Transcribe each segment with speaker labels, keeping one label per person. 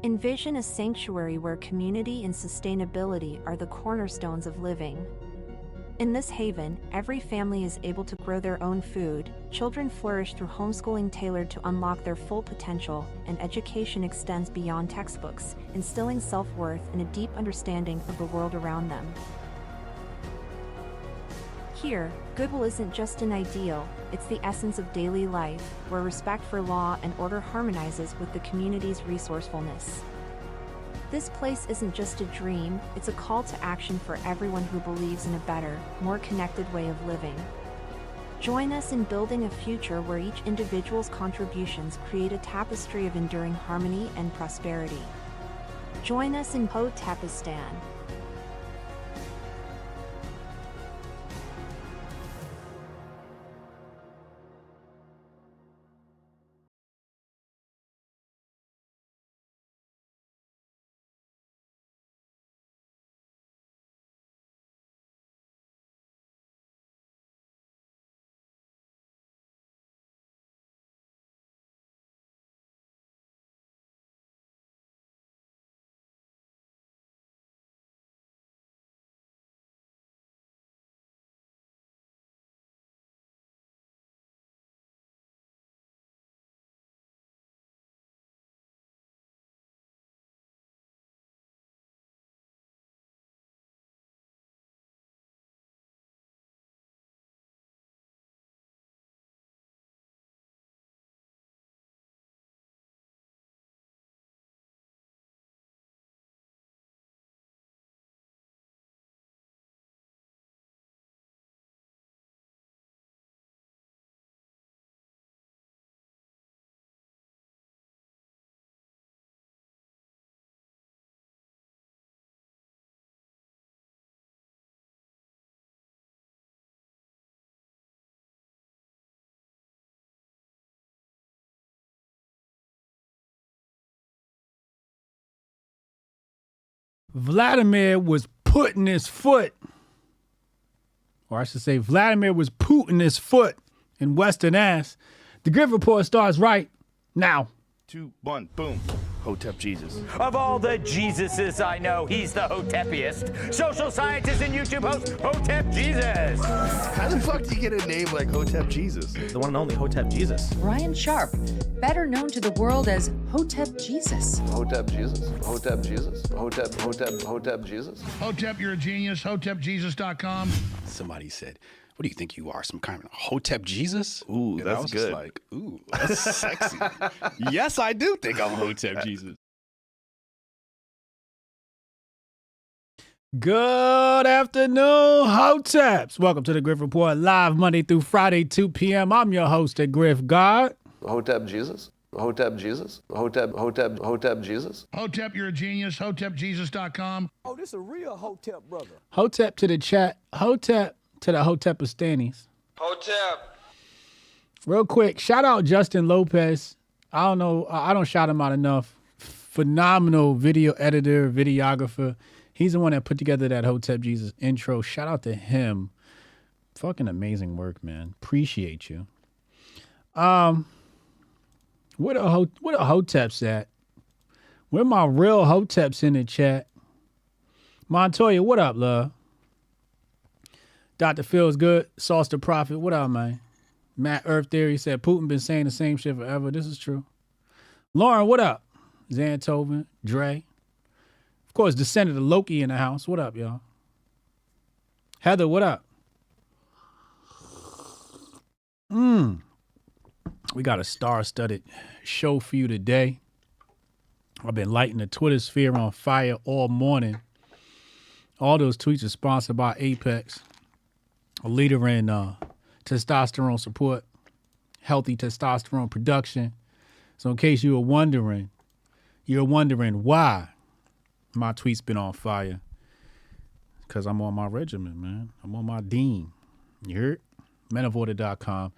Speaker 1: Envision a sanctuary where community and sustainability are the cornerstones of living. In this haven, every family is able to grow their own food, children flourish through homeschooling tailored to unlock their full potential, and education extends beyond textbooks, instilling self-worth and a deep understanding of the world around them. Here, goodwill isn't just an ideal, it's the essence of daily life, where respect for law and order harmonizes with the community's resourcefulness. This place isn't just a dream, it's a call to action for everyone who believes in a better, more connected way of living. Join us in building a future where each individual's contributions create a tapestry of enduring harmony and prosperity. Join us in Hotepistan.
Speaker 2: Vladimir was putting his foot, or I should say Vladimir was putting his foot in Western ass. The Grift Report starts right now.
Speaker 3: 2, 1, boom. Hotep Jesus.
Speaker 4: Of all the Jesuses I know, he's the Hotepiest. Social scientist and YouTube host, Hotep Jesus.
Speaker 3: How the fuck do you get a name like Hotep Jesus?
Speaker 5: The one and only Hotep Jesus.
Speaker 6: Ryan Sharp, better known to the world as Hotep Jesus.
Speaker 7: Hotep Jesus. Hotep Jesus. Hotep Jesus.
Speaker 8: Hotep, you're a genius. HotepJesus.com.
Speaker 9: Somebody said, what do you think you are, some kind of Hotep Jesus?
Speaker 3: Ooh,
Speaker 9: And I
Speaker 3: that's
Speaker 9: was
Speaker 3: good.
Speaker 9: just like, ooh, that's sexy. Yes, I do think I'm Hotep Jesus.
Speaker 2: Good afternoon, Hoteps. Welcome to the Grift Report, live Monday through Friday, 2 p.m. I'm your host at Grift God.
Speaker 7: Hotep Jesus. Hotep Jesus. Hotep Jesus.
Speaker 8: Hotep, you're a genius. HotepJesus.com.
Speaker 10: Oh, this a real Hotep brother.
Speaker 2: Hotep to the chat. Hotep to the Hotepistanis.
Speaker 11: Hotep.
Speaker 2: Real quick, shout out Justin Lopez. I don't know, I don't shout him out enough. Phenomenal video editor, videographer. He's the one that put together that Hotep Jesus intro. Shout out to him. Fucking amazing work, man. Appreciate you. Where the Hoteps at? Where my real Hoteps in the chat? Montoya, what up, love? Dr. Feels Good, Sauce the Prophet, what up, man? Matt Earth Theory said Putin been saying the same shit forever. This is true. Lauren, what up? Zanthoven, Dre. Of course, the Senator Loki in the house. What up, y'all? Heather, what up? We got a star-studded show for you today. I've been lighting the Twitter sphere on fire all morning. All those tweets are sponsored by Apex, a leader in testosterone support, healthy testosterone production. So in case you were wondering, why my tweet's been on fire. Because I'm on my regimen, man. I'm on my Dean. You heard? Menoforder.com.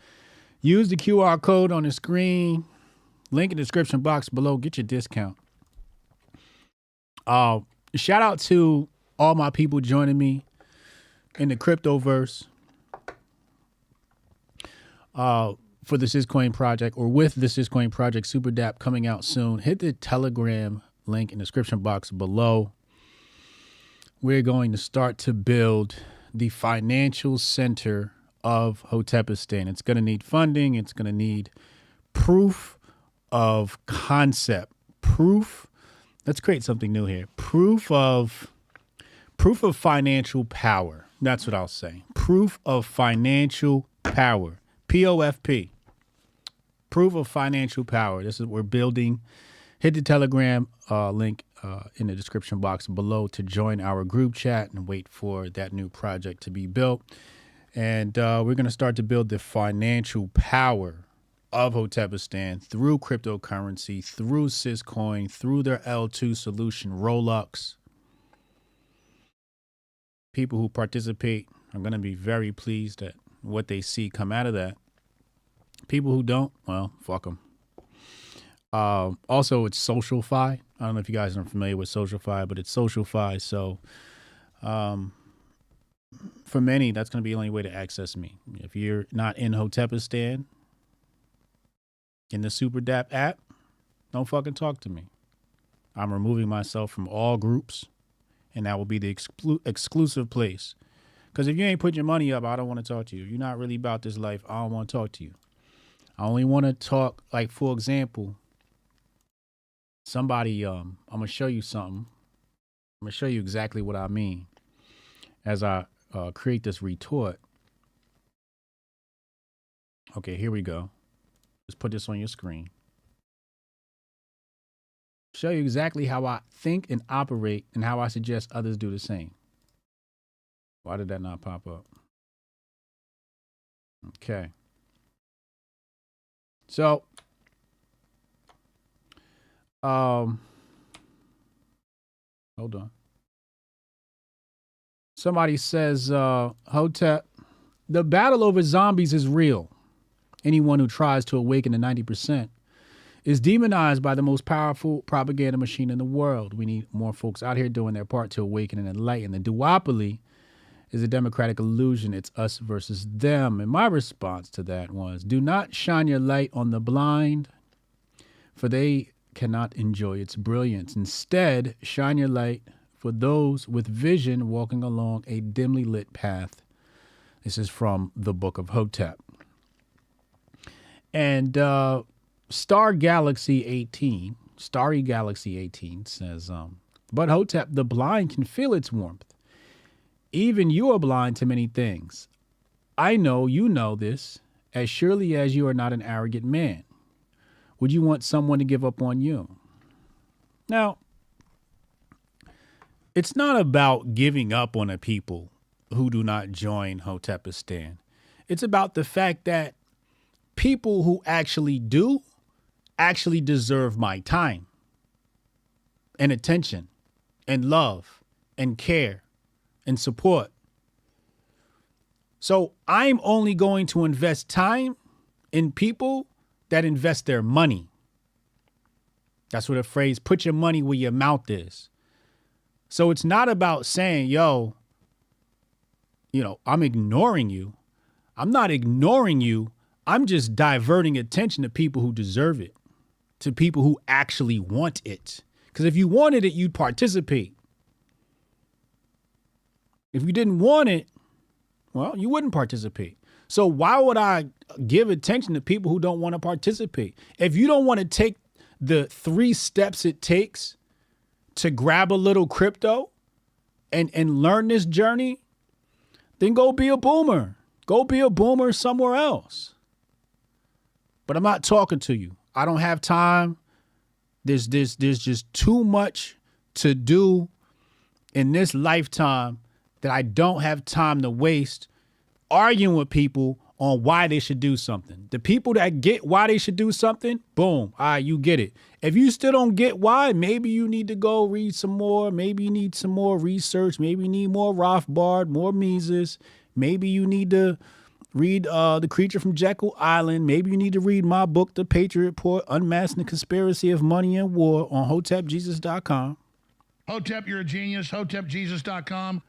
Speaker 2: Use the QR code on the screen. Link in the description box below. Get your discount. Shout out to all my people joining me in the cryptoverse for the Syscoin Project, or with the Syscoin Project Super DApp coming out soon. Hit the Telegram link in the description box below. We're going to start to build the financial center of Hotepistan. It's going to need funding. It's going to need proof of concept. Let's create something new here. Proof of financial power. That's what I'll say. Proof of financial power. POFP. Proof of financial power. This is what we're building. Hit the Telegram link in the description box below to join our group chat and wait for that new project to be built. And we're going to start to build the financial power of Hotepistan through cryptocurrency, through Syscoin, through their L2 solution, Rolux. People who participate are going to be very pleased at what they see come out of that. People who don't, well, fuck them. Also, it's SocialFi. I don't know if you guys are familiar with SocialFi, but it's SocialFi. So for many, that's going to be the only way to access me. If you're not in Hotepistan, in the Super Dap app, don't fucking talk to me. I'm removing myself from all groups, and that will be the exclusive place. Because if you ain't putting your money up, I don't want to talk to you. If you're not really about this life, I don't want to talk to you. I only want to talk, like, for example, somebody, I'm going to show you something. I'm going to show you exactly what I mean as I create this retort. Okay, here we go. Let's put this on your screen. Show you exactly how I think and operate and how I suggest others do the same. Why did that not pop up? Okay. So, hold on. Somebody says, Hotep, the battle over zombies is real. Anyone who tries to awaken the 90% is demonized by the most powerful propaganda machine in the world. We need more folks out here doing their part to awaken and enlighten. The duopoly is a democratic illusion. It's us versus them. And my response to that was, do not shine your light on the blind, for they cannot enjoy its brilliance. Instead, shine your light for those with vision walking along a dimly lit path. This is from the Book of Hotep. And Starry Galaxy 18 says, but Hotep, the blind can feel its warmth. Even you are blind to many things. I know you know this, as surely as you are not an arrogant man. Would you want someone to give up on you? Now, it's not about giving up on a people who do not join Hotepistan. It's about the fact that people who actually do actually deserve my time and attention and love and care and support. So I'm only going to invest time in people that invest their money. That's what the phrase, put your money where your mouth is. So it's not about saying, yo, I'm ignoring you. I'm not ignoring you. I'm just diverting attention to people who deserve it, to people who actually want it. Because if you wanted it, you'd participate. If you didn't want it, well, you wouldn't participate. So why would I give attention to people who don't want to participate? If you don't want to take the 3 steps it takes to grab a little crypto and learn this journey, then go be a boomer. Go be a boomer somewhere else. But I'm not talking to you. I don't have time. There's just too much to do in this lifetime that I don't have time to waste arguing with people on why they should do something. The people that get why they should do something, boom, all right, you get it. If you still don't get why, maybe you need to go read some more. Maybe you need some more research. Maybe you need more Rothbard, more Mises. Maybe you need to read The Creature from Jekyll Island. Maybe you need to read my book, The Patriot Report, Unmasking the Conspiracy of Money and War on HotepJesus.com.
Speaker 8: Hotep, you're a genius. HotepJesus.com.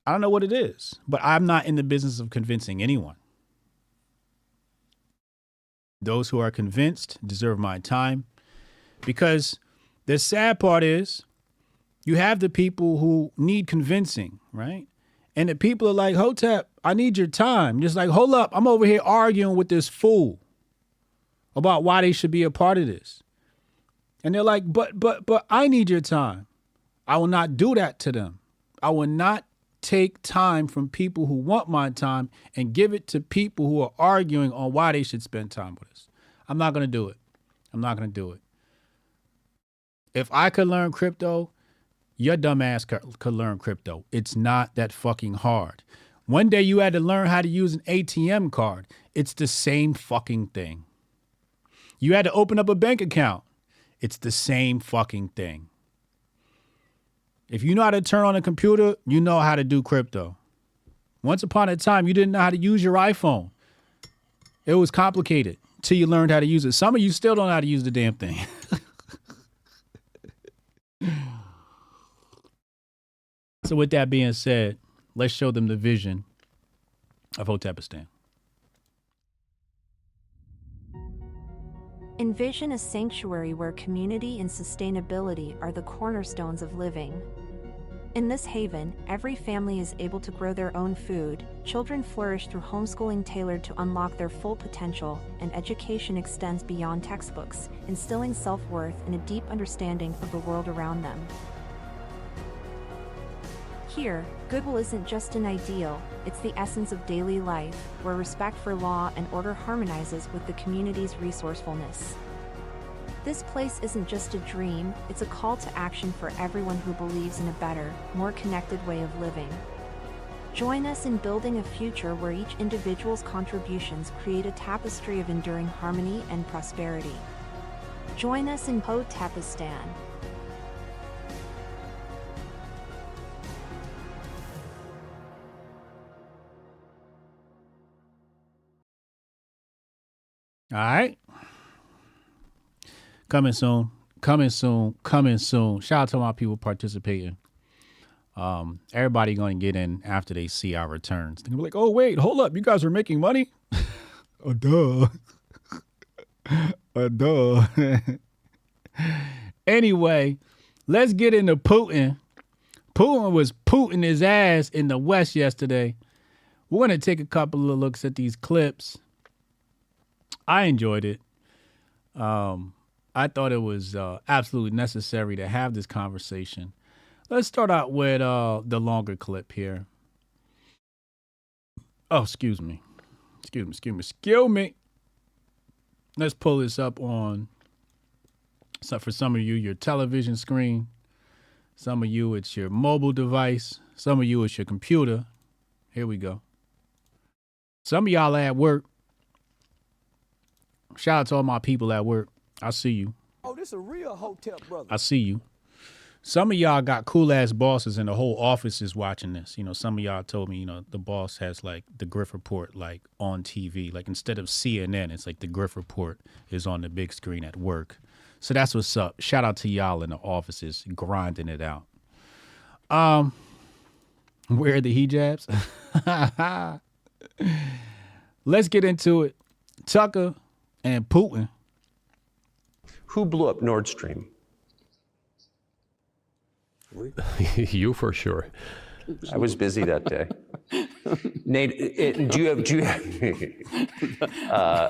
Speaker 2: I don't know what it is, but I'm not in the business of convincing anyone. Those who are convinced deserve my time, because The sad part is you have the people who need convincing, right? And the people are like, Hotep, I need your time. Just like, hold up, I'm over here arguing with this fool about why they should be a part of this. And they're like, but I need your time. I will not do that to them. I will not take time from people who want my time and give it to people who are arguing on why they should spend time with us. I'm not going to do it. I'm not going to do it. If I could learn crypto, your dumb ass could learn crypto. It's not that fucking hard. One day you had to learn how to use an ATM card. It's the same fucking thing. You had to open up a bank account. It's the same fucking thing. If you know how to turn on a computer, you know how to do crypto. Once upon a time, you didn't know how to use your iPhone. It was complicated till you learned how to use it. Some of you still don't know how to use the damn thing. So with that being said, let's show them the vision of Hotepistan.
Speaker 1: Envision a sanctuary where community and sustainability are the cornerstones of living. In this haven, every family is able to grow their own food, children flourish through homeschooling tailored to unlock their full potential, and education extends beyond textbooks, instilling self-worth and a deep understanding of the world around them. Here, goodwill isn't just an ideal, it's the essence of daily life, where respect for law and order harmonizes with the community's resourcefulness. This place isn't just a dream, it's a call to action for everyone who believes in a better, more connected way of living. Join us in building a future where each individual's contributions create a tapestry of enduring harmony and prosperity. Join us in Hotepistan.
Speaker 2: All right. Coming soon. Coming soon. Coming soon. Shout out to my people participating. Everybody going to get in after they see our returns. They're going to be like, oh, wait, hold up. You guys are making money? Oh, duh. Duh. Anyway, let's get into Putin. Putin was Putin his ass in the West yesterday. We're going to take a couple of looks at these clips. I enjoyed it. I thought it was absolutely necessary to have this conversation. Let's start out with the longer clip here. Oh, excuse me. Let's pull this up on, so for some of you, your television screen. Some of you, it's your mobile device. Some of you, it's your computer. Here we go. Some of y'all at work. Shout out to all my people at work. I see you.
Speaker 10: Oh, this a real Hotep brother.
Speaker 2: I see you. Some of y'all got cool ass bosses and the whole office is watching this. You know, some of y'all told me, you know, the boss has like the Grift Report like on TV. Like instead of CNN, it's like the Grift Report is on the big screen at work. So that's what's up. Shout out to y'all in the offices grinding it out. Where are the hijabs? Let's get into it. Tucker and Putin.
Speaker 5: Who blew up Nord Stream?
Speaker 11: You for sure.
Speaker 5: I was busy that day. Nate, do you have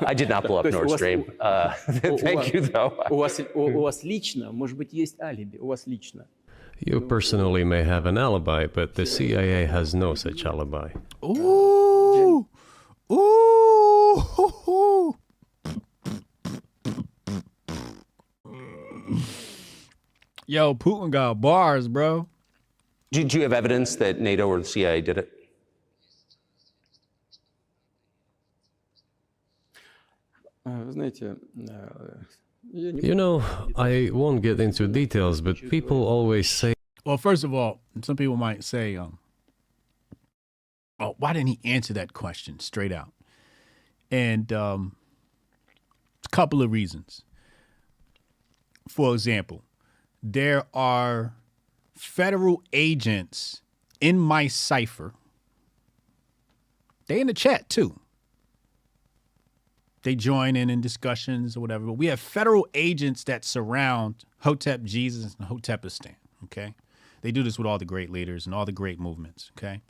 Speaker 5: I did not blow up Nord Stream. Thank you, though.
Speaker 12: У вас лично, может быть, есть алиби. У вас лично.
Speaker 11: You personally may have an alibi, but the CIA has no such alibi.
Speaker 2: Ooh. Ooh. Yo, Putin got bars, bro.
Speaker 5: Do you have evidence that NATO or the CIA did it?
Speaker 11: You know, I won't get into details, but people always say...
Speaker 2: Well, first of all, some people might say, oh, why didn't he answer that question straight out? And a couple of reasons. For example, there are federal agents in my cipher. They in the chat too. They join in discussions or whatever. But we have federal agents that surround Hotep Jesus and Hotepistan, okay? They do this with all the great leaders and all the great movements, okay?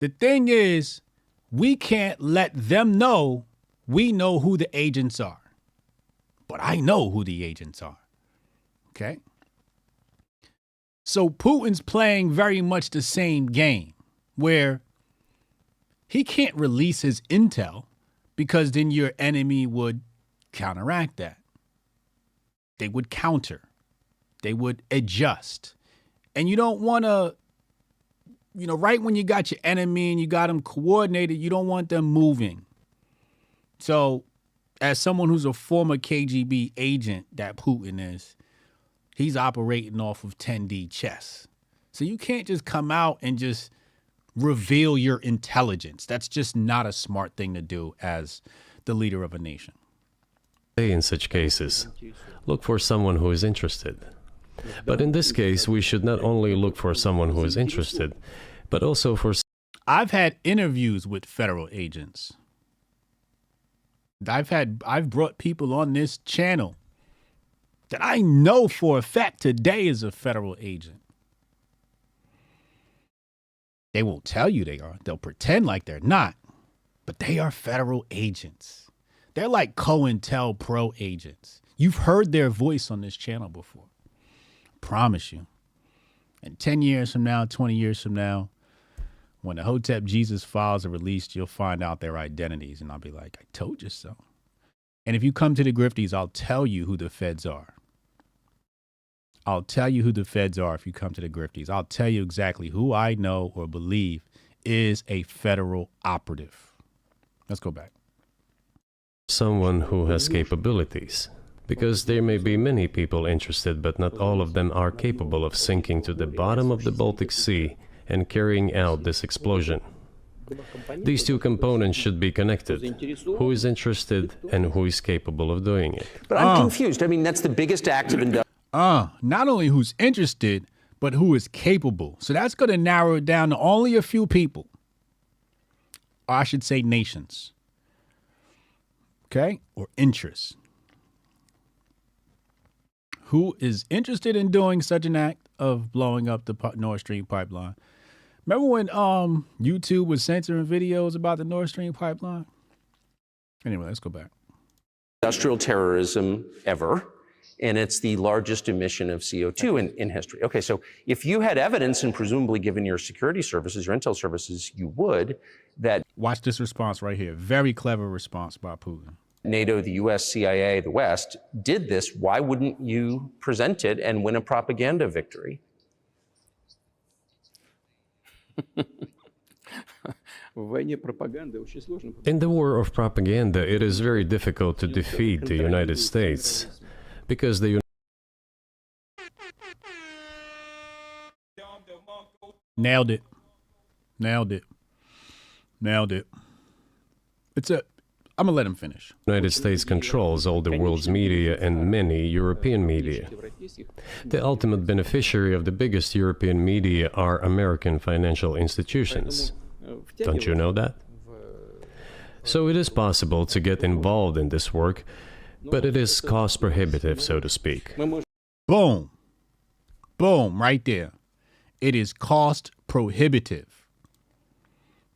Speaker 2: The thing is, we can't let them know we know who the agents are. But I know who the agents are, okay? So Putin's playing very much the same game where he can't release his intel because then your enemy would counteract that. They would counter. They would adjust. And you don't want to, right when you got your enemy and you got them coordinated, you don't want them moving. So as someone who's a former KGB agent that Putin is, he's operating off of 10D chess. So you can't just come out and just reveal your intelligence. That's just not a smart thing to do as the leader of a nation.
Speaker 11: In such cases, look for someone who is interested. But in this case, we should not only look for someone who is interested, but also for...
Speaker 2: I've had interviews with federal agents. I've brought people on this channel that I know for a fact today is a federal agent. They won't tell you they are. They'll pretend like they're not, but they are federal agents. They're like COINTELPRO agents. You've heard their voice on this channel before. Promise you. And 10 years from now, 20 years from now, when the Hotep Jesus files are released, you'll find out their identities. And I'll be like, I told you so. And if you come to the Grifties, I'll tell you who the feds are. I'll tell you who the feds are if you come to the Grifties. I'll tell you exactly who I know or believe is a federal operative. Let's go back.
Speaker 11: Someone who has capabilities. Because there may be many people interested, but not all of them are capable of sinking to the bottom of the Baltic Sea and carrying out this explosion. These two components should be connected. Who is interested and who is capable of doing it?
Speaker 5: But I'm confused. I mean, that's the biggest act of industrial...
Speaker 2: Not only who's interested, but who is capable. So that's going to narrow it down to only a few people. Or I should say nations. Okay? Or interests. Who is interested in doing such an act of blowing up the Nord Stream pipeline? Remember when YouTube was censoring videos about the Nord Stream pipeline? Anyway, let's go back.
Speaker 5: Industrial terrorism ever, and it's the largest emission of CO2 in history. Okay, so if you had evidence, and presumably given your security services, your intel services, you would, that...
Speaker 2: Watch this response right here. Very clever response by Putin.
Speaker 5: NATO, the US, CIA, the West did this, why wouldn't you present it and win a propaganda victory?
Speaker 11: In the war of propaganda, it is very difficult to defeat the United States because the
Speaker 2: Nailed it. Nailed it. Nailed it. I'm going to let him finish.
Speaker 11: United States controls all the world's media and many European media. The ultimate beneficiary of the biggest European media are American financial institutions. Don't you know that? So it is possible to get involved in this work, but it is cost prohibitive, so to speak.
Speaker 2: Boom. Boom, right there. It is cost prohibitive.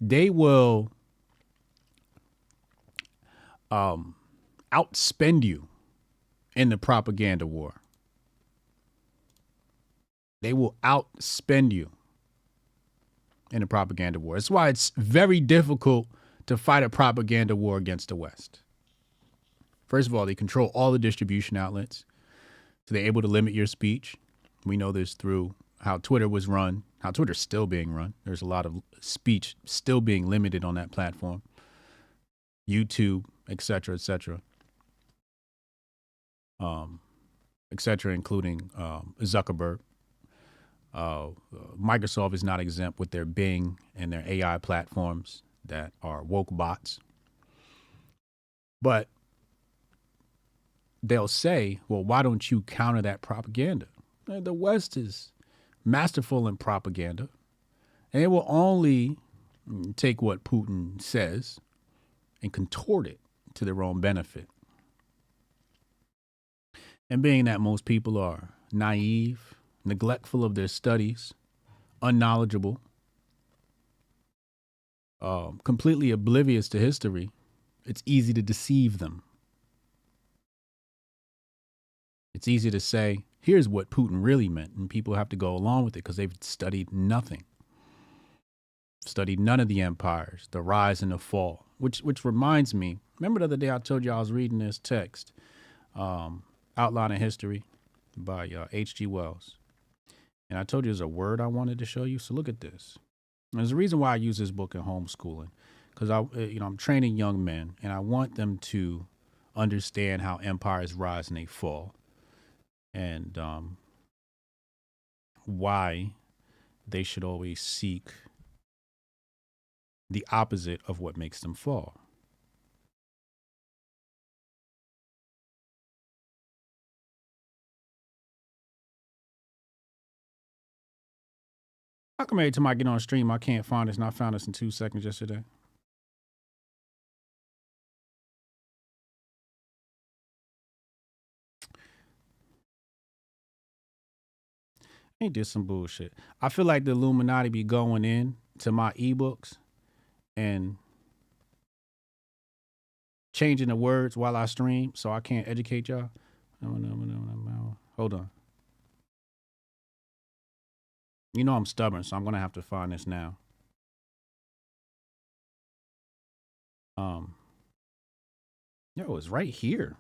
Speaker 2: They will outspend you in the propaganda war. They will outspend you in the propaganda war. That's why it's very difficult to fight a propaganda war against the West. First of all, they control all the distribution outlets. So they're able to limit your speech. We know this through how Twitter was run, how Twitter's still being run. There's a lot of speech still being limited on that platform. YouTube, et cetera, including Zuckerberg. Microsoft is not exempt with their Bing and their AI platforms that are woke bots. But they'll say, well, why don't you counter that propaganda? The West is masterful in propaganda, and it will only take what Putin says and contort it to their own benefit. And being that most people are naive, neglectful of their studies, unknowledgeable, completely oblivious to history, it's easy to deceive them. It's easy to say, here's what Putin really meant, and people have to go along with it because they've studied nothing. Studied none of the empires, the rise and the fall, which reminds me, remember the other day I told you I was reading this text, Outline of History by H.G. Wells. And I told you there's a word I wanted to show you. So look at this. And there's a reason why I use this book in homeschooling, because I'm training young men and I want them to understand how empires rise and they fall, and why they should always seek the opposite of what makes them fall. How come every time I get on stream, I can't find this, and I found this in 2 seconds yesterday? Ain't this some bullshit? I feel like the Illuminati be going in to my ebooks and changing the words while I stream so I can't educate y'all. No. Hold on. You know I'm stubborn, so I'm going to have to find this now. Yo, it's right here.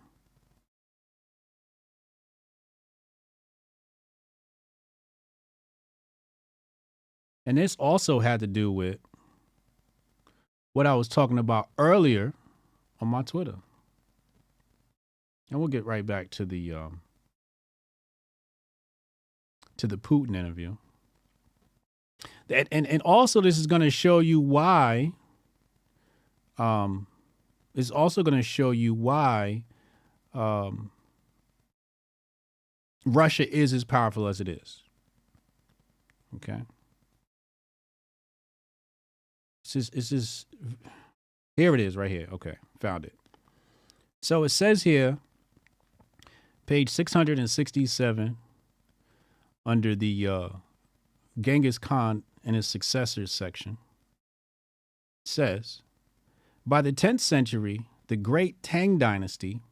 Speaker 2: And this also had to do with what I was talking about earlier on my Twitter. And we'll get right back to the Putin interview. And also this is going to show you why. It's also going to show you why Russia is as powerful as it is. Okay. Here it is right here. Okay, found it. So it says here, page 667, under the Genghis Khan and his successors section, says, by the 10th century, the great Tang dynasty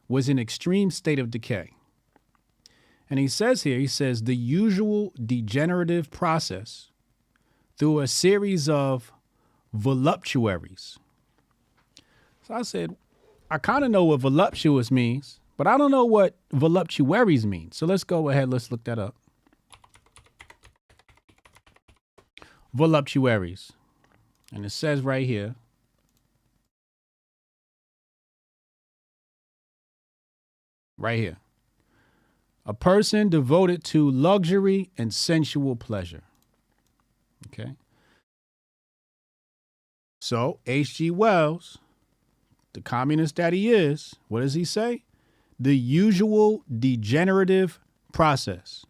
Speaker 2: was in extreme state of decay. And he says here, the usual degenerative process through a series of voluptuaries. So I said, I kind of know what voluptuous means, but I don't know what voluptuaries mean. So let's go ahead. Let's look that up. Voluptuaries. And it says right here, a person devoted to luxury and sensual pleasure. Okay. So H.G. Wells, the communist that he is, what does he say? The usual degenerative process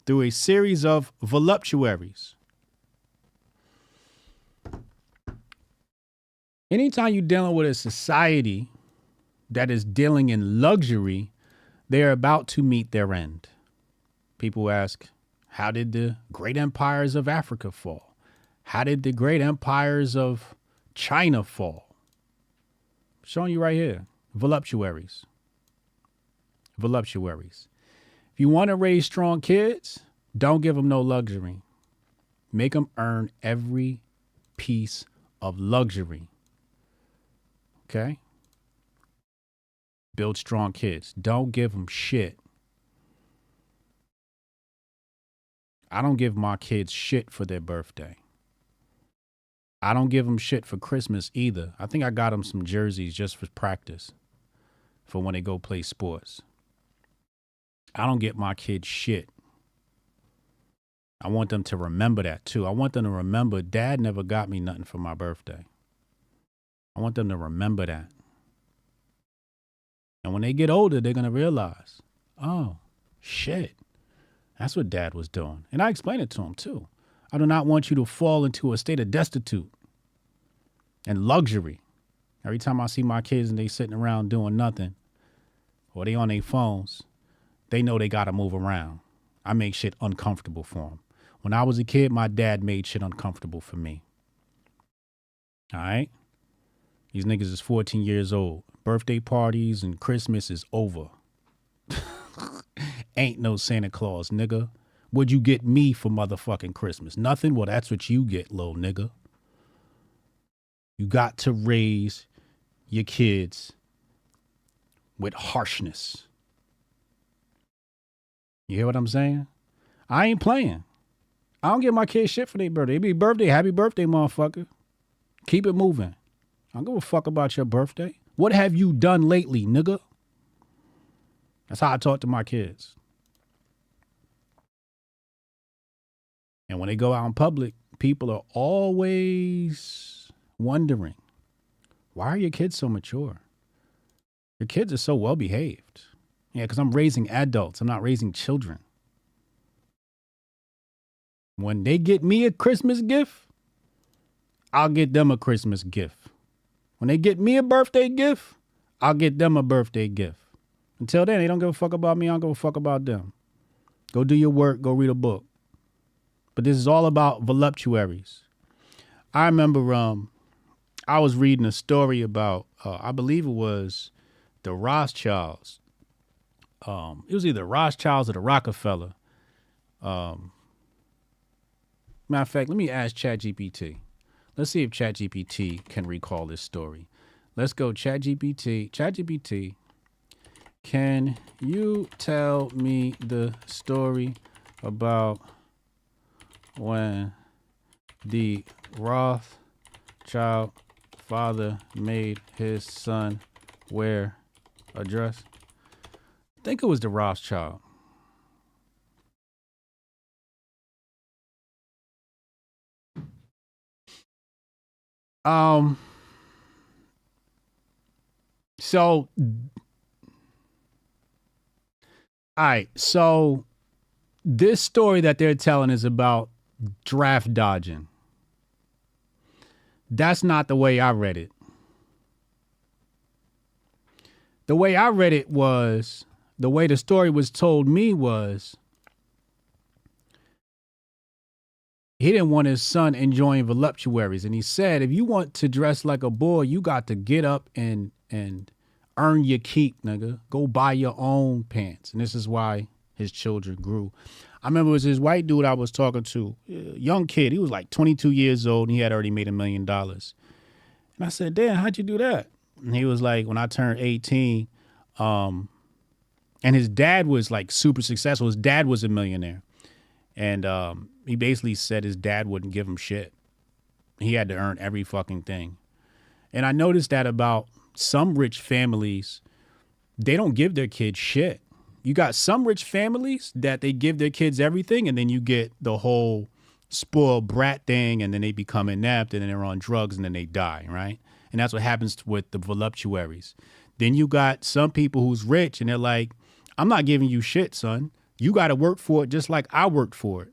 Speaker 2: through a series of voluptuaries. Anytime you're dealing with a society that is dealing in luxury, they're about to meet their end. People ask, how did the great empires of Africa fall? How did the great empires of China fall? I'm showing you right here. Voluptuaries. Voluptuaries. If you want to raise strong kids, don't give them no luxury. Make them earn every piece of luxury. Okay? Build strong kids. Don't give them shit. I don't give my kids shit for their birthday. I don't give them shit for Christmas either. I think I got them some jerseys just for practice for when they go play sports. I don't get my kids shit. I want them to remember that too. I want them to remember Dad never got me nothing for my birthday. I want them to remember that. And when they get older, they're going to realize, oh, shit, that's what Dad was doing. And I explain it to them too. I do not want you to fall into a state of destitute. and luxury. Every time I see my kids and they sitting around doing nothing, or they on their phones, they know they got to move around. I make shit uncomfortable for them. When I was a kid, my dad made shit uncomfortable for me. All right? These niggas is 14 years old. Birthday parties and Christmas is over. Ain't no Santa Claus, nigga. What'd you get me for motherfucking Christmas? Nothing? Well, that's what you get, little nigga. You got to raise your kids with harshness. You hear what I'm saying? I ain't playing. I don't give my kids shit for their birthday. It be birthday, happy birthday, motherfucker. Keep it moving. I don't give a fuck about your birthday. What have you done lately, nigga? That's how I talk to my kids. And when they go out in public, people are always wondering, why are your kids so mature? Your kids are so well behaved. Yeah, because I'm raising adults. I'm not raising children. When they get me a Christmas gift, I'll get them a Christmas gift. When they get me a birthday gift, I'll get them a birthday gift. Until then, they don't give a fuck about me. I don't give a fuck about them. Go do your work. Go read a book. But this is all about voluptuaries. I remember I was reading a story about, I believe it was the Rothschilds. It was either Rothschilds or the Rockefeller. Matter of fact, let me ask ChatGPT. Let's see if ChatGPT can recall this story. Let's go ChatGPT. ChatGPT, can you tell me the story about when the Rothschild father made his son wear a dress? I think it was the Rothschild. So, all right. So this story that they're telling is about draft dodging. That's not the way I read it. The way I read it was, the way the story was told me was, he didn't want his son enjoying voluptuaries. And he said, if you want to dress like a boy, you got to get up and earn your keep, nigga. Go buy your own pants. And this is why his children grew. I remember it was this white dude I was talking to, a young kid. He was like 22 years old and he had already made $1 million. And I said, damn, how'd you do that? And he was like, when I turned 18, and his dad was like super successful. His dad was a millionaire. And he basically said his dad wouldn't give him shit. He had to earn every fucking thing. And I noticed that about some rich families, they don't give their kids shit. You got some rich families that they give their kids everything, and then you get the whole spoiled brat thing, and then they become inept, and then they're on drugs, and then they die, right? And that's what happens with the voluptuaries. Then you got some people who's rich, and they're like, I'm not giving you shit, son. You got to work for it just like I worked for it.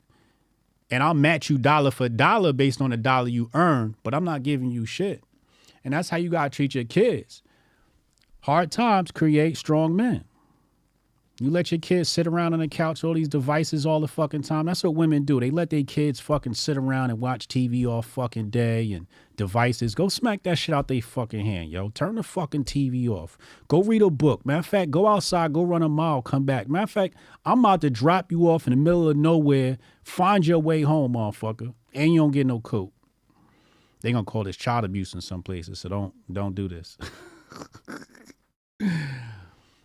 Speaker 2: And I'll match you dollar for dollar based on the dollar you earn, but I'm not giving you shit. And that's how you got to treat your kids. Hard times create strong men. You let your kids sit around on the couch, all these devices all the fucking time. That's what women do. They let their kids fucking sit around and watch TV all fucking day and devices. Go smack that shit out their fucking hand, yo. Turn the fucking TV off. Go read a book. Matter of fact, go outside, go run a mile, come back. Matter of fact, I'm about to drop you off in the middle of nowhere. Find your way home, motherfucker. And you don't get no coat. They gonna call this child abuse in some places, so don't do this.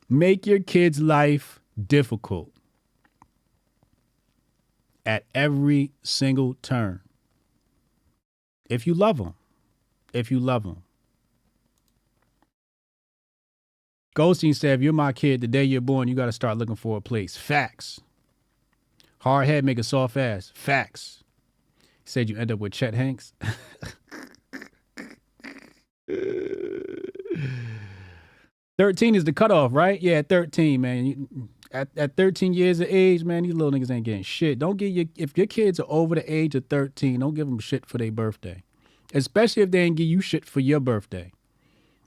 Speaker 2: Make your kid's life difficult at every single turn. If you love them. If you love them. Goldstein said, if you're my kid, the day you're born, you got to start looking for a place. Facts. Hard head make a soft ass. Facts. He said you end up with Chet Hanks. 13 is the cutoff, right? Yeah, 13, man. At 13 years of age, man, these little niggas ain't getting shit. Don't get if your kids are over the age of 13, don't give them shit for their birthday. Especially if they ain't give you shit for your birthday.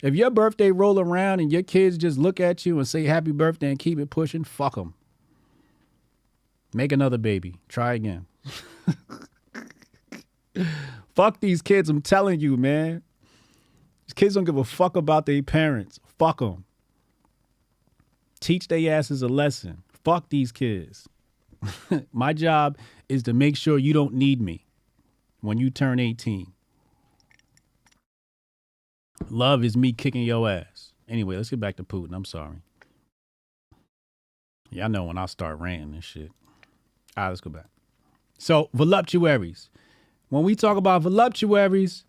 Speaker 2: If your birthday roll around and your kids just look at you and say happy birthday and keep it pushing, fuck them. Make another baby. Try again. Fuck these kids, I'm telling you, man. These kids don't give a fuck about their parents. Fuck them. Teach their asses a lesson. Fuck these kids. My job is to make sure you don't need me when you turn 18. Love is me kicking your ass. Anyway, let's get back to Putin. I'm sorry. Yeah, I know when I start ranting and shit. All right, let's go back. So, voluptuaries. When we talk about voluptuaries,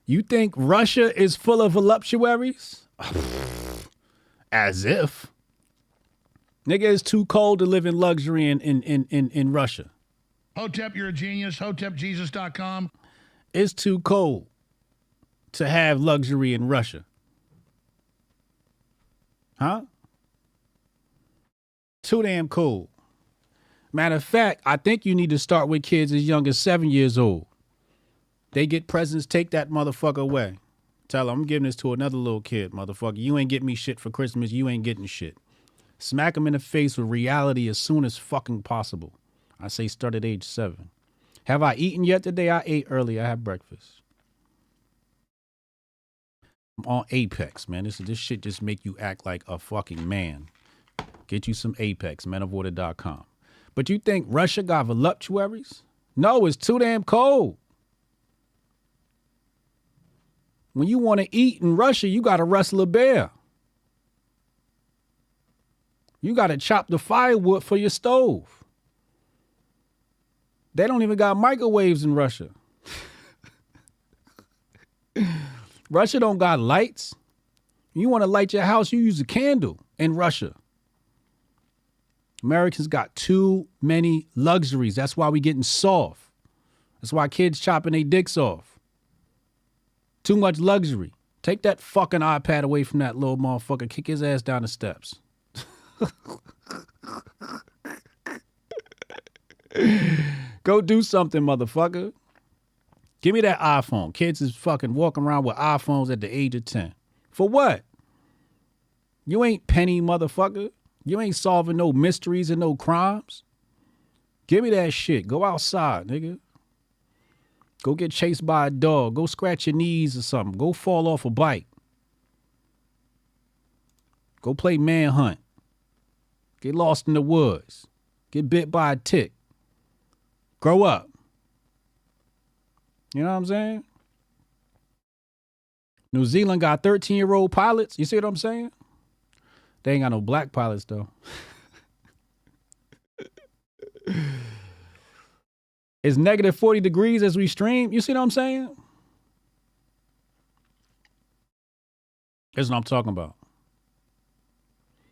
Speaker 2: you think Russia is full of voluptuaries? As if. Nigga, it's too cold to live in luxury in Russia.
Speaker 8: Hotep, you're a genius. HotepJesus.com.
Speaker 2: It's too cold to have luxury in Russia. Huh? Too damn cold. Matter of fact, I think you need to start with kids as young as 7 years old. They get presents, take that motherfucker away. Tell them, I'm giving this to another little kid, motherfucker. You ain't getting me shit for Christmas. You ain't getting shit. Smack them in the face with reality as soon as fucking possible. I say start at age 7. Have I eaten yet today? I ate early. I had breakfast. I'm on Apex, man. This shit just make you act like a fucking man. Get you some Apex, menofwater.com. But you think Russia got voluptuaries? No, it's too damn cold. When you want to eat in Russia, you got to wrestle a bear. You got to chop the firewood for your stove. They don't even got microwaves in Russia. Russia don't got lights. You want to light your house, you use a candle in Russia. Americans got too many luxuries. That's why we getting soft. That's why kids chopping their dicks off. Too much luxury. Take that fucking iPad away from that little motherfucker. Kick his ass down the steps. Go do something, motherfucker. Give me that iPhone. Kids is fucking walking around with iPhones at the age of 10. For what? You ain't penny, motherfucker. You ain't solving no mysteries and no crimes. Give me that shit. Go outside, nigga. Go get chased by a dog. Go scratch your knees or something. Go fall off a bike. Go play manhunt. Get lost in the woods. Get bit by a tick. Grow up. You know what I'm saying? New Zealand got 13-year-old pilots. You see what I'm saying? They ain't got no black pilots, though. It's negative 40 degrees as we stream. You see what I'm saying? That's what I'm talking about.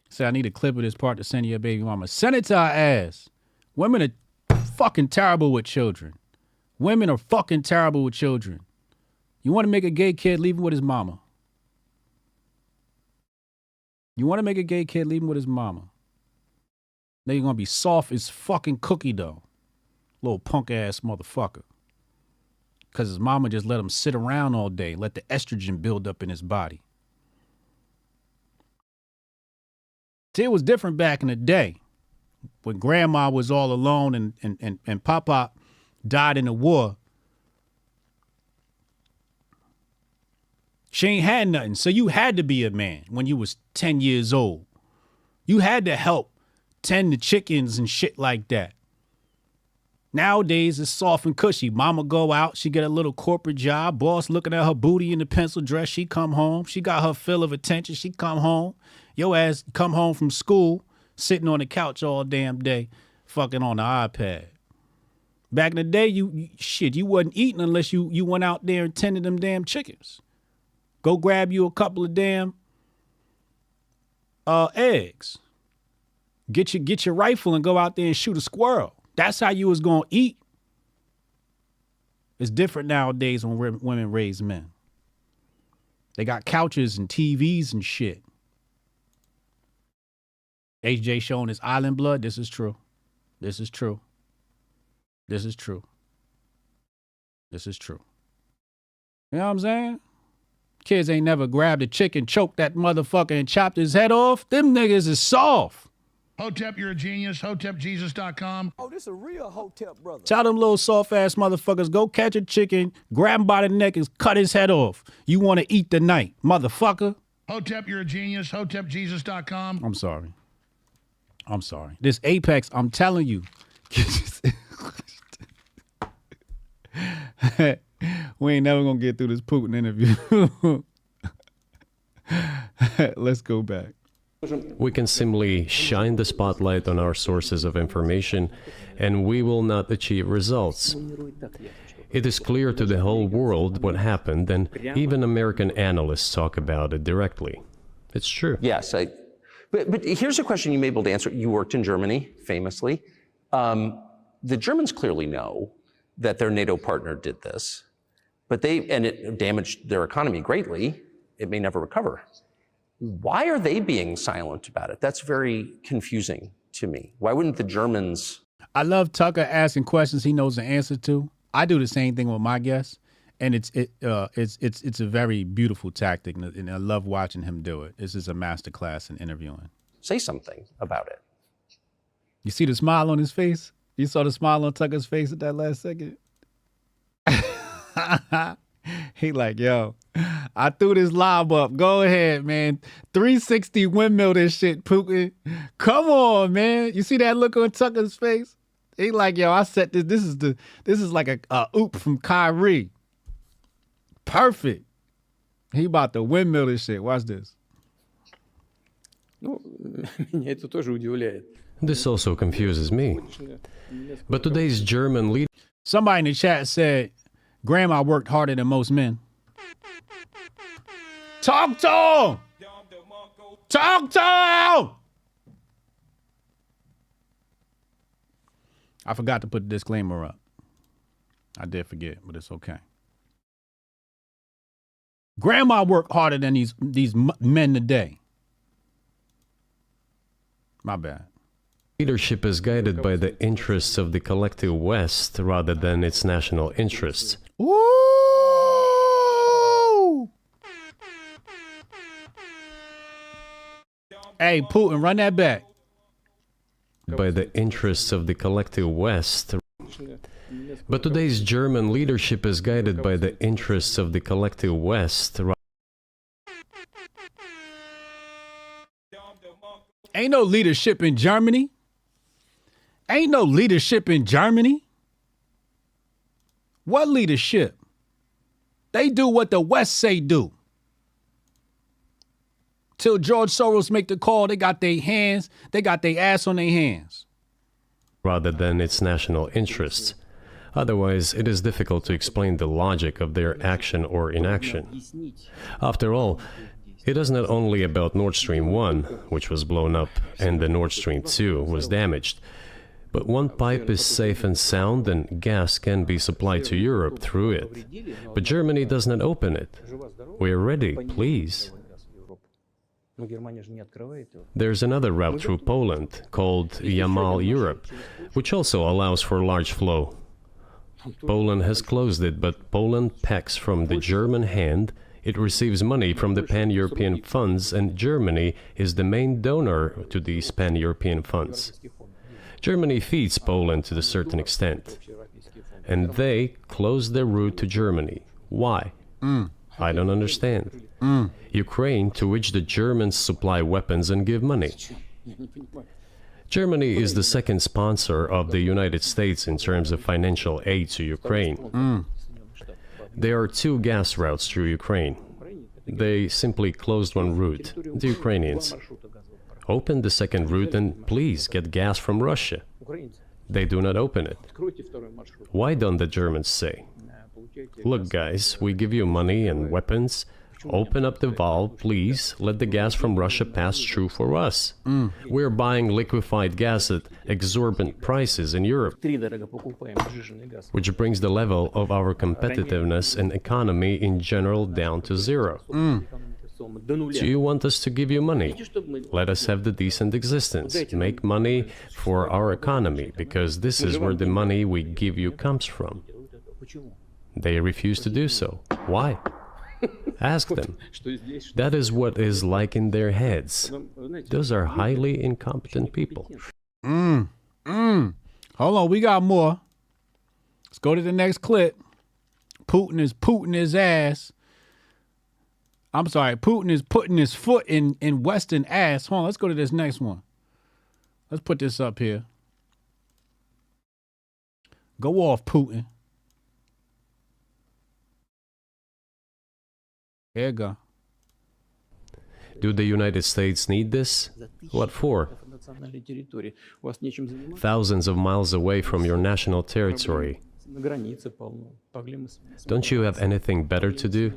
Speaker 2: Say, I need a clip of this part to send your baby mama. Send it to our ass. Women are fucking terrible with children. Women are fucking terrible with children. You want to make a gay kid, leave him with his mama. You want to make a gay kid, leave him with his mama. Then you're going to be soft as fucking cookie dough. Little punk ass motherfucker. Because his mama just let him sit around all day, let the estrogen build up in his body. See, it was different back in the day when grandma was all alone and Papa died in the war. She ain't had nothing, so you had to be a man when you was 10 years old. You had to help tend the chickens and shit like that. Nowadays, it's soft and cushy. Mama go out, she get a little corporate job. Boss looking at her booty in the pencil dress. She come home. She got her fill of attention. She come home. Your ass come home from school, sitting on the couch all damn day, fucking on the iPad. Back in the day, you wasn't eating unless you went out there and tended them damn chickens. Go grab you a couple of damn eggs. Get your rifle and go out there and shoot a squirrel. That's how you was going to eat. It's different nowadays when women raise men. They got couches and TVs and shit. HJ showing his island blood. This is true. This is true. This is true. This is true. You know what I'm saying? Kids ain't never grabbed a chicken, choked that motherfucker, and chopped his head off. Them niggas is soft.
Speaker 8: Hotep, you're a genius. HotepJesus.com.
Speaker 10: Oh, this a real Hotep brother.
Speaker 2: Tell them little soft-ass motherfuckers, go catch a chicken, grab him by the neck, and cut his head off. You want to eat tonight, motherfucker.
Speaker 8: Hotep, you're a genius. HotepJesus.com.
Speaker 2: I'm sorry. This Apex, I'm telling you. We ain't never going to get through this Putin interview. Let's go back.
Speaker 11: We can simply shine the spotlight on our sources of information, and we will not achieve results. It is clear to the whole world what happened, and even American analysts talk about it directly. It's true.
Speaker 5: Yes, but here's a question you may be able to answer. You worked in Germany, famously. The Germans clearly know that their NATO partner did this, and it damaged their economy greatly. It may never recover. Why are they being silent about it? That's very confusing to me. Why wouldn't the Germans?
Speaker 2: I love Tucker asking questions he knows the answer to. I do the same thing with my guests, and it's a very beautiful tactic, and I love watching him do it. This is a masterclass in interviewing.
Speaker 5: Say something about it.
Speaker 2: You see the smile on his face? You saw the smile on Tucker's face at that last second? He like, yo, I threw this lob up. Go ahead, man. 360 windmill this shit, Putin. Come on, man. You see that look on Tucker's face? He like, yo, I set this. This is like a oop from Kyrie. Perfect. He about to windmill this shit. Watch this.
Speaker 11: This also confuses me. But today's German leader...
Speaker 2: Somebody in the chat said, Grandma worked harder than most men. Talk to him! Talk to him! I forgot to put the disclaimer up. I did forget, but it's okay. Grandma worked harder than these men today. My bad.
Speaker 11: Leadership is guided by the interests of the collective West rather than its national interests.
Speaker 2: Woo! Hey, Putin, run that back.
Speaker 11: By the interests of the collective West. But today's German leadership is guided by the interests of the collective West.
Speaker 2: Ain't no leadership in Germany. Ain't no leadership in Germany. What leadership? They do what the West say do. Till George Soros make the call, they got their ass on their hands.
Speaker 11: Rather than its national interests. Otherwise, it is difficult to explain the logic of their action or inaction. After all, it is not only about Nord Stream 1, which was blown up, and the Nord Stream 2 was damaged. But one pipe is safe and sound, and gas can be supplied to Europe through it. But Germany does not open it. We are ready, please. There's another route through Poland, called Yamal Europe, which also allows for large flow. Poland has closed it, but Poland pecks from the German hand. It receives money from the pan-European funds, and Germany is the main donor to these pan-European funds. Germany feeds Poland to a certain extent, and they close their route to Germany. Why? I don't understand. Ukraine, to which the Germans supply weapons and give money. Germany is the second sponsor of the United States in terms of financial aid to Ukraine. There are two gas routes through Ukraine. They simply closed one route, the Ukrainians. Open the second route and please get gas from Russia. They do not open it. Why don't the Germans say, look guys, we give you money and weapons, open up the valve, please, let the gas from Russia pass through for us. We're buying liquefied gas at exorbitant prices in Europe, which brings the level of our competitiveness and economy in general down to zero. Do you want us to give you money? Let us have the decent existence. Make money for our economy, because this is where the money we give you comes from. They refuse to do so. Why? Ask them. That is what is like in their heads. Those are highly incompetent people.
Speaker 2: Hold on, we got more. Let's go to the next clip. Putin is putting his ass. I'm sorry, Putin is putting his foot in Western ass. Hold on, let's go to this next one. Let's put this up here. Go off, Putin. Here you go.
Speaker 11: Do the United States need this? What for? Thousands of miles away from your national territory. Don't you have anything better to do?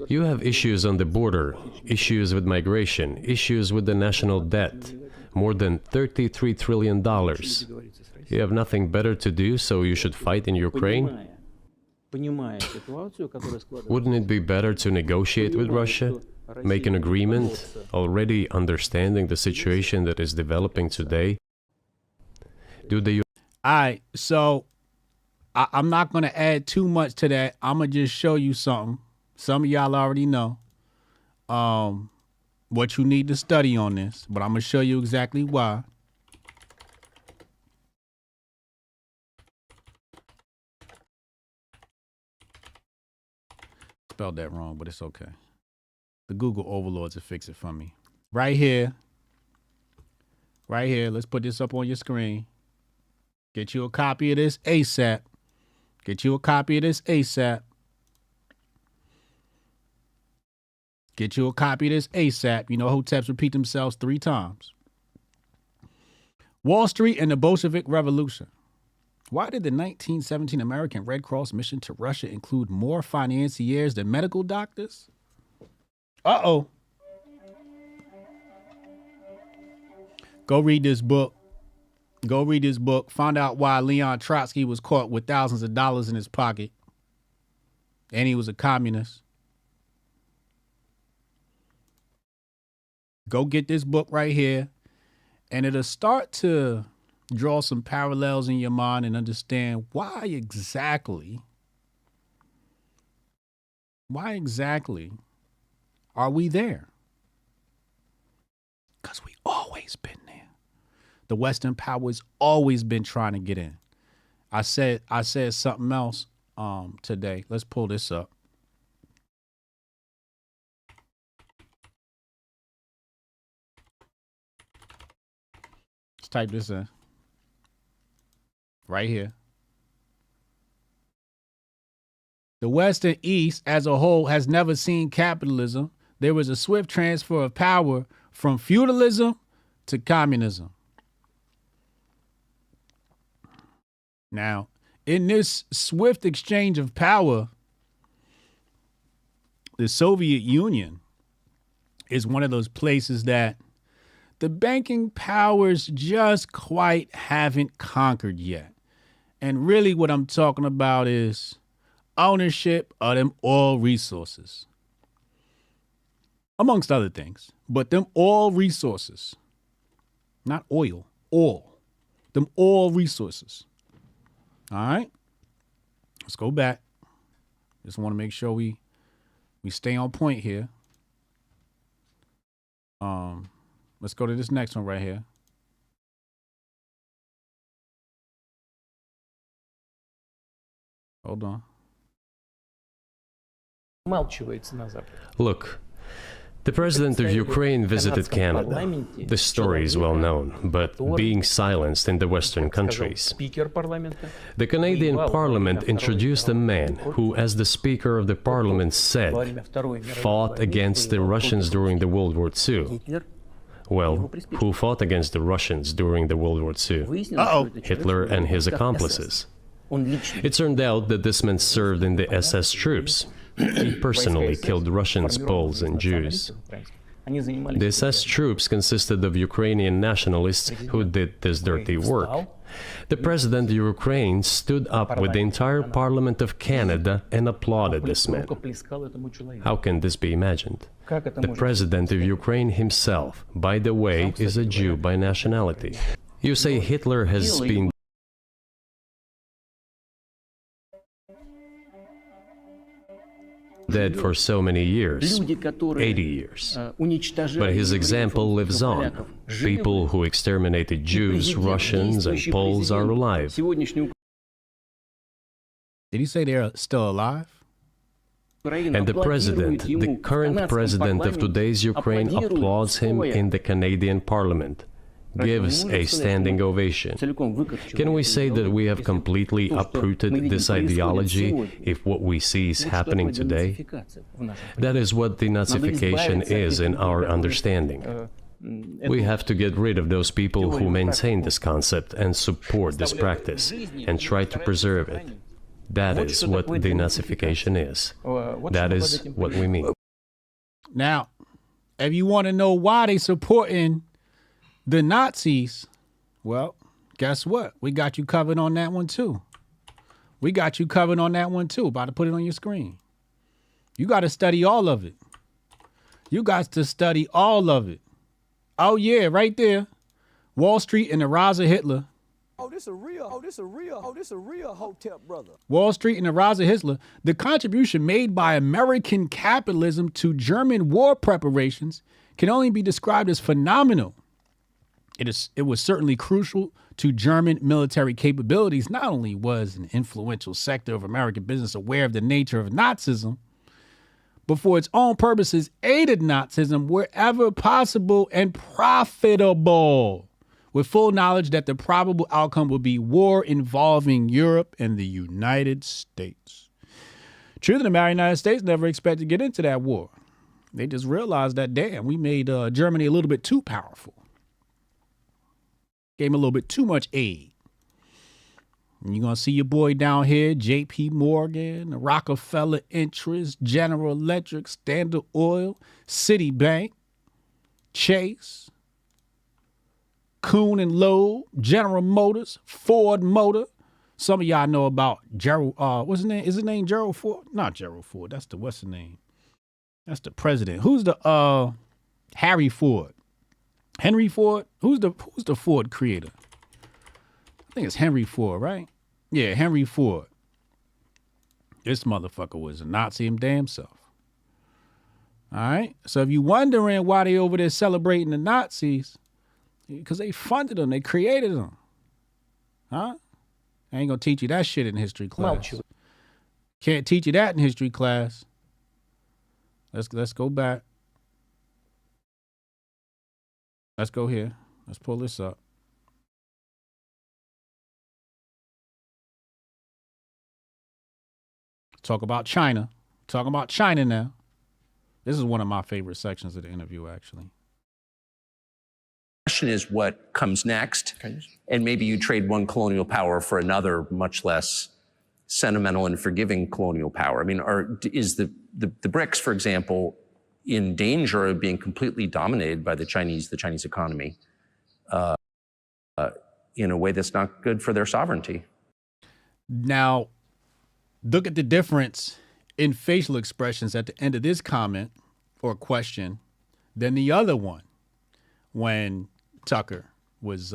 Speaker 11: You have issues on the border, issues with migration, issues with the national debt, more than $33 trillion. You have nothing better to do, so you should fight in Ukraine? Wouldn't it be better to negotiate with Russia? Make an agreement, already understanding the situation that is developing today?
Speaker 2: Alright, so I'm not going to add too much to that. I'm going to just show you something. Some of y'all already know what you need to study on this, but I'm going to show you exactly why. Spelled that wrong, but it's okay. The Google overlords will fix it for me. Right here. Right here. Let's put this up on your screen. Get you a copy of this ASAP. Get you a copy of this ASAP. Get you a copy of this ASAP. You know, Hoteps repeat themselves 3 times. Wall Street and the Bolshevik Revolution. Why did the 1917 American Red Cross mission to Russia include more financiers than medical doctors? Uh-oh. Go read this book. Go read this book. Find out why Leon Trotsky was caught with thousands of dollars in his pocket. And he was a communist. Go get this book right here. And it'll start to draw some parallels in your mind and understand why exactly are we there? Because we always been there. The Western power's always been trying to get in. I said something else today. Let's pull this up. Let's type this in. Right here. The West and East as a whole has never seen capitalism. There was a swift transfer of power from feudalism to communism. Now, in this swift exchange of power, the Soviet Union is one of those places that the banking powers just quite haven't conquered yet. And really what I'm talking about is ownership of them oil resources. Amongst other things. But them oil resources. Not oil. Oil. Them oil resources. All right. Let's go back. Just want to make sure we stay on point here. Let's go to this next one right here. Hold on.
Speaker 11: Look, the president of Ukraine visited Canada. The story is well known, but being silenced in the Western countries. The Canadian Parliament introduced a man who, as the Speaker of the Parliament said, fought against the Russians during the World War II. Well, who fought against the Russians during the World War II? Hitler and his accomplices. It turned out that this man served in the SS troops. He personally killed Russians, Poles, and Jews. The SS troops consisted of Ukrainian nationalists who did this dirty work. The president of Ukraine stood up with the entire Parliament of Canada and applauded this man. How can this be imagined? The president of Ukraine himself, by the way, is a Jew by nationality. You say Hitler has been dead for so many years, 80 years. But his example lives on. People who exterminated Jews, Russians, and Poles are alive.
Speaker 2: Did he say they're still alive?
Speaker 11: And the president, the current president of today's Ukraine, applauds him in the Canadian Parliament, gives a standing ovation. Can we say that we have completely uprooted this ideology if what we see is happening today? That is what denazification is in our understanding. We have to get rid of those people who maintain this concept and support this practice and try to preserve it. That is what denazification is. That is what we mean.
Speaker 2: Now, if you want to know why they supporting the Nazis, well, guess what? We got you covered on that one too. We got you covered on that one too. About to put it on your screen. You got to study all of it. You got to study all of it. Oh yeah, right there. Wall Street and the rise of Hitler.
Speaker 10: Oh, this a real Hotep brother.
Speaker 2: Wall Street and the rise of Hitler. The contribution made by American capitalism to German war preparations can only be described as phenomenal. It was certainly crucial to German military capabilities. Not only was an influential sector of American business aware of the nature of Nazism, but for its own purposes aided Nazism wherever possible and profitable, with full knowledge that the probable outcome would be war involving Europe and the United States. True, the United States never expected to get into that war. They just realized that, damn, we made Germany a little bit too powerful. Gave him a little bit too much aid. And you're going to see your boy down here, J.P. Morgan, the Rockefeller Interest, General Electric, Standard Oil, Citibank, Chase, Kuhn and Loeb, General Motors, Ford Motor. Some of y'all know about Gerald, what's his name? Is his name Gerald Ford? Not Gerald Ford. That's the, what's the name? That's the president. Who's the, Harry Ford? Henry Ford? Who's the Ford creator? I think it's Henry Ford, right? Yeah, Henry Ford. This motherfucker was a Nazi him damn self. All right? So if you're wondering why they over there celebrating the Nazis, because they funded them, they created them. Huh? I ain't gonna teach you that shit in history class. Can't teach you that in history class. Let's go back. Let's go here. Let's pull this up. Talk about China. Talking about China now. This is one of my favorite sections of the interview, actually.
Speaker 5: Question is what comes next, and maybe you trade one colonial power for another, much less sentimental and forgiving colonial power. I mean, is the BRICS, for example, in danger of being completely dominated by the Chinese economy in a way that's not good for their sovereignty?
Speaker 2: Now, look at the difference in facial expressions at the end of this comment or question than the other one when Tucker was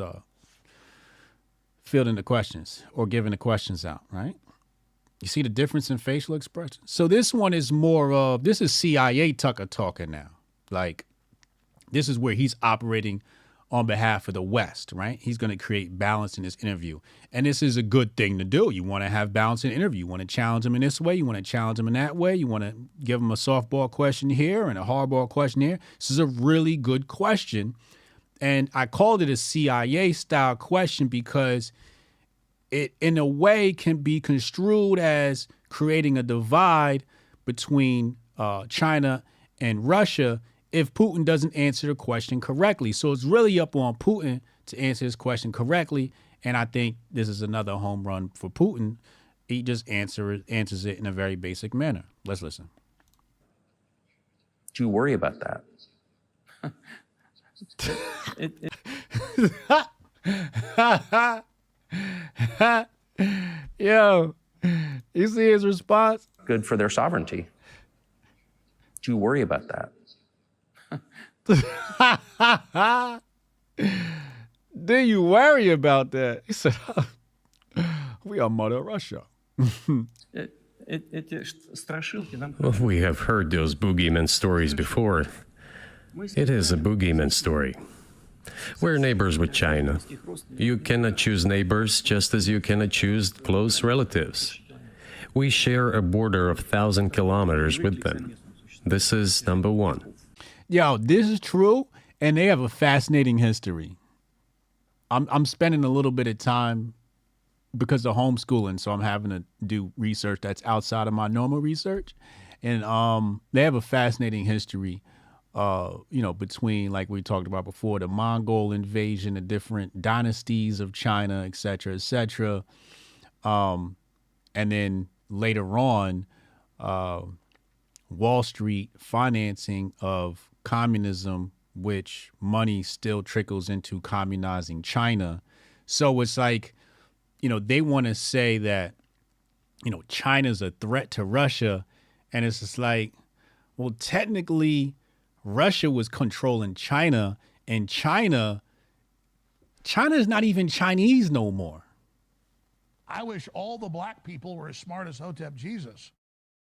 Speaker 2: fielding the questions or giving the questions out, right? You see the difference in facial expressions? So this one is more of, this is CIA Tucker talking now. Like, this is where he's operating on behalf of the West, right? He's going to create balance in this interview. And this is a good thing to do. You want to have balance in an interview. You want to challenge him in this way. You want to challenge him in that way. You want to give him a softball question here and a hardball question here. This is a really good question. And I called it a CIA style question because it, in a way, can be construed as creating a divide between China and Russia if Putin doesn't answer the question correctly. So it's really up on Putin to answer his question correctly. And I think this is another home run for Putin. He just answers it in a very basic manner. Let's listen.
Speaker 5: Do you worry about that?
Speaker 2: Yo, you see his response?
Speaker 5: Good for their sovereignty. Do you worry about that?
Speaker 2: Do you worry about that? He said, we are Mother Russia.
Speaker 11: Well, we have heard those boogeyman stories before. It is a boogeyman story. We're neighbors with China. You cannot choose neighbors just as you cannot choose close relatives. We share a border of 1,000 kilometers with them. This is number one.
Speaker 2: Yo, this is true, and they have a fascinating history. I'm spending a little bit of time because of homeschooling, so I'm having to do research that's outside of my normal research. And they have a fascinating history, between, like we talked about before, the Mongol invasion, the different dynasties of China, et cetera, et cetera. And then later on, Wall Street financing of communism, which money still trickles into communizing China. So it's like, they want to say that, China's a threat to Russia. And it's just like, well, technically, Russia was controlling China, and China's not even Chinese no more.
Speaker 8: I wish all the black people were as smart as Hotep Jesus.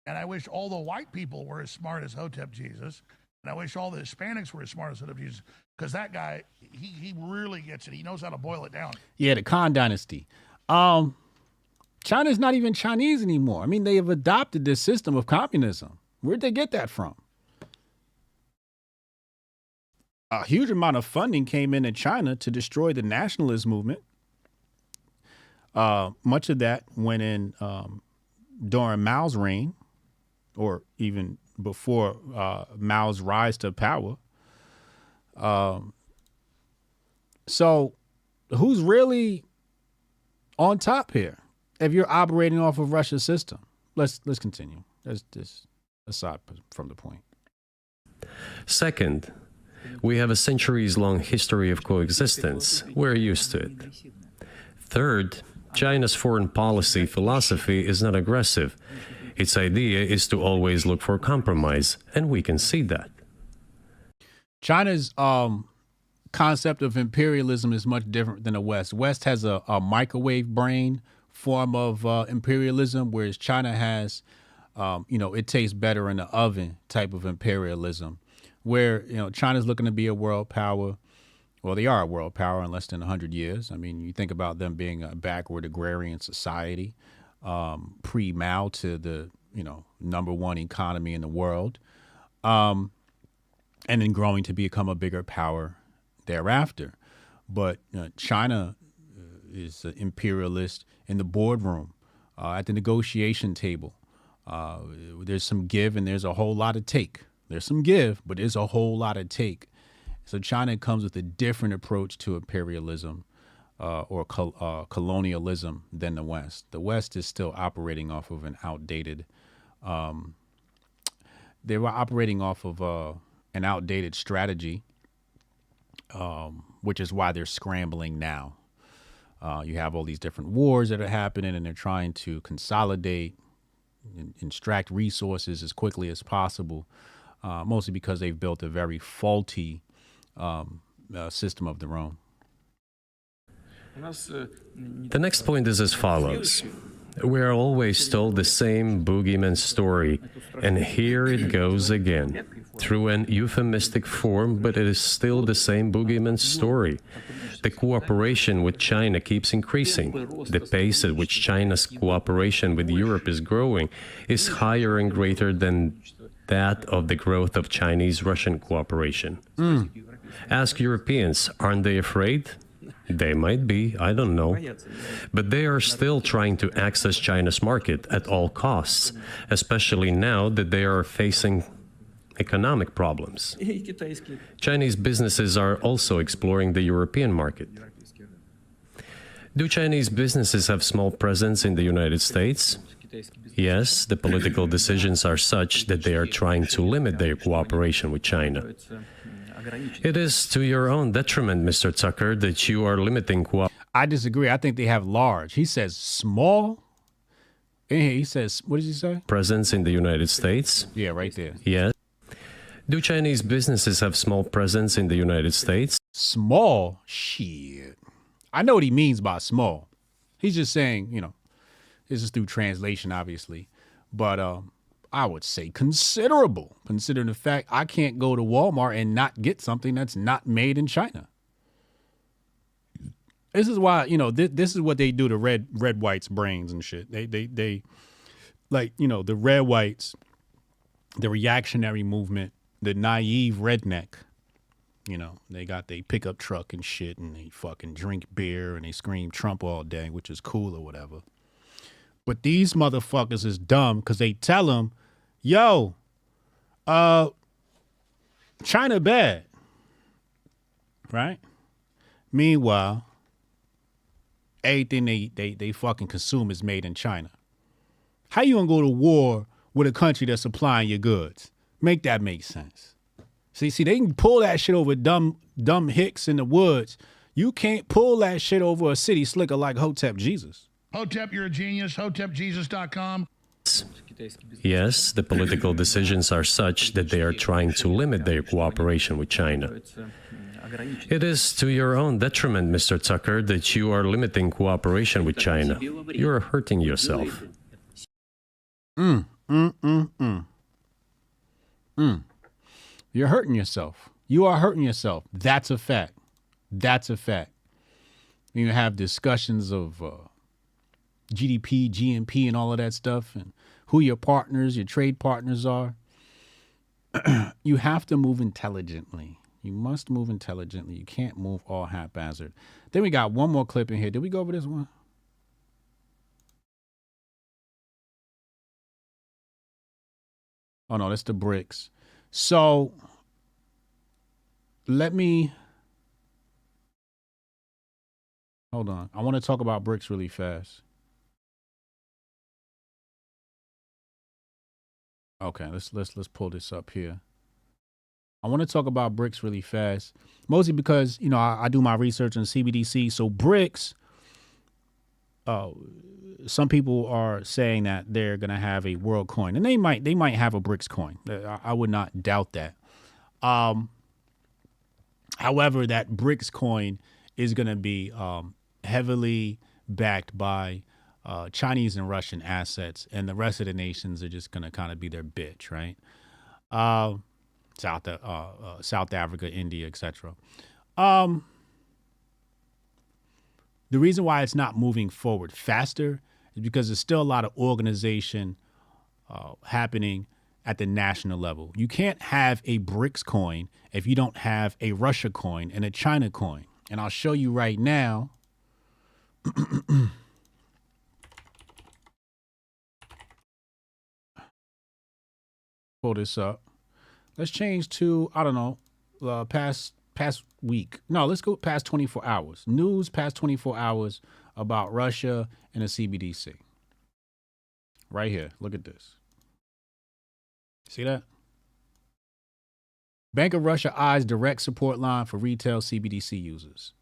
Speaker 8: And I wish all the white people were as smart as Hotep Jesus. And I wish all the Hispanics were as smart as Hotep Jesus. Because that guy, he really gets it. He knows how to boil it down.
Speaker 2: Yeah, the Khan Dynasty. China's not even Chinese anymore. I mean, they have adopted this system of communism. Where'd they get that from? A huge amount of funding came into China to destroy the nationalist movement. Much of that went in during Mao's reign, or even before Mao's rise to power. So who's really on top here if you're operating off of Russia's system? Let's continue. That's just aside from the point.
Speaker 11: Second, we have a centuries-long history of coexistence. We're used to it. Third, China's foreign policy philosophy is not aggressive. Its idea is to always look for compromise, and we can see that.
Speaker 2: China's concept of imperialism is much different than the West. West has a microwave brain form of imperialism, whereas China has, it tastes better in the oven type of imperialism, where, China's looking to be a world power. Well, they are a world power in less than 100 years. I mean, you think about them being a backward agrarian society, pre-Mao to the, number one economy in the world, and then growing to become a bigger power thereafter. But China is an imperialist in the boardroom, at the negotiation table. There's some give and there's a whole lot of take. There's some give, but there's a whole lot of take. So China comes with a different approach to imperialism or colonialism than the West. The West is still operating off of an outdated, they were operating off of an outdated strategy, which is why they're scrambling now. You have all these different wars that are happening, and they're trying to consolidate and extract resources as quickly as possible, mostly because they've built a very faulty system of their own.
Speaker 11: The next point is as follows. We are always told the same boogeyman story, and here it goes again, through an euphemistic form, but it is still the same boogeyman story. The cooperation with China keeps increasing. The pace at which China's cooperation with Europe is growing is higher and greater than that of the growth of Chinese-Russian cooperation. Ask Europeans, aren't they afraid? They might be, I don't know. But they are still trying to access China's market at all costs, especially now that they are facing economic problems. Chinese businesses are also exploring the European market. Do Chinese businesses have small presence in the United States? Yes, the political decisions are such that they are trying to limit their cooperation with China. It is to your own detriment, Mr. Tucker, that you are limiting cooperation.
Speaker 2: I disagree. I think they have large. He says small. He says, what did he say?
Speaker 11: Presence in the United States?
Speaker 2: Yeah, right there.
Speaker 11: Yes. Do Chinese businesses have small presence in the United States?
Speaker 2: Small? Shit. I know what he means by small. He's just saying, this is through translation, obviously. but I would say considerable, considering the fact I can't go to Walmart and not get something that's not made in China. This is why, you know, this is what they do to red whites' brains and shit. They like, you know, the red whites, the reactionary movement, the naive redneck, you know, they got their pickup truck and shit, and they fucking drink beer and they scream Trump all day, which is cool or whatever. But these motherfuckers is dumb because they tell them, yo, China bad, right? Meanwhile, everything they fucking consume is made in China. How you gonna go to war with a country that's supplying your goods? Make that make sense. See, they can pull that shit over dumb hicks in the woods. You can't pull that shit over a city slicker like Hotep Jesus.
Speaker 8: Hotep, you're a genius. HotepJesus.com.
Speaker 11: Yes, the political decisions are such that they are trying to limit their cooperation with China. It is to your own detriment, Mr. Tucker, that you are limiting cooperation with China. You are hurting yourself.
Speaker 2: You're hurting yourself. You are hurting yourself. That's a fact. That's a fact. You have discussions of GDP, GNP, and all of that stuff, and who your partners, your trade partners are. You have to move intelligently. You must move intelligently. You can't move all haphazard. Then we got one more clip in here. Did we go over this one? Oh, no, that's the BRICS. So let me... Hold on. I want to talk about BRICS really fast. Okay, let's pull this up here. I want to talk about BRICS really fast, mostly because, you know, I do my research on CBDC. So BRICS, some people are saying that they're going to have a world coin, and they might have a BRICS coin. I would not doubt that. However, that BRICS coin is going to be heavily backed by Chinese and Russian assets, and the rest of the nations are just going to kind of be their bitch, right? South Africa, India, etc. The reason why it's not moving forward faster is because there's still a lot of organization happening at the national level. You can't have a BRICS coin if you don't have a Russia coin and a China coin. And I'll show you right now. Pull this up. Let's change to, I don't know, past week. No, let's go past 24 hours. News past 24 hours about Russia and the CBDC. Right here. Look at this. See that? Bank of Russia eyes direct support line for retail CBDC users.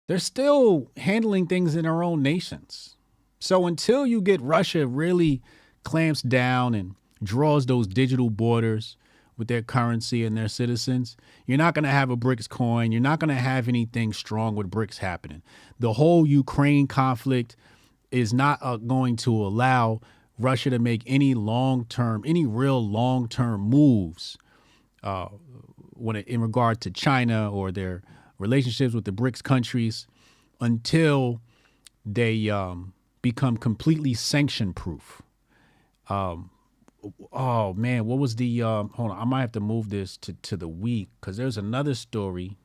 Speaker 2: They're still handling things in their own nations. So until you get Russia really clamps down and draws those digital borders with their currency and their citizens, you're not going to have a BRICS coin. You're not going to have anything strong with BRICS happening. The whole Ukraine conflict is not going to allow Russia to make any real long-term moves in regard to China or their relationships with the BRICS countries until they become completely sanction-proof. Oh man, what was the hold on, I might have to move this to the week because there's another story.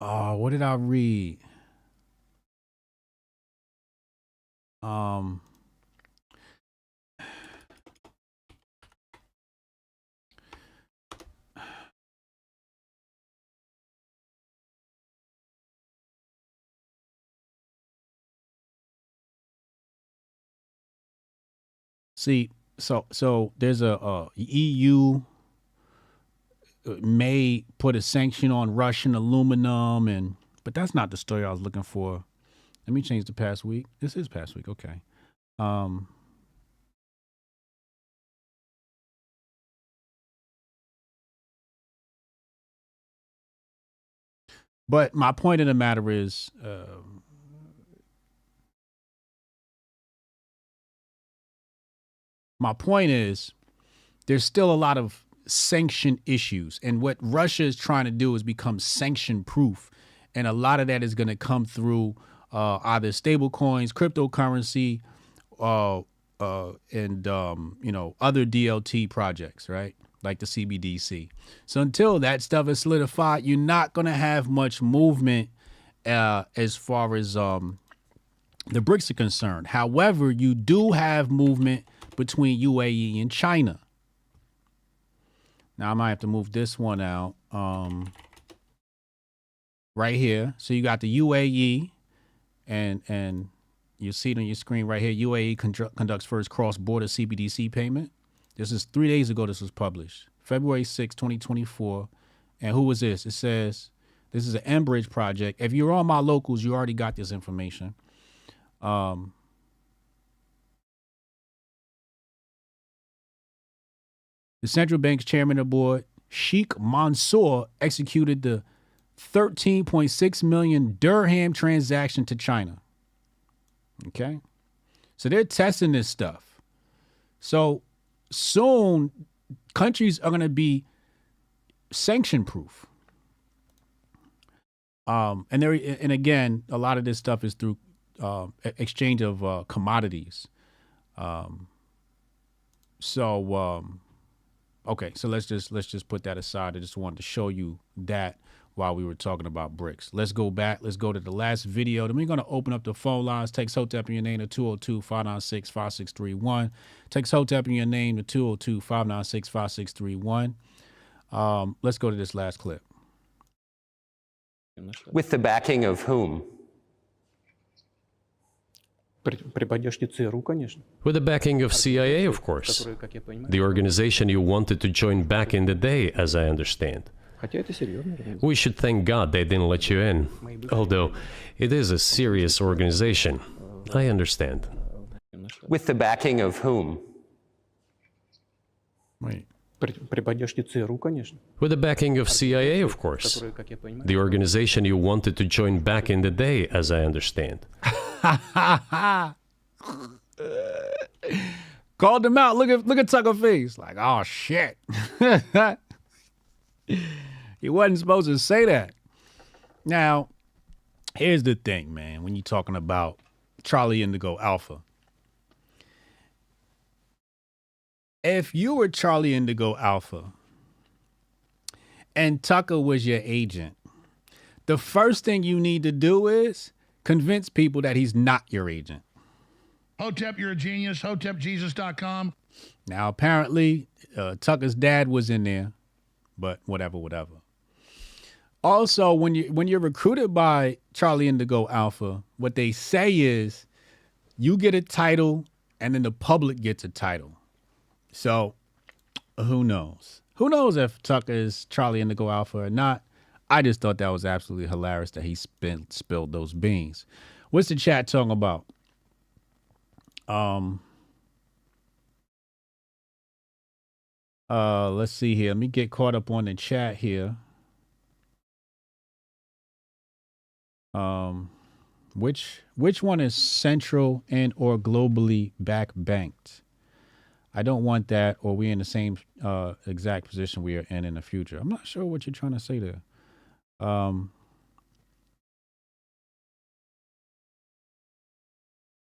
Speaker 2: Oh, what did I read? See, so there's a EU may put a sanction on Russian aluminum, but that's not the story I was looking for. Let me change the past week. This is past week, okay. But my point of the matter is, My point is, there's still a lot of sanction issues. And what Russia is trying to do is become sanction proof. And a lot of that is going to come through either stable coins, cryptocurrency, and other DLT projects, right? Like the CBDC. So until that stuff is solidified, you're not going to have much movement as far as the BRICS are concerned. However, you do have movement between UAE and China. Now I might have to move this one out right here. So you got the UAE, and you see it on your screen right here. UAE conducts first cross-border CBDC payment. This is 3 days ago. This was published, February 6, 2024. And who was this? It says this is an Enbridge project. If you're on my locals, you already got this information. The central bank's chairman of the board, Sheikh Mansour, executed the 13.6 million dirham transaction to China. Okay. So they're testing this stuff. So soon countries are going to be sanction proof. And again, a lot of this stuff is through exchange of commodities. Okay, so let's just put that aside. I just wanted to show you that while we were talking about BRICS. Let's go back. Let's go to the last video. Then we're going to open up the phone lines. Text Hotep in your name to 202-596-5631. Text Hotep in your name to 202-596-5631. Let's go to this last clip.
Speaker 5: With the backing of whom?
Speaker 11: With the backing of CIA, of course. The organization you wanted to join back in the day, as I understand. We should thank God they didn't let you in. Although it is a serious organization. I understand.
Speaker 5: With the backing of whom?
Speaker 2: Wait.
Speaker 11: With the backing of CIA, of course. The organization you wanted to join back in the day, as I understand.
Speaker 2: Called them out. Look at Tucker face. Like, oh shit. He wasn't supposed to say that. Now, here's the thing, man, when you're talking about Charlie Indigo Alpha. If you were Charlie Indigo Alpha and Tucker was your agent, the first thing you need to do is convince people that he's not your agent.
Speaker 8: Hotep, you're a genius. HotepJesus.com.
Speaker 2: Now, apparently, Tucker's dad was in there, but whatever. Also, when you're recruited by Charlie Indigo Alpha, what they say is you get a title and then the public gets a title. So who knows? Who knows if Tucker is Charlie Indigo Alpha or not? I just thought that was absolutely hilarious that he spilled those beans. What's the chat talking about? Let's see here. Let me get caught up on the chat here. Which one is central and or globally banked? I don't want that, or we're in the same exact position we are in the future. I'm not sure what you're trying to say there.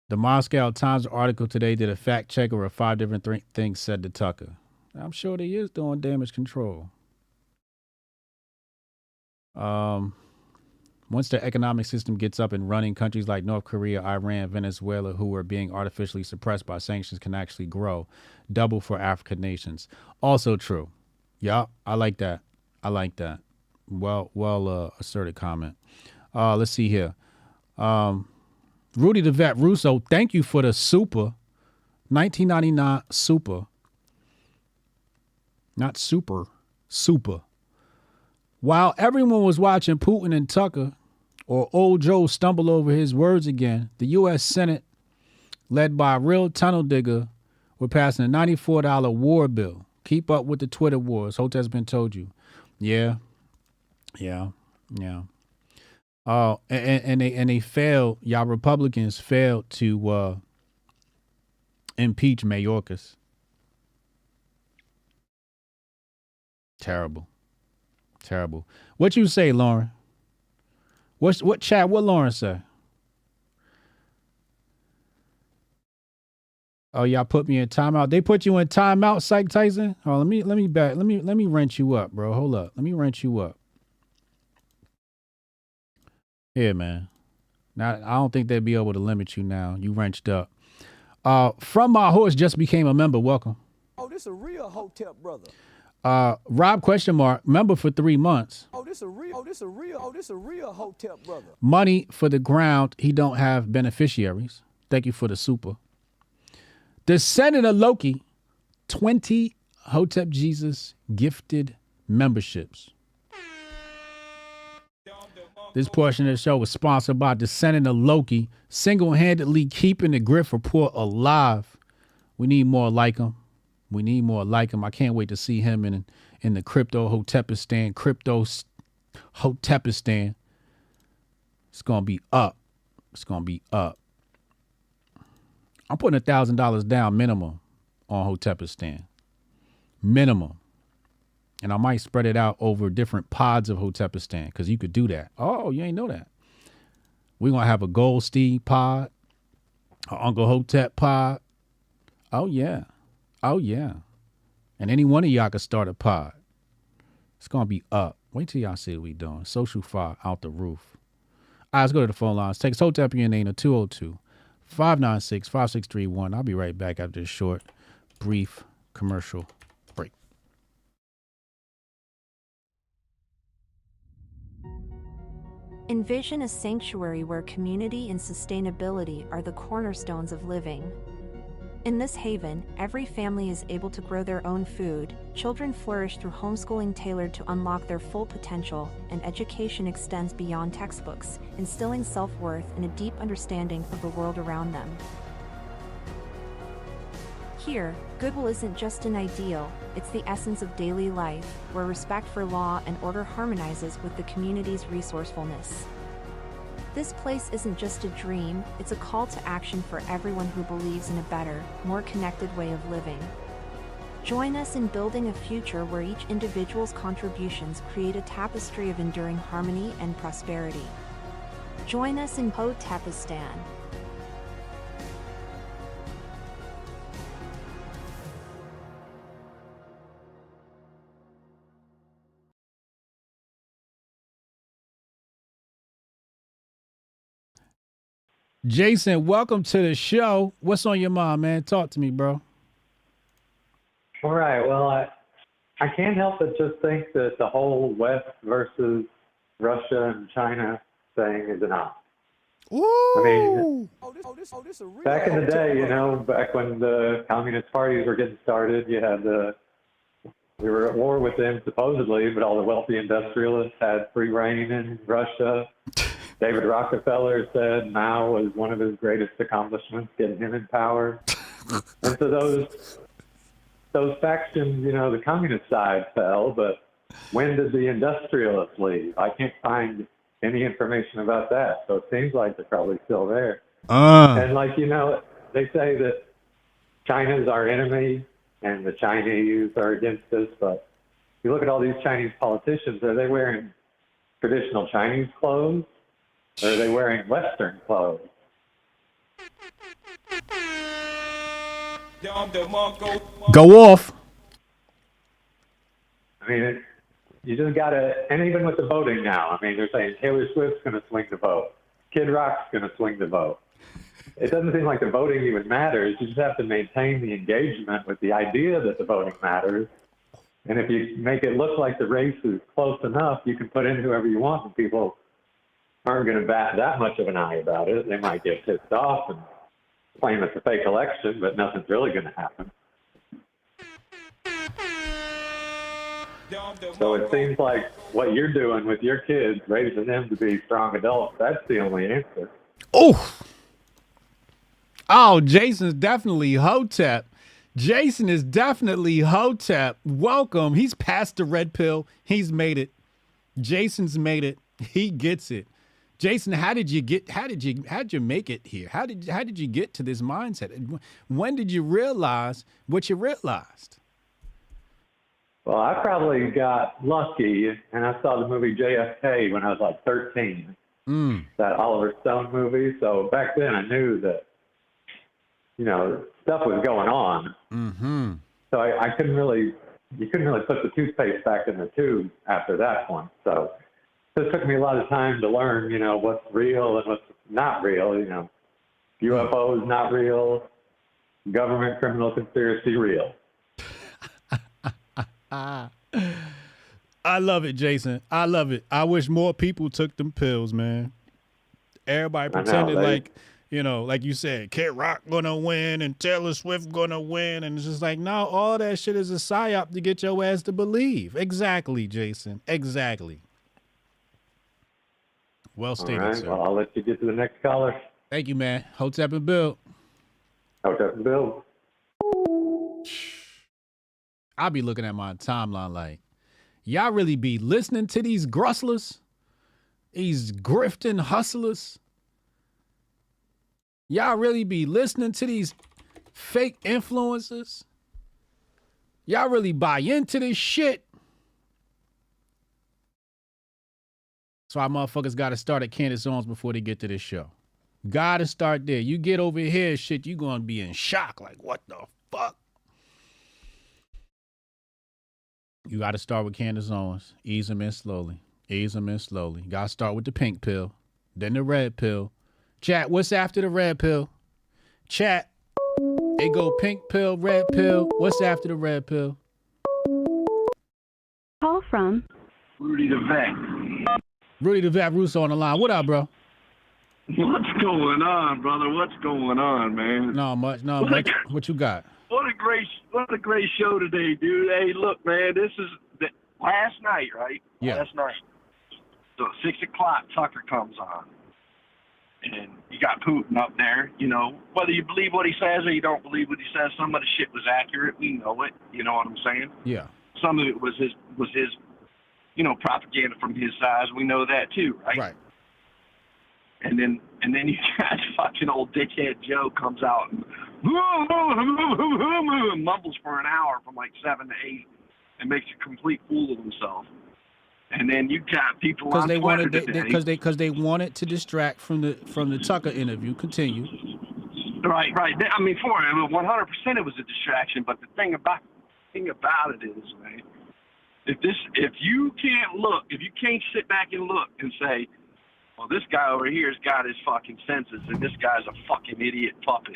Speaker 2: The Moscow Times article today did a fact check over 5 different things said to Tucker. I'm sure they is doing damage control. Once the economic system gets up and running, countries like North Korea, Iran, Venezuela, who are being artificially suppressed by sanctions, can actually grow. Double for African nations. Also true. Yeah, I like that. Well asserted comment. Let's see here. Rudy the Vet Russo, thank you for the super. 1999 super. Not super. Super. While everyone was watching Putin and Tucker, or old Joe stumble over his words again, the U.S. Senate, led by a real tunnel digger, were passing a $94 war bill. Keep up with the Twitter wars. Hotep's been told you. Yeah. And they failed. Y'all Republicans failed to impeach Mayorkas. Terrible. Terrible. What you say, Lauren? What Lauren say? Oh, y'all put me in timeout. They put you in timeout, Psych Tyson? Oh, let me wrench you up, bro. Hold up. Let me wrench you up. Here, man. Now I don't think they'd be able to limit you now. You wrenched up. From My Horse just became a member. Welcome.
Speaker 10: Oh, this a real Hotep brother.
Speaker 2: Rob question mark, member for 3 months.
Speaker 10: Oh, this a real Hotep brother.
Speaker 2: Money for the ground. He don't have beneficiaries. Thank you for the super. Descendant of Loki, 20 Hotep Jesus gifted memberships. This portion of the show was sponsored by Descendant of Loki, single-handedly keeping the Grift Report alive. We need more like him. We need more like him. I can't wait to see him in the crypto Hotepistan. It's going to be up. It's going to be up. I'm putting $1,000 down minimum on Hotepistan. Minimum. And I might spread it out over different pods of Hotepistan because you could do that. Oh, you ain't know that. We're going to have a Goldstein pod, an Uncle Hotep pod. Oh, yeah. Oh, yeah. And any one of y'all could start a pod. It's going to be up. Wait till y'all see what we doing. Social fire out the roof. All right, let's go to the phone lines. Text Hotep your name to 202-596-5631. I'll be right back after this short, brief commercial break.
Speaker 1: Envision a sanctuary where community and sustainability are the cornerstones of living. In this haven, every family is able to grow their own food, children flourish through homeschooling tailored to unlock their full potential, and education extends beyond textbooks, instilling self-worth and a deep understanding of the world around them. Here, goodwill isn't just an ideal, it's the essence of daily life, where respect for law and order harmonizes with the community's resourcefulness. This place isn't just a dream, it's a call to action for everyone who believes in a better, more connected way of living. Join us in building a future where each individual's contributions create a tapestry of enduring harmony and prosperity. Join us in Hotepistan.
Speaker 2: Jason, welcome to the show. What's on your mind, man? Talk to me, bro.
Speaker 13: All right. Well, I can't help but just think that the whole West versus Russia and China thing is an op.
Speaker 2: Ooh.
Speaker 13: I mean, back in the day, you know, back when the communist parties were getting started, we were at war with them supposedly, but all the wealthy industrialists had free reign in Russia. David Rockefeller said Mao was one of his greatest accomplishments, getting him in power. And so those factions, you know, the communist side fell, but when did the industrialists leave? I can't find any information about that. So it seems like they're probably still there. And like, you know, they say that China's our enemy and the Chinese are against us, but if you look at all these Chinese politicians, are they wearing traditional Chinese clothes? Or are they wearing Western clothes?
Speaker 2: Go off.
Speaker 13: I mean, you just got to, and even with the voting now, I mean, they're saying Taylor Swift's going to swing the vote. Kid Rock's going to swing the vote. It doesn't seem like the voting even matters. You just have to maintain the engagement with the idea that the voting matters. And if you make it look like the race is close enough, you can put in whoever you want, and people aren't going to bat that much of an eye about it. They might get pissed off and claim it's a fake election, but nothing's really going to happen. So it seems like what you're doing with your kids, raising them to be strong adults, that's the only answer.
Speaker 2: Oh, Jason's definitely Hotep. Jason is definitely Hotep. Welcome. He's past the red pill. He's made it. Jason's made it. He gets it. Jason, how did you make it here? How did you get to this mindset? When did you realize what you realized?
Speaker 13: Well, I probably got lucky, and I saw the movie JFK when I was like 13. That Oliver Stone movie. So back then I knew that, stuff was going on.
Speaker 2: Mm-hmm.
Speaker 13: So you couldn't really put the toothpaste back in the tube after that point. So it took me a lot of time to learn, what's real and what's not real. UFOs not real, government criminal conspiracy real.
Speaker 2: I love it, Jason. I love it. I wish more people took them pills, man. Everybody pretended like you said, Kid Rock gonna win and Taylor Swift gonna win. And it's just like, no, all that shit is a psyop to get your ass to believe. Exactly, Jason. Exactly. Well stated,
Speaker 13: all right,
Speaker 2: sir.
Speaker 13: Well, I'll let you get to the next caller.
Speaker 2: Thank you, man. Hotep and Bill.
Speaker 13: Hotep and Bill.
Speaker 2: I'll be looking at my timeline like, y'all really be listening to these grustlers? These grifting hustlers? Y'all really be listening to these fake influencers? Y'all really buy into this shit? So our motherfuckers got to start at Candace Owens before they get to this show. Got to start there. You get over here, shit, you going to be in shock. Like, what the fuck? You got to start with Candace Owens. Ease them in slowly. Ease them in slowly. Got to start with the pink pill, then the red pill. Chat, what's after the red pill? Chat, it go pink pill, red pill. What's after the red pill?
Speaker 14: Call from
Speaker 15: Rudy the Vet.
Speaker 2: Rudy the Vet Russo on the line. What up, bro?
Speaker 15: What's going on, brother? What's going on, man?
Speaker 2: Not much. No much. What you got?
Speaker 15: What a great show today, dude. Hey, look, man, this is last night, right?
Speaker 2: Yeah.
Speaker 15: Last night. So 6 o'clock, Tucker comes on. And you got Putin up there, whether you believe what he says or you don't believe what he says, some of the shit was accurate. We know it. You know what I'm saying?
Speaker 2: Yeah.
Speaker 15: Some of it was his propaganda from his side. We know that too, right?
Speaker 2: Right.
Speaker 15: And then you got fucking old dickhead Joe comes out and mumbles for an hour from like 7 to 8 and makes a complete fool of himself. And then you got people on Twitter today.
Speaker 2: Because they wanted to distract from the Tucker interview. Continue.
Speaker 15: Right. I mean, 100% it was a distraction. But the thing about it is, man, if you can't sit back and look and say, well, this guy over here has got his fucking senses, and this guy's a fucking idiot puppet.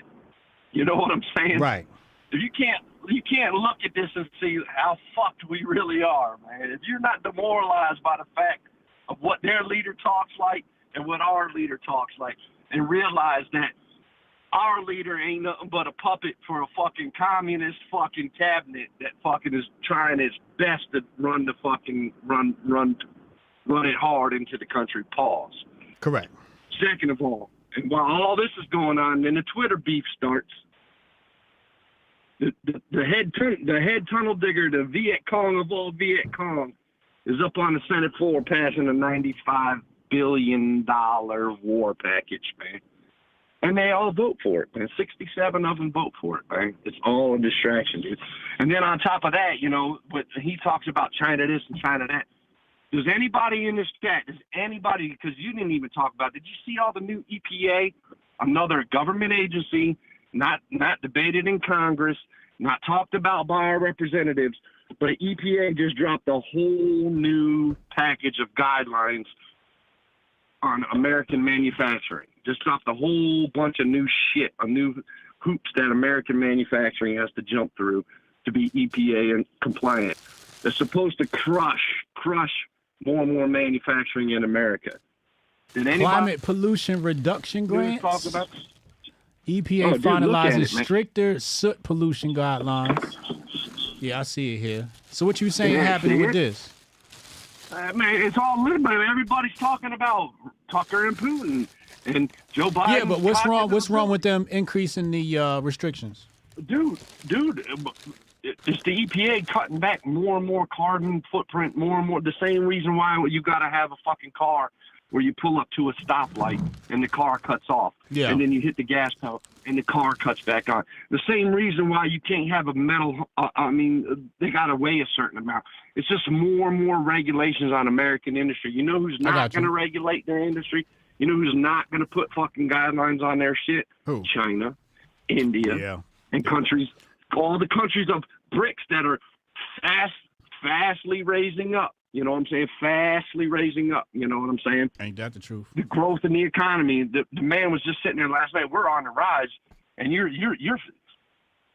Speaker 15: You know what I'm saying?
Speaker 2: Right.
Speaker 15: If you can't look at this and see how fucked we really are, man. If you're not demoralized by the fact of what their leader talks like and what our leader talks like, and realize that our leader ain't nothing but a puppet for a fucking communist fucking cabinet that fucking is trying its best to run the fucking run it hard into the country. Pause.
Speaker 2: Correct.
Speaker 15: Second of all, and while all this is going on, then the Twitter beef starts. The head tunnel digger, the Viet Cong of all Viet Cong, is up on the Senate floor passing a $95 billion war package, man. And they all vote for it, man. 67 of them vote for it, man. It's all a distraction, dude. And then on top of that, but he talks about China this and China that. Does anybody in this chat, because you didn't even talk about, did you see all the new EPA, another government agency, not debated in Congress, not talked about by our representatives, but EPA just dropped a whole new package of guidelines on American manufacturing. Just dropped a whole bunch of new shit, new hoops that American manufacturing has to jump through to be EPA compliant. They're supposed to crush more and more manufacturing in America. Did anybody
Speaker 2: Climate pollution reduction grants?
Speaker 15: Talk about
Speaker 2: EPA finalizes stricter soot pollution guidelines. Yeah, I see it here. So what you saying happened with this?
Speaker 15: Man, it's all lit, man. Everybody's talking about Tucker and Putin and Joe Biden.
Speaker 2: Yeah, but what's wrong? What's wrong with them increasing the restrictions?
Speaker 15: Dude, it's the EPA cutting back more and more carbon footprint, more and more. The same reason why you got to have a fucking car where you pull up to a stoplight and the car cuts off.
Speaker 2: Yeah.
Speaker 15: And then you hit the gas pedal. and the car cuts back on. The same reason why you can't have a metal, they got to weigh a certain amount. It's just more and more regulations on American industry. You know who's not going to regulate their industry? You know who's not going to put fucking guidelines on their shit?
Speaker 2: Who?
Speaker 15: China, India, and countries, all the countries of BRICS that are fastly raising up. You know what I'm saying? Fastly raising up. You know what I'm saying?
Speaker 2: Ain't that the truth?
Speaker 15: The growth in the economy. The man was just sitting there last night. We're on the rise, and you're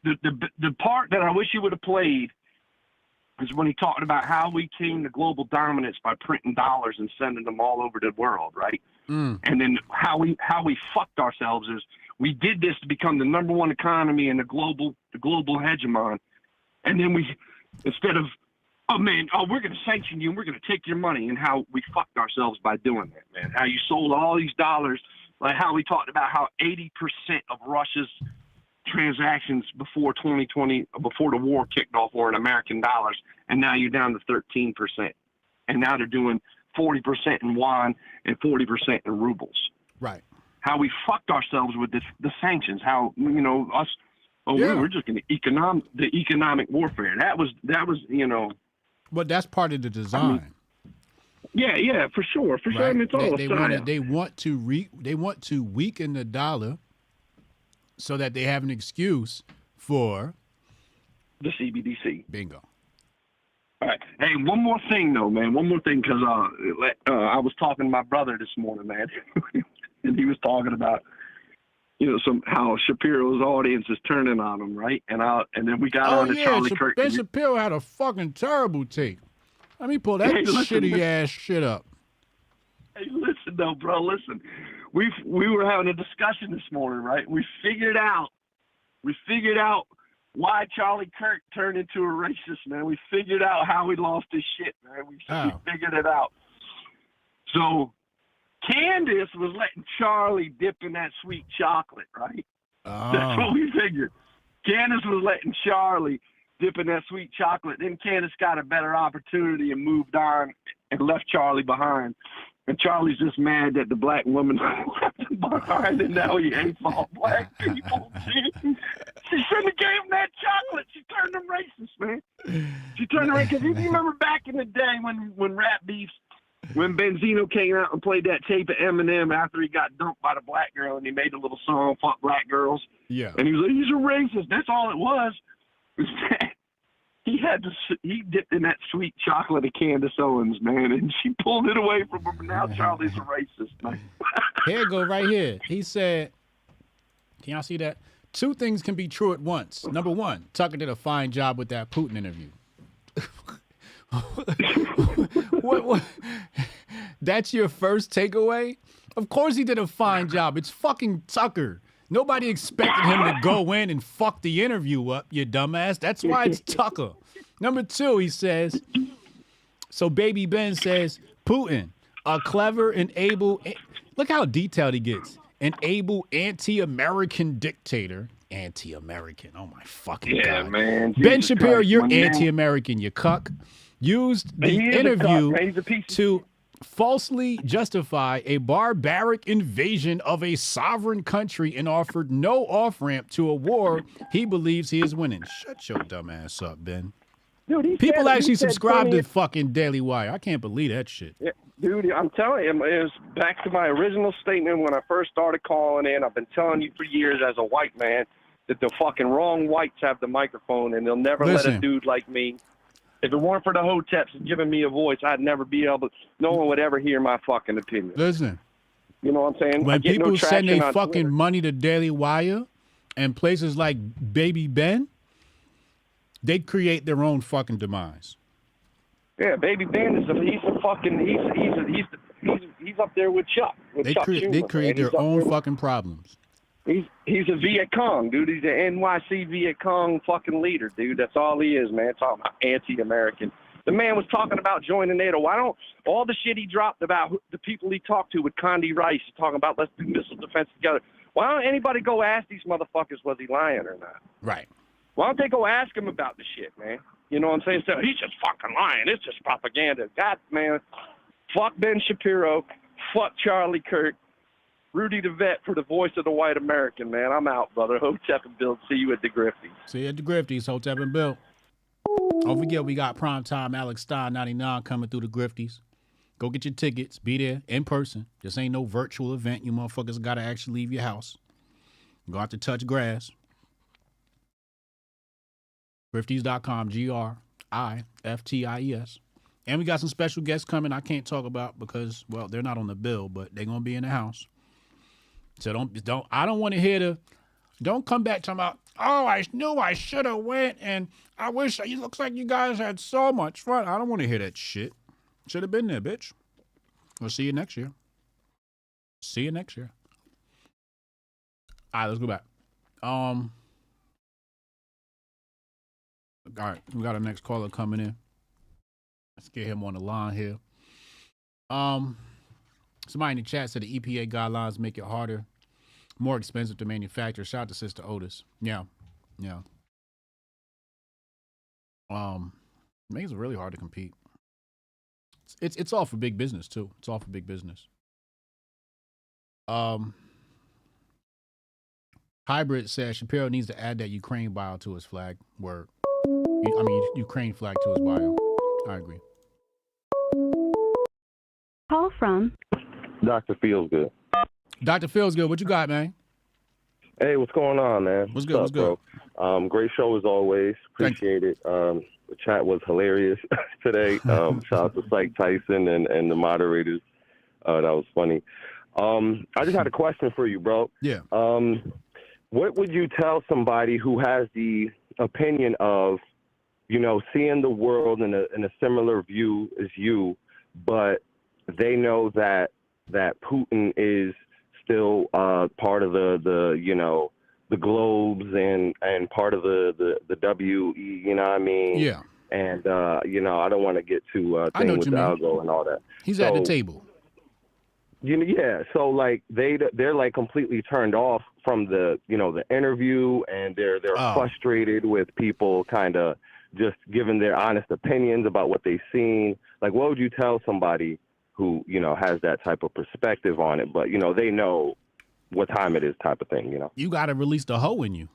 Speaker 15: the part that I wish you would have played is when he talked about how we came to global dominance by printing dollars and sending them all over the world, right? And then how we fucked ourselves is we did this to become the #1 economy and the global hegemon, and then we, instead of we're going to sanction you and we're going to take your money, and how we fucked ourselves by doing that, man. How you sold all these dollars, like how we talked about how 80% of Russia's transactions before 2020, before the war kicked off, were in American dollars, and now you're down to 13%. And now they're doing 40% in yuan and 40% in rubles.
Speaker 2: Right.
Speaker 15: How we fucked ourselves with the sanctions, how, you know, us, we were just going to economic warfare. That was, you know.
Speaker 2: But that's part of the design.
Speaker 15: Yeah, for sure. Right? I mean, it's all
Speaker 2: they want to weaken the dollar so that they have an excuse for
Speaker 15: the CBDC.
Speaker 2: Bingo.
Speaker 15: All right. Hey, one more thing though, man. One more thing, because I was talking to my brother this morning, man, and he was talking about, you know, how Shapiro's audience is turning on him, right? And then we got on to Charlie Kirk.
Speaker 2: Ben Shapiro had a fucking terrible take. Let me pull that shitty ass shit up.
Speaker 15: Hey, listen though, bro. Listen, we were having a discussion this morning, right? We figured out why Charlie Kirk turned into a racist, man. We figured out how he lost his shit, man. We figured it out. So Candace was letting Charlie dip in that sweet chocolate, right? That's what we figured. Candace was letting Charlie dip in that sweet chocolate. Then Candace got a better opportunity and moved on and left Charlie behind. And Charlie's just mad that the black woman left him behind, and now he hates all black people. She shouldn't have gave him that chocolate. She turned him racist, man. She turned him racist. Because you remember back in the day when rap beefs, when Benzino came out and played that tape of Eminem after he got dumped by the black girl, and he made a little song, "Fuck Black Girls."
Speaker 2: Yeah.
Speaker 15: And he was like, he's a racist. That's all it was. He dipped in that sweet chocolate of Candace Owens, man, and she pulled it away from him. Now Charlie's a racist, man.
Speaker 2: Here it go right here. He said, can y'all see that? 2 things can be true at once. Number 1, Tucker did a fine job with that Putin interview. What? That's your first takeaway? Of course he did a fine job. It's fucking Tucker. Nobody expected him to go in and fuck the interview up, you dumbass. That's why it's Tucker. Number 2, he says, so Baby Ben says, Putin, a clever and able, look how detailed he gets, an able anti-American dictator. Anti-American, oh my fucking God.
Speaker 15: Man.
Speaker 2: Ben Shapiro, you're anti-American, you cuck. Used the interview to falsely justify a barbaric invasion of a sovereign country and offered no off-ramp to a war he believes he is winning. Shut your dumb ass up, Ben.
Speaker 15: Dude,
Speaker 2: people actually subscribe to fucking Daily Wire. I can't believe that shit.
Speaker 15: Yeah, dude, I'm telling you, it was back to my original statement when I first started calling in. I've been telling you for years as a white man that the fucking wrong whites have the microphone and they'll never let a dude like me. If it weren't for the Hoteps giving me a voice, I'd never be able to, no one would ever hear my fucking opinion.
Speaker 2: Listen.
Speaker 15: You know what I'm saying?
Speaker 2: When people send their fucking money to Daily Wire and places like Baby Ben, they create their own fucking demise.
Speaker 15: Yeah, Baby Ben is he's up there with Chuck.
Speaker 2: They create their own fucking problems.
Speaker 15: He's a Viet Cong, dude. He's an NYC Viet Cong fucking leader, dude. That's all he is, man. Talking about anti-American. The man was talking about joining NATO. Why don't all the shit he dropped about the people he talked to with Condi Rice, talking about let's do missile defense together. Why don't anybody go ask these motherfuckers was he lying or not?
Speaker 2: Right.
Speaker 15: Why don't they go ask him about the shit, man? You know what I'm saying? So he's just fucking lying. It's just propaganda. God, man. Fuck Ben Shapiro. Fuck Charlie Kirk. Rudy the Vet for the voice of the white American, man. I'm out, brother. Hotep and Bill. See you at the Grifties.
Speaker 2: See you at the Grifties, Hotep and Bill. Don't forget, we got Primetime Alex Stein 99 coming through the Grifties. Go get your tickets. Be there in person. This ain't no virtual event. You motherfuckers got to actually leave your house. You're going to have to touch grass. Grifties.com, Grifties. And we got some special guests coming I can't talk about because, well, they're not on the bill, but they're going to be in the house. So I don't want to hear don't come back talking about, oh, I knew I should have went and I wish, it looks like you guys had so much fun. I don't want to hear that shit. Should have been there, bitch. We'll see you next year. See you next year. All right, let's go back. All right, we got our next caller coming in. Let's get him on the line here. Somebody in the chat said the EPA guidelines make it harder, more expensive to manufacture. Shout out to Sister Otis. Yeah. Makes it really hard to compete. It's all for big business too. It's all for big business. Hybrid says Shapiro needs to add that Ukraine bio to his flag. Word. Ukraine flag to his bio. I agree.
Speaker 14: Call from
Speaker 16: Dr. Feelsgood.
Speaker 2: Dr. Feelsgood, what you got, man?
Speaker 16: Hey, what's going on, man?
Speaker 2: What's good? What's good?
Speaker 16: Bro? Great show as always. Appreciate it. The chat was hilarious today. Shout out to Psych Tyson and the moderators. That was funny. I just had a question for you, bro.
Speaker 2: Yeah.
Speaker 16: What would you tell somebody who has the opinion of, seeing the world in a similar view as you, but they know that Putin is still part of the globes and part of the WE, you know what I mean?
Speaker 2: Yeah.
Speaker 16: And I don't want to get too thing with the algo and all that.
Speaker 2: He's at the table.
Speaker 16: Yeah, so like they're like completely turned off from the the interview, and they're frustrated with people kind of just giving their honest opinions about what they've seen. Like, what would you tell somebody who has that type of perspective on it, but they know what time it is, type of thing?
Speaker 2: You got to release the hoe in you.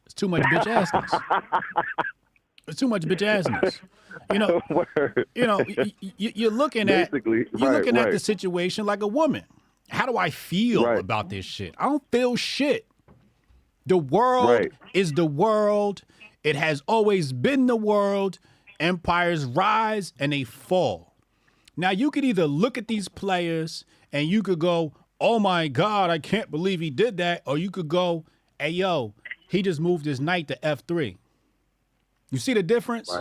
Speaker 2: It's too much bitch assness. It's too much bitch assness. You're looking at at the situation like a woman. How do I feel about this shit? I don't feel shit. The world is the world. It has always been the world. Empires rise and they fall. Now, you could either look at these players and you could go, oh my God, I can't believe he did that. Or you could go, hey, yo, he just moved his knight to F3. You see the difference?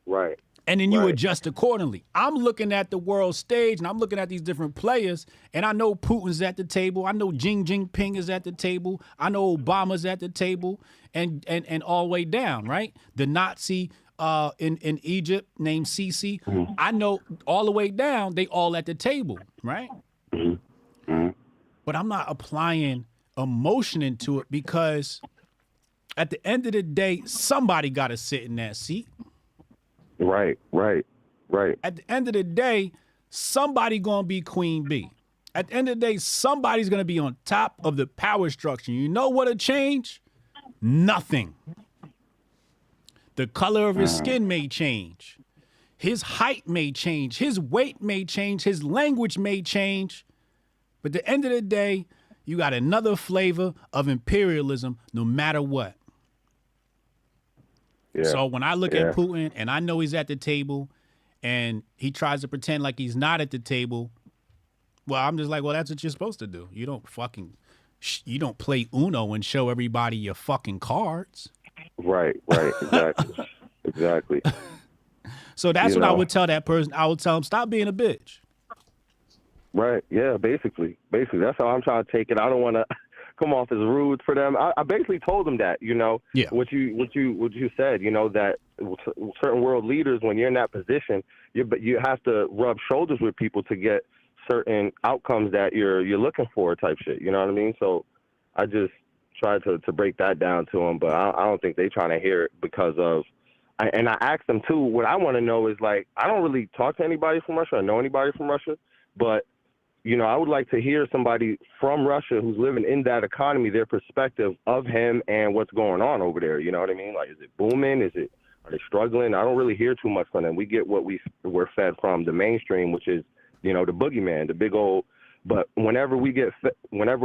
Speaker 16: Right.
Speaker 2: And then you adjust accordingly. I'm looking at the world stage and I'm looking at these different players, and I know Putin's at the table. I know Xi Jinping is at the table. I know Obama's at the table, and all the way down, right? The Nazi in Egypt named Sisi. Mm-hmm. I know all the way down, they all at the table, right? Mm-hmm. But I'm not applying emotion into it because at the end of the day, somebody got to sit in that seat.
Speaker 16: Right.
Speaker 2: At the end of the day, somebody gonna be queen bee. At the end of the day, somebody's gonna be on top of the power structure. You know what'll change? Nothing. The color of his skin may change. His height may change. His weight may change. His language may change. But at the end of the day, you got another flavor of imperialism no matter what. Yeah. So when I look at Putin and I know he's at the table and he tries to pretend like he's not at the table, well, I'm just like, well, that's what you're supposed to do. You don't play Uno and show everybody your fucking cards.
Speaker 16: Right. Exactly.
Speaker 2: So that's what I would tell that person. I would tell him, stop being a bitch.
Speaker 16: Right. Yeah, basically. That's how I'm trying to take it. I don't want to come off as rude for them. I basically told them that, what you said, that certain world leaders, when you're in that position, you have to rub shoulders with people to get certain outcomes that you're looking for, type shit. You know what I mean? So I just tried to break that down to them, but I don't think they're trying to hear it because of. And I asked them too. What I want to know is, like, I don't really talk to anybody from Russia. I know anybody from Russia, but I would like to hear somebody from Russia who's living in that economy, their perspective of him and what's going on over there. You know what I mean? Like, is it booming? Are they struggling? I don't really hear too much from them. We get what we're fed from the mainstream, which is, the boogeyman, the big old. But whenever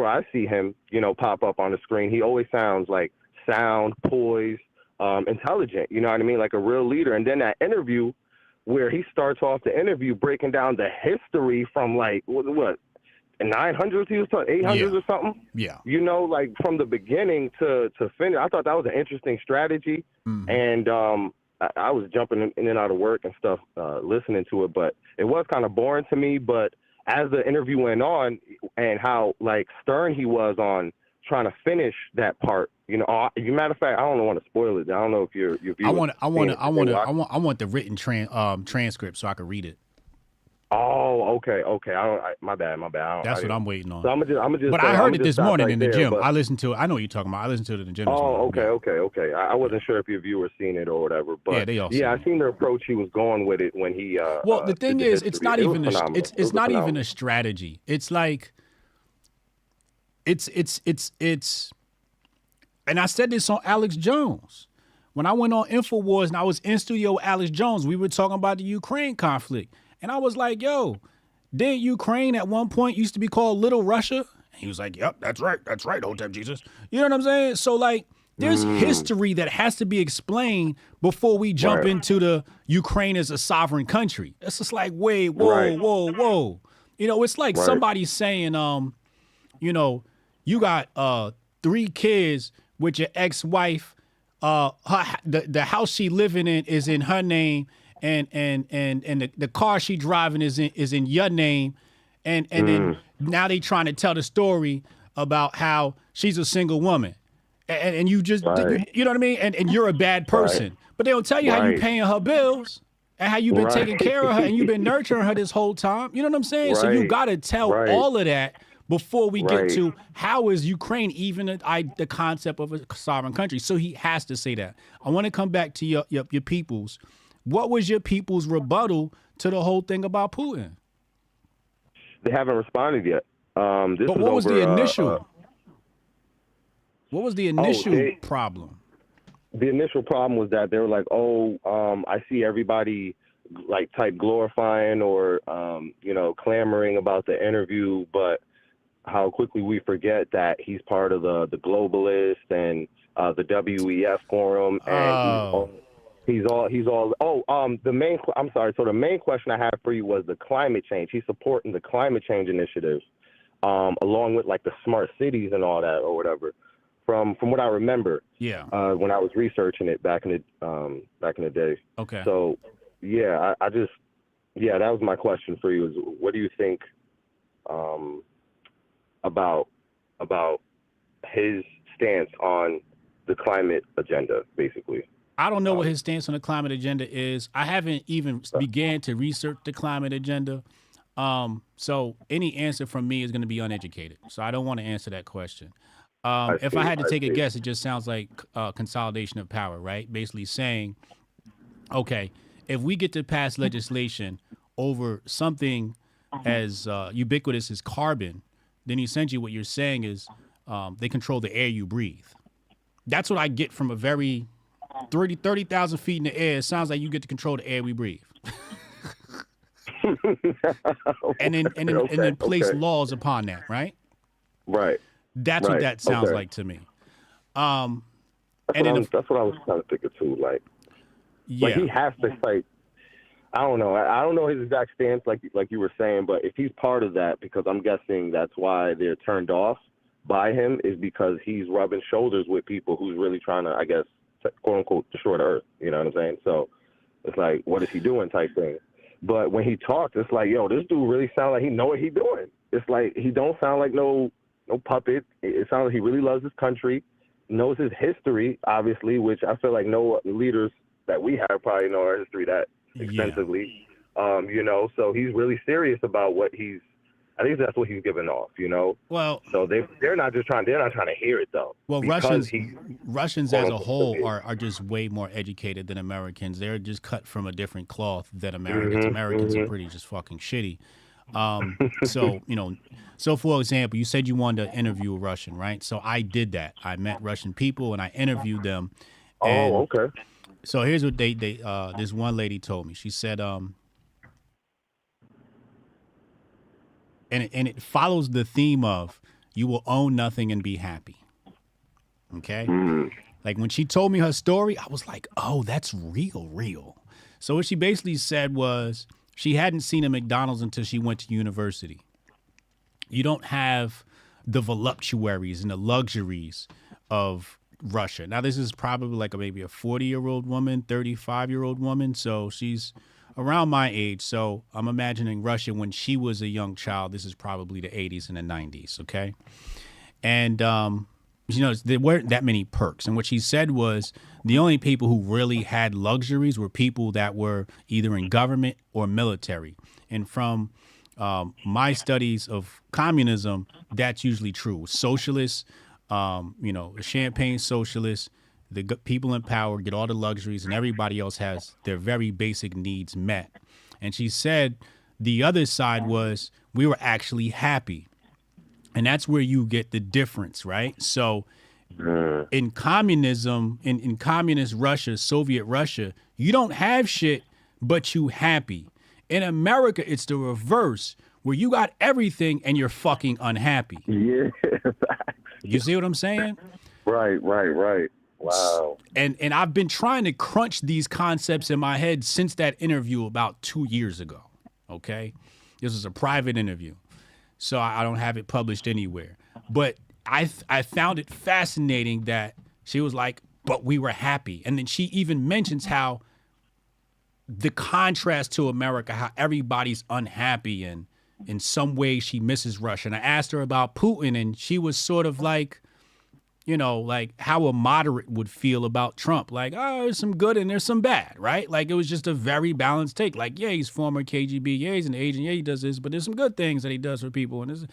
Speaker 16: I see him, pop up on the screen, he always sounds like sound, poised, intelligent. You know what I mean? Like a real leader. And then that interview, where he starts off the interview breaking down the history from like what 900s he was talking 800s or something.
Speaker 2: Yeah.
Speaker 16: Like from the beginning to finish. I thought that was an interesting strategy. And I was jumping in and out of work and stuff, listening to it, but it was kind of boring to me. But as the interview went on, and how like stern he was on trying to finish that part, matter of fact, I don't want to spoil it. I don't know if your
Speaker 2: I want the written transcript so I can read it.
Speaker 16: Oh, okay. My bad.
Speaker 2: That's what I'm waiting on.
Speaker 16: So I'm just.
Speaker 2: But I heard it this morning in the gym. I listened to it. I know what you're talking about. I listened to it in the gym.
Speaker 16: Oh, okay. I wasn't sure if your viewers seen it or whatever. But
Speaker 2: yeah, they all.
Speaker 16: Yeah, I seen the approach he was going with it when he.
Speaker 2: Well, the thing is, it's not even it's not even a strategy. It's like. It's. And I said this on Alex Jones. When I went on InfoWars and I was in studio with Alex Jones, we were talking about the Ukraine conflict. And I was like, yo, didn't Ukraine at one point used to be called Little Russia? And he was like, yep, that's right, Hotep Jesus. You know what I'm saying? So, like, there's history that has to be explained before we jump into the Ukraine as a sovereign country. It's just like, wait, whoa. It's like somebody saying, you got 3 kids with your ex-wife. The house she living in is in her name, and the car she driving is in your name, and then now they trying to tell the story about how she's a single woman, and you just you know what I mean, and you're a bad person, but they don't tell you how you paying her bills and how you've been taking care of her and you've been nurturing her this whole time. You know what I'm saying? So you got to tell all of that before we get to how is Ukraine even the concept of a sovereign country. So he has to say that. I want to come back to your people's. What was your people's rebuttal to the whole thing about Putin?
Speaker 16: They haven't responded yet.
Speaker 2: But what was the initial? What was the initial problem?
Speaker 16: The initial problem was that they were like, I see everybody like type glorifying or clamoring about the interview, but how quickly we forget that he's part of the globalist and the WEF forum, and he's all. So the main question I had for you was the climate change. He's supporting the climate change initiatives, along with like the smart cities and all that or whatever. From what I remember, when I was researching it back in the day.
Speaker 2: Okay.
Speaker 16: So that was my question for you. Is what do you think? About his stance on the climate agenda, basically.
Speaker 2: I don't know what his stance on the climate agenda is. I haven't even began to research the climate agenda. So any answer from me is going to be uneducated. So I don't want to answer that question. If I had to take a guess, it just sounds like consolidation of power, right? Basically saying, okay, if we get to pass legislation over something as ubiquitous as carbon, then essentially what you're saying is they control the air you breathe. That's what I get from a very 30,000 feet in the air. It sounds like you get to control the air we breathe. and then place laws upon that, right?
Speaker 16: Right.
Speaker 2: That's what that sounds like to me.
Speaker 16: That's what I was kind of thinking too. Like he has to like. I don't know. I don't know his exact stance, like you were saying, but if he's part of that, because I'm guessing that's why they're turned off by him, is because he's rubbing shoulders with people who's really trying to, I guess, quote unquote, destroy the earth. You know what I'm saying? So it's like, what is he doing type thing. But when he talks, it's like, yo, this dude really sounds like he know what he doing. It's like he don't sound like no puppet. It sounds like he really loves his country, knows his history, obviously, which I feel like no leaders that we have probably know our history that extensively, so he's really serious about what I think that's what he's giving off,
Speaker 2: Well,
Speaker 16: so they're not trying to hear it though.
Speaker 2: Well, Russians as a whole are just way more educated than Americans. They're just cut from a different cloth than Americans. Americans are pretty just fucking shitty. So, so for example, you said you wanted to interview a Russian, right? So I did that. I met Russian people and I interviewed them. And
Speaker 16: okay.
Speaker 2: So here's what they this one lady told me. She said, and it follows the theme of you will own nothing and be happy. Okay? Like when she told me her story, I was like, oh, that's real. So what she basically said was she hadn't seen a McDonald's until she went to university. You don't have the voluptuaries and the luxuries of Russia. Now, this is probably like maybe a 40-year-old woman, 35-year-old woman. So she's around my age. So I'm imagining Russia when she was a young child. This is probably the 80s and the 90s. Okay. And, there weren't that many perks. And what she said was the only people who really had luxuries were people that were either in government or military. And from my studies of communism, that's usually true. Socialists, the champagne socialists, the people in power get all the luxuries and everybody else has their very basic needs met. And she said the other side was we were actually happy. And that's where you get the difference, right? So in communism, in communist Russia, Soviet Russia, you don't have shit, but you happy. In America, it's the reverse, where you got everything and you're fucking unhappy.
Speaker 16: Yeah.
Speaker 2: You see what I'm saying?
Speaker 16: Right. Wow.
Speaker 2: And I've been trying to crunch these concepts in my head since that interview about 2 years ago, okay? This was a private interview, so I don't have it published anywhere. But I found it fascinating that she was like, but we were happy. And then she even mentions how the contrast to America, how everybody's unhappy and in some way she misses Russia. And I asked her about Putin and she was sort of like, like how a moderate would feel about Trump. Like, oh, there's some good and there's some bad, right? Like it was just a very balanced take. Like, yeah, he's former KGB. Yeah, he's an agent. Yeah, he does this, but there's some good things that he does for people. And this,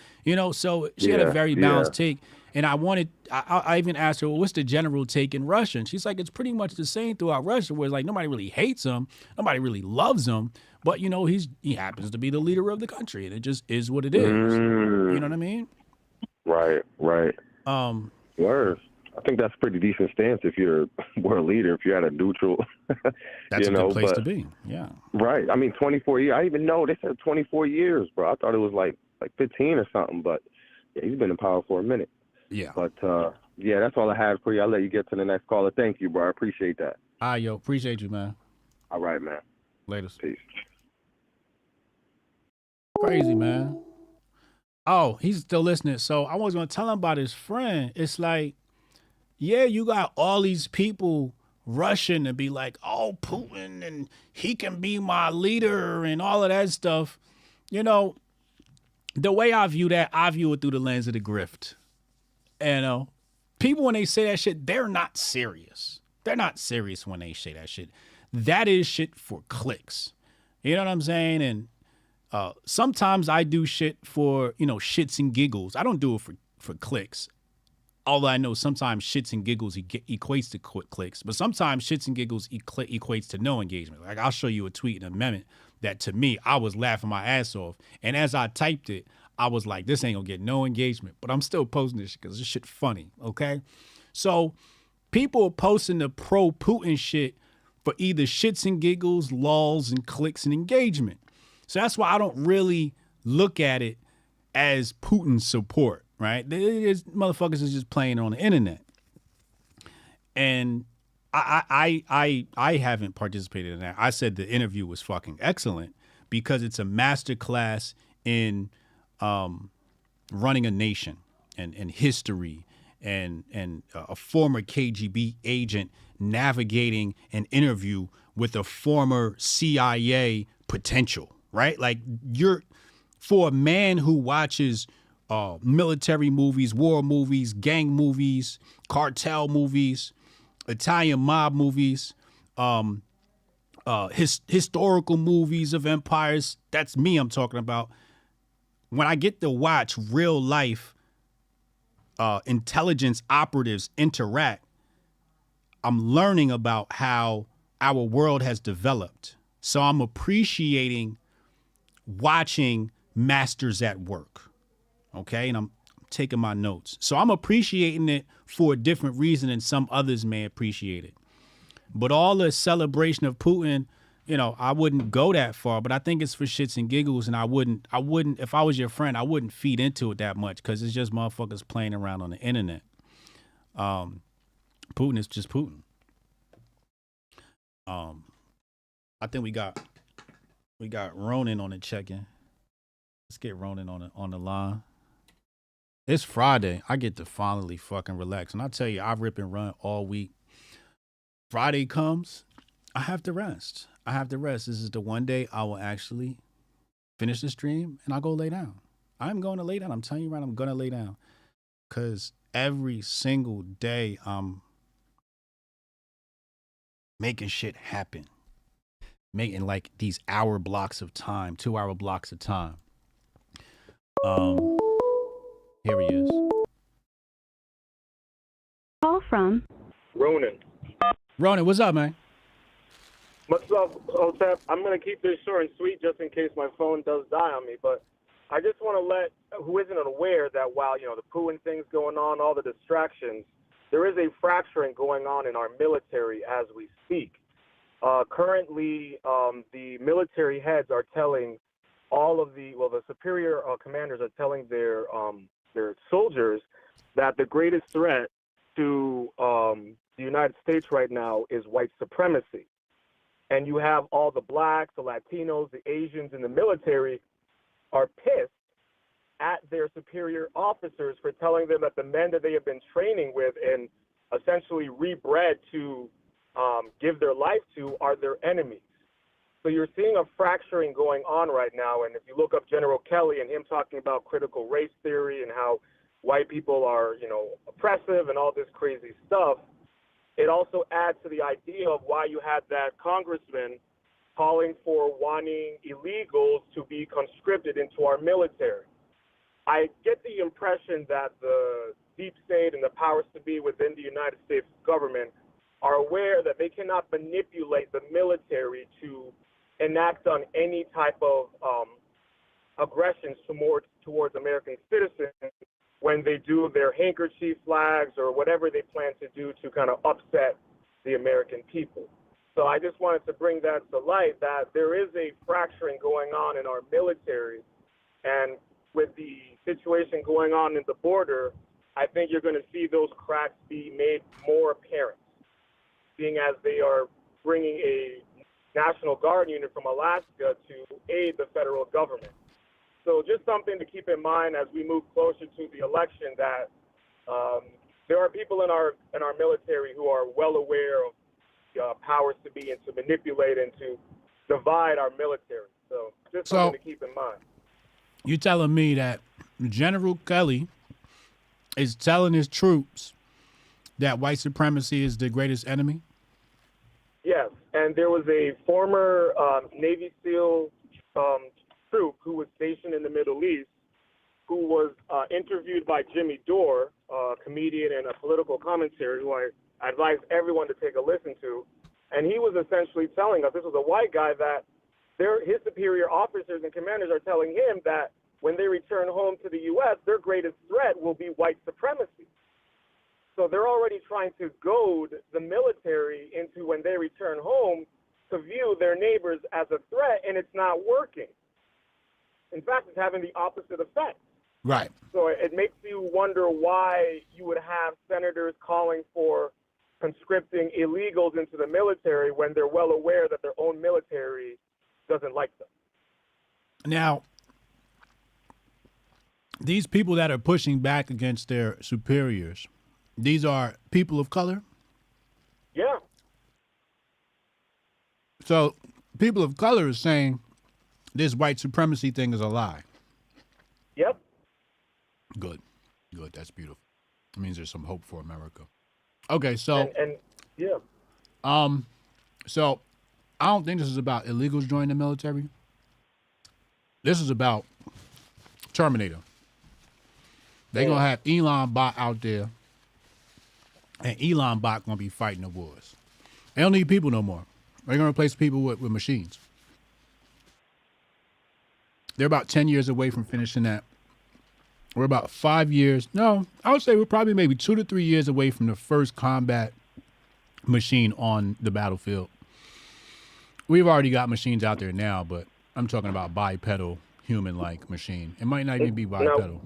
Speaker 2: so she had a very balanced take. And I even asked her, well, what's the general take in Russia? And she's like, it's pretty much the same throughout Russia, where it's like nobody really hates him. Nobody really loves him. But, he happens to be the leader of the country. And it just is what it is. You know what I mean?
Speaker 16: Right. Word. I think that's a pretty decent stance if you're a leader, if you're at a neutral.
Speaker 2: That's a good place to be. Yeah.
Speaker 16: Right. I mean, 24 years. I even know they said 24 years, bro. I thought it was like 15 or something. But yeah, he's been in power for a minute.
Speaker 2: Yeah.
Speaker 16: But yeah, that's all I had for you. I'll let you get to the next caller. Thank you, bro. I appreciate that.
Speaker 2: Yo, appreciate you, man.
Speaker 16: All right, man.
Speaker 2: Later.
Speaker 16: Peace.
Speaker 2: Crazy, man. Oh, he's still listening. So I was going to tell him about his friend. It's like, yeah, you got all these people rushing to be like, oh, Putin, and he can be my leader and all of that stuff. The way I view that, I view it through the lens of the grift. And people, when they say that shit, they're not serious. They're not serious when they say that shit. That is shit for clicks. You know what I'm saying? And sometimes I do shit for, shits and giggles. I don't do it for clicks. Although I know sometimes shits and giggles equates to clicks, but sometimes shits and giggles equates to no engagement. Like I'll show you a tweet in a minute that to me, I was laughing my ass off. And as I typed it, I was like, this ain't gonna get no engagement, but I'm still posting this shit because this shit funny, okay? So people are posting the pro-Putin shit for either shits and giggles, lulls, and clicks and engagement. So that's why I don't really look at it as Putin support, right? Motherfuckers is just playing on the internet. And I haven't participated in that. I said the interview was fucking excellent because it's a masterclass in running a nation and history and a former KGB agent navigating an interview with a former CIA potential. Right? Like for a man who watches military movies, war movies, gang movies, cartel movies, Italian mob movies, historical movies of empires. That's me I'm talking about. When I get to watch real life intelligence operatives interact, I'm learning about how our world has developed. So I'm appreciating watching masters at work. Okay, and I'm taking my notes. So I'm appreciating it for a different reason than some others may appreciate it. But all the celebration of Putin, you know, I wouldn't go that far, but I think it's for shits and giggles, and I wouldn't, if I was your friend, I wouldn't feed into it that much because it's just motherfuckers playing around on the internet. Putin is just Putin. I think we got Ronan on the check-in. Let's get Ronan on the line. It's Friday. I get to finally fucking relax. And I tell you, I rip and run all week. Friday comes, I have to rest. This is the one day I will actually finish the stream and I'll go lay down. I'm going to lay down. I'm telling you right, I'm going to lay down. Because every single day I'm making shit happen. Making like these hour blocks of time, 2 hour blocks of time. Here he is.
Speaker 14: Call from
Speaker 17: Ronan.
Speaker 2: Ronan, what's up, man?
Speaker 17: What's up, Hotep? I'm going to keep this short and sweet just in case my phone does die on me, but I just want to let who isn't aware that while, you know, the Putin thing's going on, all the distractions, there is a fracturing going on in our military as we speak. Currently, the military heads are telling all of the superior commanders are telling their soldiers that the greatest threat to the United States right now is white supremacy. And you have all the blacks, the Latinos, the Asians in the military are pissed at their superior officers for telling them that the men that they have been training with and essentially rebred to give their life to are their enemies. So you're seeing a fracturing going on right now. And if you look up General Kelly and him talking about critical race theory and how white people are, you know, oppressive and all this crazy stuff, it also adds to the idea of why you had that congressman calling for wanting illegals to be conscripted into our military. I get the impression that the deep state and the powers to be within the United States government are aware that they cannot manipulate the military to enact on any type of aggressions towards American citizens when they do their handkerchief flags or whatever they plan to do to kind of upset the American people. So I just wanted to bring that to light, that there is a fracturing going on in our military. And with the situation going on in the border, I think you're going to see those cracks be made more apparent, seeing as they are bringing a National Guard unit from Alaska to aid the federal government. So just something to keep in mind as we move closer to the election, that there are people in our military who are well aware of powers to be and to manipulate and to divide our military. So just something to keep in mind.
Speaker 2: You telling me that General Kelly is telling his troops that white supremacy is the greatest enemy?
Speaker 17: Yes, and there was a former Navy SEAL troop who was stationed in the Middle East who was interviewed by Jimmy Dore, a comedian and a political commentator who I advise everyone to take a listen to. And he was essentially telling us, this was a white guy, that his superior officers and commanders are telling him that when they return home to the U.S., their greatest threat will be white supremacy. So they're already trying to goad the military into, when they return home, to view their neighbors as a threat, and it's not working. In fact, it's having the opposite effect.
Speaker 2: Right.
Speaker 17: So it makes you wonder why you would have senators calling for conscripting illegals into the military when they're well aware that their own military doesn't like them.
Speaker 2: Now, these people that are pushing back against their superiors, these are people of color?
Speaker 17: Yeah.
Speaker 2: So people of color is saying this white supremacy thing is a lie.
Speaker 17: Yep.
Speaker 2: Good. That's beautiful. It means there's some hope for America. Okay, so
Speaker 17: and yeah.
Speaker 2: So I don't think this is about illegals joining the military. This is about Terminator. They're gonna have Elon Bot out there, and Elon Bot gonna be fighting the wars. They don't need people no more. They're gonna replace people with machines. They're about 10 years away from finishing that. We're about 5 years. No, I would say we're probably maybe 2 to 3 years away from the first combat machine on the battlefield. We've already got machines out there now, but I'm talking about bipedal, human-like machine. It might not even be bipedal.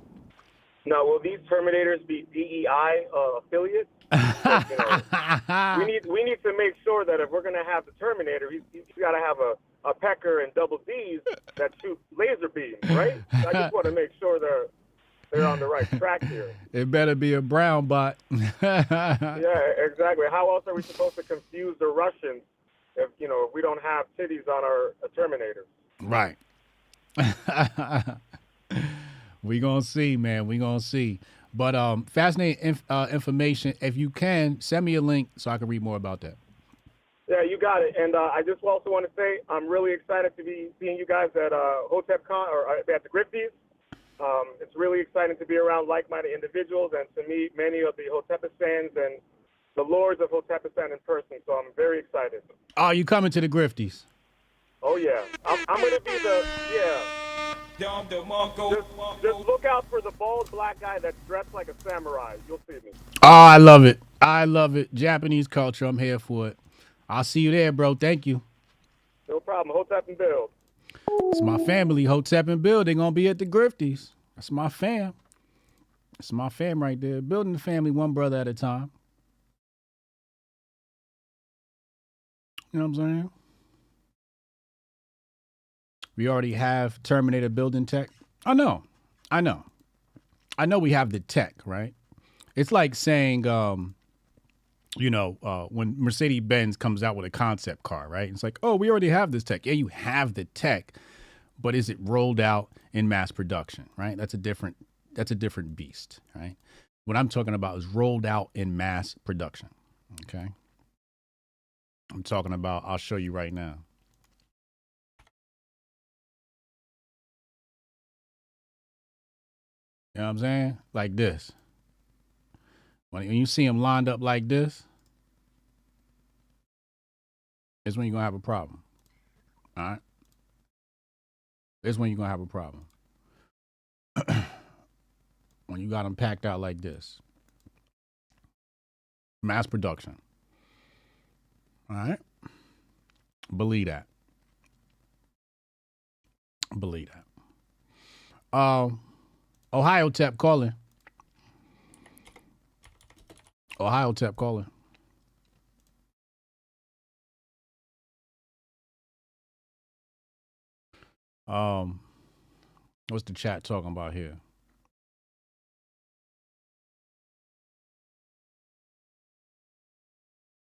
Speaker 17: Now, will these Terminators be DEI affiliates? We need to make sure that if we're going to have the Terminator, he's got to have a pecker and double D's that shoot laser beams, right? I just want to make sure they're on the right track here.
Speaker 2: It better be a brown bot.
Speaker 17: Yeah, exactly. How else are we supposed to confuse the Russians if we don't have titties on our Terminators?
Speaker 2: Right. We gonna see, man. We gonna see. But fascinating information. If you can, send me a link so I can read more about that.
Speaker 17: Yeah, you got it. And I just also want to say I'm really excited to be seeing you guys at HotepCon or at the Grifties. It's really exciting to be around like-minded individuals and to meet many of the Hotepistans and the lords of Hotepistan in person. So I'm very excited.
Speaker 2: Oh, you coming to the Grifties?
Speaker 17: Oh yeah, I'm gonna be Just look out for the bald black guy that's dressed like a samurai. You'll see me.
Speaker 2: Oh, I love it. I love it. Japanese culture. I'm here for it. I'll see you there, bro. Thank you.
Speaker 17: No problem. Hotep and Build.
Speaker 2: It's my family. Hotep and Build. They're gonna be at the Grifties. That's my fam. That's my fam right there. Building the family one brother at a time. You know what I'm saying? We already have Terminator building tech. I know we have the tech, right? It's like saying, when Mercedes-Benz comes out with a concept car, right? It's like, oh, we already have this tech. Yeah, you have the tech, but is it rolled out in mass production, right? That's a different beast, right? What I'm talking about is rolled out in mass production, okay? I'm talking about, I'll show you right now. You know what I'm saying? Like this. When you see them lined up like this, it's when you're going to have a problem. All right? It's when you're going to have a problem. When you got them packed out like this. Mass production. All right? Believe that. Believe that. Ohio Tep calling. Ohio Tep calling. What's the chat talking about here?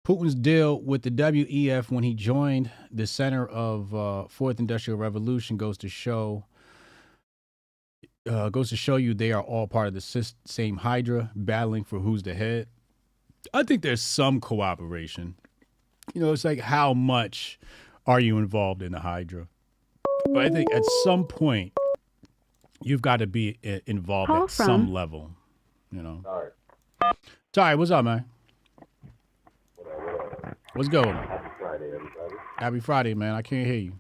Speaker 2: Putin's deal with the WEF when he joined the center of Fourth Industrial Revolution goes to show you they are all part of the same Hydra battling for who's the head. I think there's some cooperation. It's like, how much are you involved in the Hydra? But I think at some point you've got to be involved at some level. Sorry, what's up, man? What's going on?
Speaker 14: Happy Friday, everybody.
Speaker 2: Happy Friday, man. I can't hear you.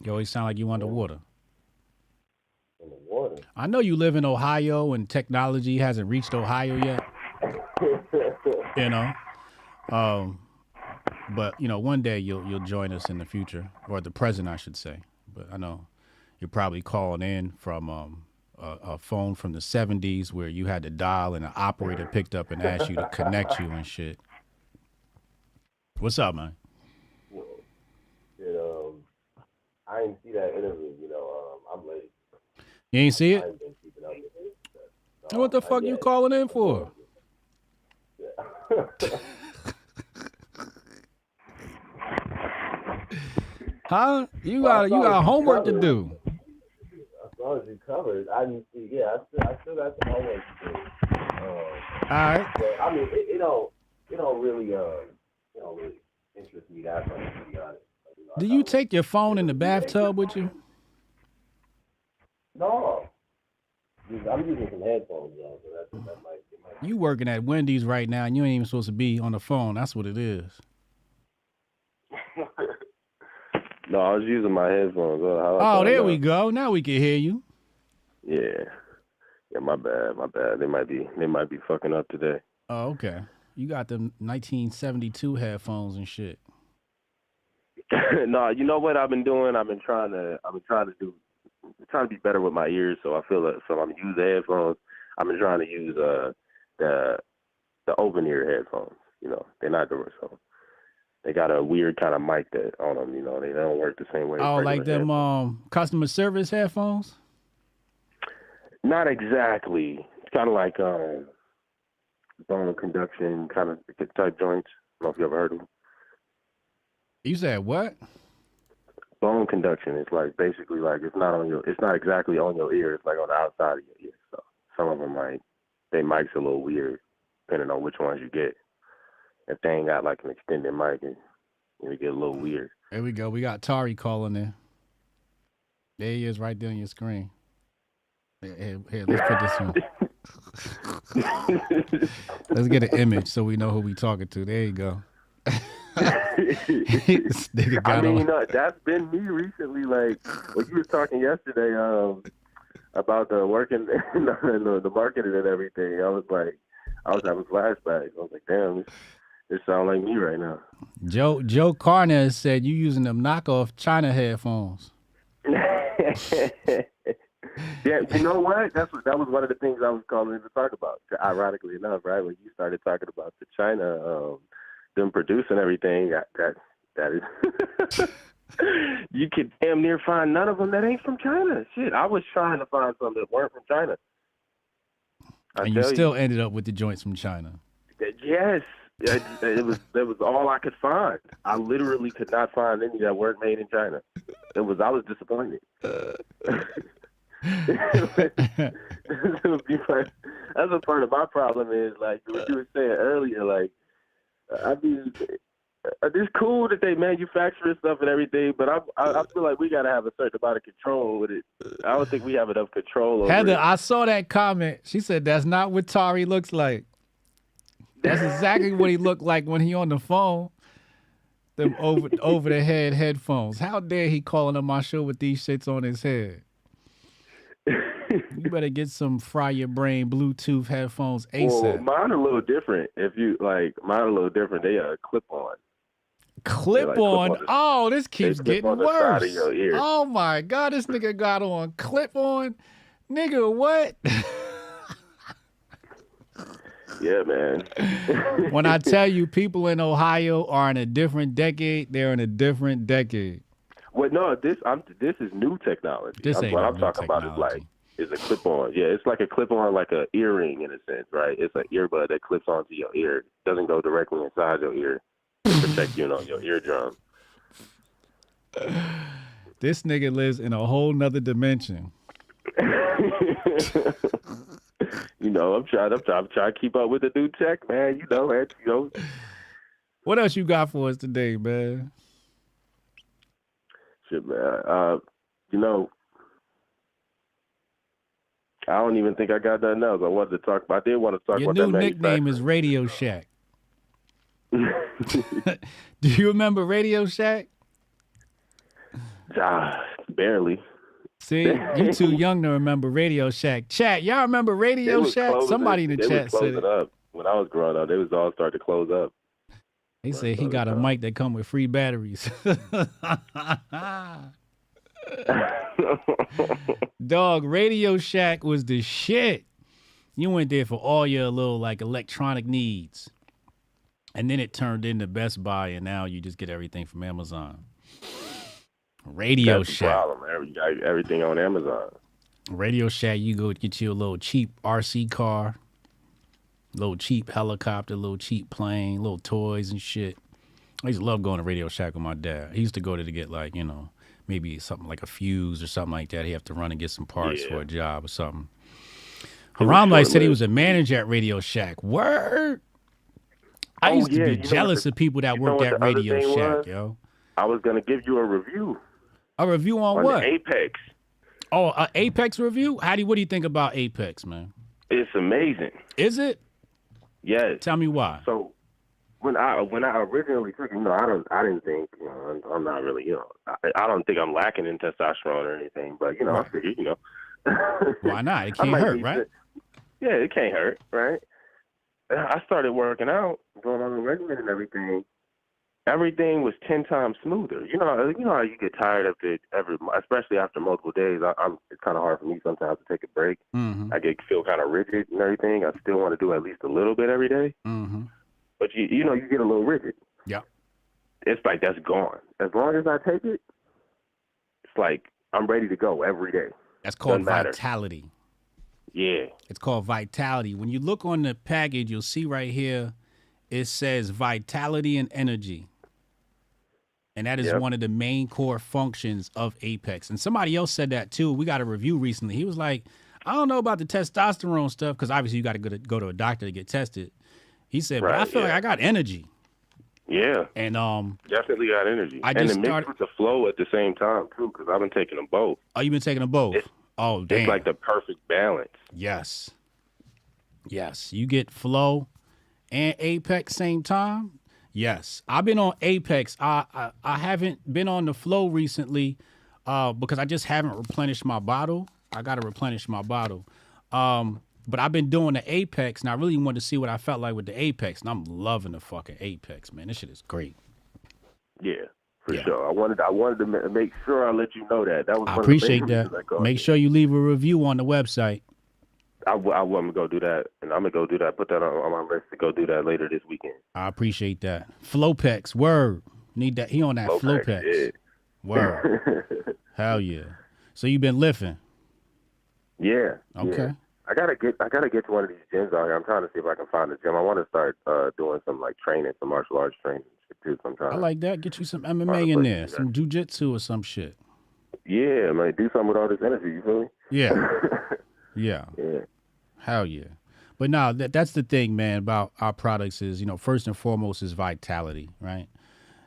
Speaker 2: You always sound like you underwater.
Speaker 14: In the water?
Speaker 2: I know you live in Ohio and technology hasn't reached Ohio yet. But one day you'll join us in the future, or the present, I should say. But I know you're probably calling in from a phone from the 70s where you had to dial and an operator picked up and asked you to connect you and shit. What's up, man?
Speaker 14: I didn't see that interview. I'm late.
Speaker 2: You ain't see it?
Speaker 14: I ain't been keeping up with it.
Speaker 2: What the fuck you calling in for? Huh? You got homework to do.
Speaker 14: As long as you covered, I didn't see. Yeah, I still got some homework to do.
Speaker 2: All right.
Speaker 14: But, I mean, it don't really interest me that much, to be honest.
Speaker 2: Do you take your phone in the bathtub with you?
Speaker 14: No. I'm using some headphones, though, so that might.
Speaker 2: You working at Wendy's right now, and you ain't even supposed to be on the phone. That's what it is.
Speaker 16: No, I was using my headphones.
Speaker 2: Oh, there we go. Now we can hear you.
Speaker 16: Yeah. Yeah, my bad. They might be fucking up today.
Speaker 2: Oh, okay. You got them 1972 headphones and shit.
Speaker 16: No, you know what I've been doing? I've been trying to be better with my ears. So I feel like I'm using headphones. I've been trying to use the open ear headphones. You know, they're not the so they got a weird kind of mic that on them. You know, they don't work the same way.
Speaker 2: Oh,
Speaker 16: as
Speaker 2: like them customer service headphones?
Speaker 16: Not exactly. It's kind of like bone conduction kind of type joints. I don't know if you ever heard of them.
Speaker 2: You said what?
Speaker 16: Bone conduction. It's like basically like it's not exactly on your ear. It's like on the outside of your ear. So some of them they mic's a little weird depending on which ones you get. If they ain't got like an extended mic, it get a little weird.
Speaker 2: There we go. We got Tari calling in. There he is right there on your screen. Here, let's put this on. Let's get an image so we know who we talking to. There you go. This nigga got on.
Speaker 16: That's been me recently. Like when you was talking yesterday about the working and the marketing and everything, I was having flashbacks. I was like, damn, this sounds like me right now.
Speaker 2: Joe Carnes said you using them knockoff China headphones.
Speaker 16: Yeah, you know what? That was one of the things I was calling in to talk about. Ironically enough, right when you started talking about the China, them producing everything, that is. You could damn near find none of them that ain't from China. Shit, I was trying to find some that weren't from China.
Speaker 2: And you still ended up with the joints from China.
Speaker 16: Yes, it was all I could find. I literally could not find any that weren't made in China. I was disappointed. That's a part of my problem is like what you were saying earlier. Like, I mean, it's cool that they manufacture stuff and everything, but I feel like we gotta have a certain amount of control with it. I don't think we have enough control over
Speaker 2: Heather,
Speaker 16: it.
Speaker 2: I saw that comment. She said that's not what Tari looks like. That's exactly what he looked like when he on the phone. Them over the head headphones. How dare he calling on my show with these shits on his head? You better get some fry your brain Bluetooth headphones ASAP.
Speaker 16: Well, mine are a little different. Mine are a little different. They are clip on.
Speaker 2: Clip on. Oh, this keeps getting worse.
Speaker 16: Side of your ear.
Speaker 2: Oh my God, this nigga got on clip on. Nigga, what?
Speaker 16: Yeah, man.
Speaker 2: When I tell you people in Ohio are in a different decade, they're in a different decade.
Speaker 16: Well, no, this is new technology.
Speaker 2: This ain't
Speaker 16: what
Speaker 2: no
Speaker 16: I'm
Speaker 2: new
Speaker 16: talking
Speaker 2: technology.
Speaker 16: about is a clip-on. Yeah, it's like a clip-on, like a earring in a sense, right? It's an earbud that clips onto your ear. It doesn't go directly inside your ear to protect your eardrum.
Speaker 2: This nigga lives in a whole nother dimension.
Speaker 16: I'm trying to keep up with the new tech, man.
Speaker 2: What else you got for us today, man?
Speaker 16: Shit, man. I don't even think I got nothing else I wanted to talk about. I did want to talk
Speaker 2: Your
Speaker 16: about
Speaker 2: new
Speaker 16: that
Speaker 2: nickname is Radio Shack. Do you remember Radio Shack?
Speaker 16: Barely.
Speaker 2: See, you too young to remember Radio Shack. Chat, y'all remember Radio Shack? Somebody in the chat said it.
Speaker 16: Up. When I was growing up, they was all starting to close up.
Speaker 2: He said he got a mic that come with free batteries. Dog, Radio Shack was the shit. You went there for all your little electronic needs. And then it turned into Best Buy, and now you just get everything from Amazon. Radio
Speaker 16: That's
Speaker 2: Shack.
Speaker 16: The problem. Everything on Amazon.
Speaker 2: Radio Shack, you go get you a little cheap RC car, little cheap helicopter, little cheap plane, little toys and shit. I used to love going to Radio Shack with my dad. He used to go there to get maybe something like a fuse or something like that. He have to run and get some parts for a job or something. Haram said he was a manager at Radio Shack. Word. I used to be jealous of people that worked at Radio Shack, yo.
Speaker 16: I was gonna give you a review.
Speaker 2: A review on what?
Speaker 16: Apex.
Speaker 2: Oh, an Apex review? What do you think about Apex, man?
Speaker 16: It's amazing.
Speaker 2: Is it?
Speaker 16: Yes.
Speaker 2: Tell me why.
Speaker 16: So when I originally took it, I didn't think, I'm not really, I don't think I'm lacking in testosterone or anything, but I figured,
Speaker 2: Why not? It can't hurt, right?
Speaker 16: Yeah, it can't hurt, right? I started working out, going on the regimen and everything. Everything was 10 times smoother. You know how you get tired of it especially after multiple days. It's kind of hard for me sometimes to take a break.
Speaker 2: Mm-hmm.
Speaker 16: I feel kind of rigid and everything. I still want to do at least a little bit every day.
Speaker 2: Mm-hmm.
Speaker 16: But you get a little rigid.
Speaker 2: Yeah.
Speaker 16: It's like that's gone. As long as I take it, it's like I'm ready to go every day.
Speaker 2: That's called vitality.
Speaker 16: Yeah.
Speaker 2: It's called vitality. When you look on the package, you'll see right here, it says vitality and energy. And that is one of the main core functions of Apex. And somebody else said that too. We got a review recently. He was like, I don't know about the testosterone stuff, because obviously you got to go to a doctor to get tested. He said, but I feel like I got energy.
Speaker 16: Yeah.
Speaker 2: And
Speaker 16: definitely got energy.
Speaker 2: I
Speaker 16: and
Speaker 2: just
Speaker 16: it mixed with the flow at the same time too, because I've been taking them both.
Speaker 2: Oh, you've been taking them both? Oh, damn.
Speaker 16: It's like the perfect balance.
Speaker 2: Yes. Yes. You get flow and Apex same time. Yes, I've been on Apex. I haven't been on the flow recently because I just haven't replenished my bottle. I got to replenish my bottle. But I've been doing the Apex, and I really wanted to see what I felt like with the Apex, and I'm loving the fucking Apex, man. This shit is great.
Speaker 16: Yeah, for sure. I wanted to make sure I let you know that. That was.
Speaker 2: I appreciate that. Make sure you leave a review on the website.
Speaker 16: I want to go do that, and I'm going to go do that. Put that on my list to go do that later this weekend.
Speaker 2: I appreciate that. Flowpex, word. Need that. He on that Flowpex.
Speaker 16: Yeah.
Speaker 2: Word. Hell yeah. So you been lifting?
Speaker 16: Yeah.
Speaker 2: Okay.
Speaker 16: Yeah. I gotta get to one of these gyms out here. I'm trying to see if I can find a gym. I want to start doing some training, some martial arts training too sometime.
Speaker 2: I like that. Get you some MMA in there, some jujitsu or some shit.
Speaker 16: Yeah, man. Do something with all this energy. You feel me?
Speaker 2: Yeah. Yeah.
Speaker 16: Yeah.
Speaker 2: Hell yeah. But no, that's the thing, man, about our products is, first and foremost is vitality, right?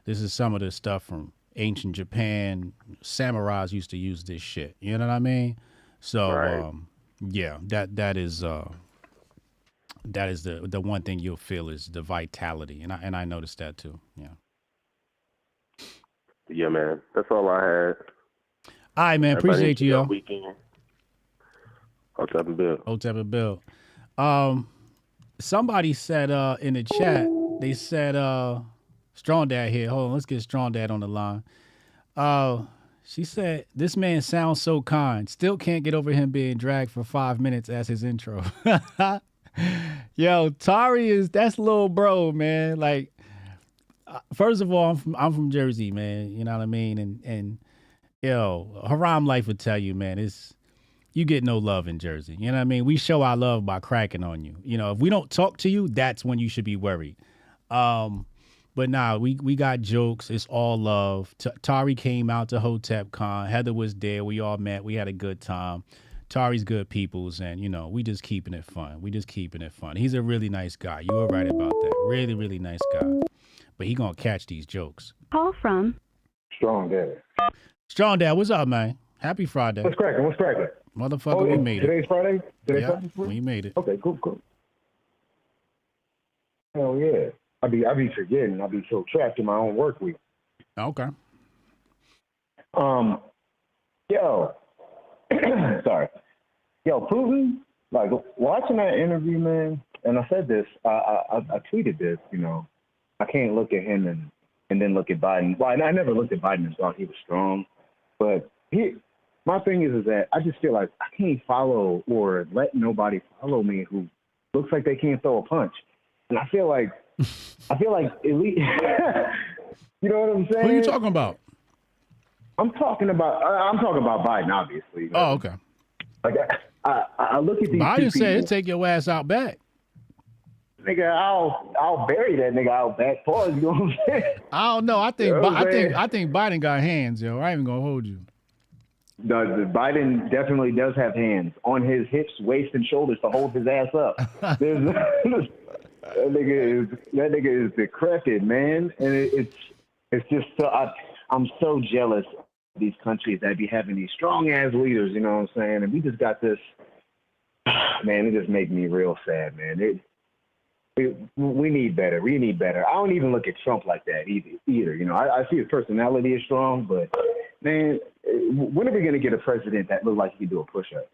Speaker 2: This is some of the stuff from ancient Japan. Samurais used to use this shit. You know what I mean? So, yeah, that is the one thing you'll feel is the vitality. And I noticed that too. Yeah.
Speaker 16: Yeah, man. That's all I had.
Speaker 2: All right, man. Appreciate you, yo.
Speaker 16: Weekend. Hotep and Bill.
Speaker 2: Hotep and Bill. Somebody said in the chat, they said Strong Dad here. Hold on, let's get Strong Dad on the line. She said, this man sounds so kind. Still can't get over him being dragged for 5 minutes as his intro. Yo, Tari that's little bro, man. Like, first of all, I'm from Jersey, man. You know what I mean? And yo, Haram Life would tell you, man, you get no love in Jersey. You know what I mean? We show our love by cracking on you. If we don't talk to you, that's when you should be worried. But nah, we got jokes. It's all love. Tari came out to Hotep Con. Heather was there. We all met. We had a good time. Tari's good peoples, and we just keeping it fun. He's a really nice guy. You were right about that. Really, really nice guy. But he gonna catch these jokes.
Speaker 18: Call from
Speaker 13: Strong Dad.
Speaker 2: Strong Dad, what's up, man? Happy Friday.
Speaker 13: What's cracking?
Speaker 2: Motherfucker, we made it.
Speaker 13: Today's Friday?
Speaker 2: We made it.
Speaker 13: Okay, cool. Hell yeah. I be forgetting. I be so trapped in my own work week.
Speaker 2: Okay.
Speaker 13: Yo. Sorry. Yo, Putin, like, watching that interview, man, and I said this, I tweeted this, I can't look at him and then look at Biden. Well, I never looked at Biden and thought he was strong, but my thing is that I just feel like I can't follow or let nobody follow me who looks like they can't throw a punch. And I feel like elite. You know what I'm saying?
Speaker 2: Who are you talking about?
Speaker 13: I'm talking about Biden, obviously.
Speaker 2: Oh, okay.
Speaker 13: Like I look at these.
Speaker 2: Biden said he'll take your ass out back.
Speaker 13: Nigga, I'll bury that nigga out back. Pause. You know what I'm saying?
Speaker 2: I don't know. I think Biden got hands, yo. I ain't even gonna hold you.
Speaker 13: The Biden definitely does have hands on his hips, waist, and shoulders to hold his ass up. That nigga is decrepit, man, and it's just so I'm so jealous of these countries that be having these strong ass leaders. You know what I'm saying? And we just got this. Man, it just makes me real sad, man.
Speaker 18: we need better. We need better. I don't even look at Trump like that either. You know, I see his personality is strong, but man, when are we going to get a president that looks like he can do a push-up?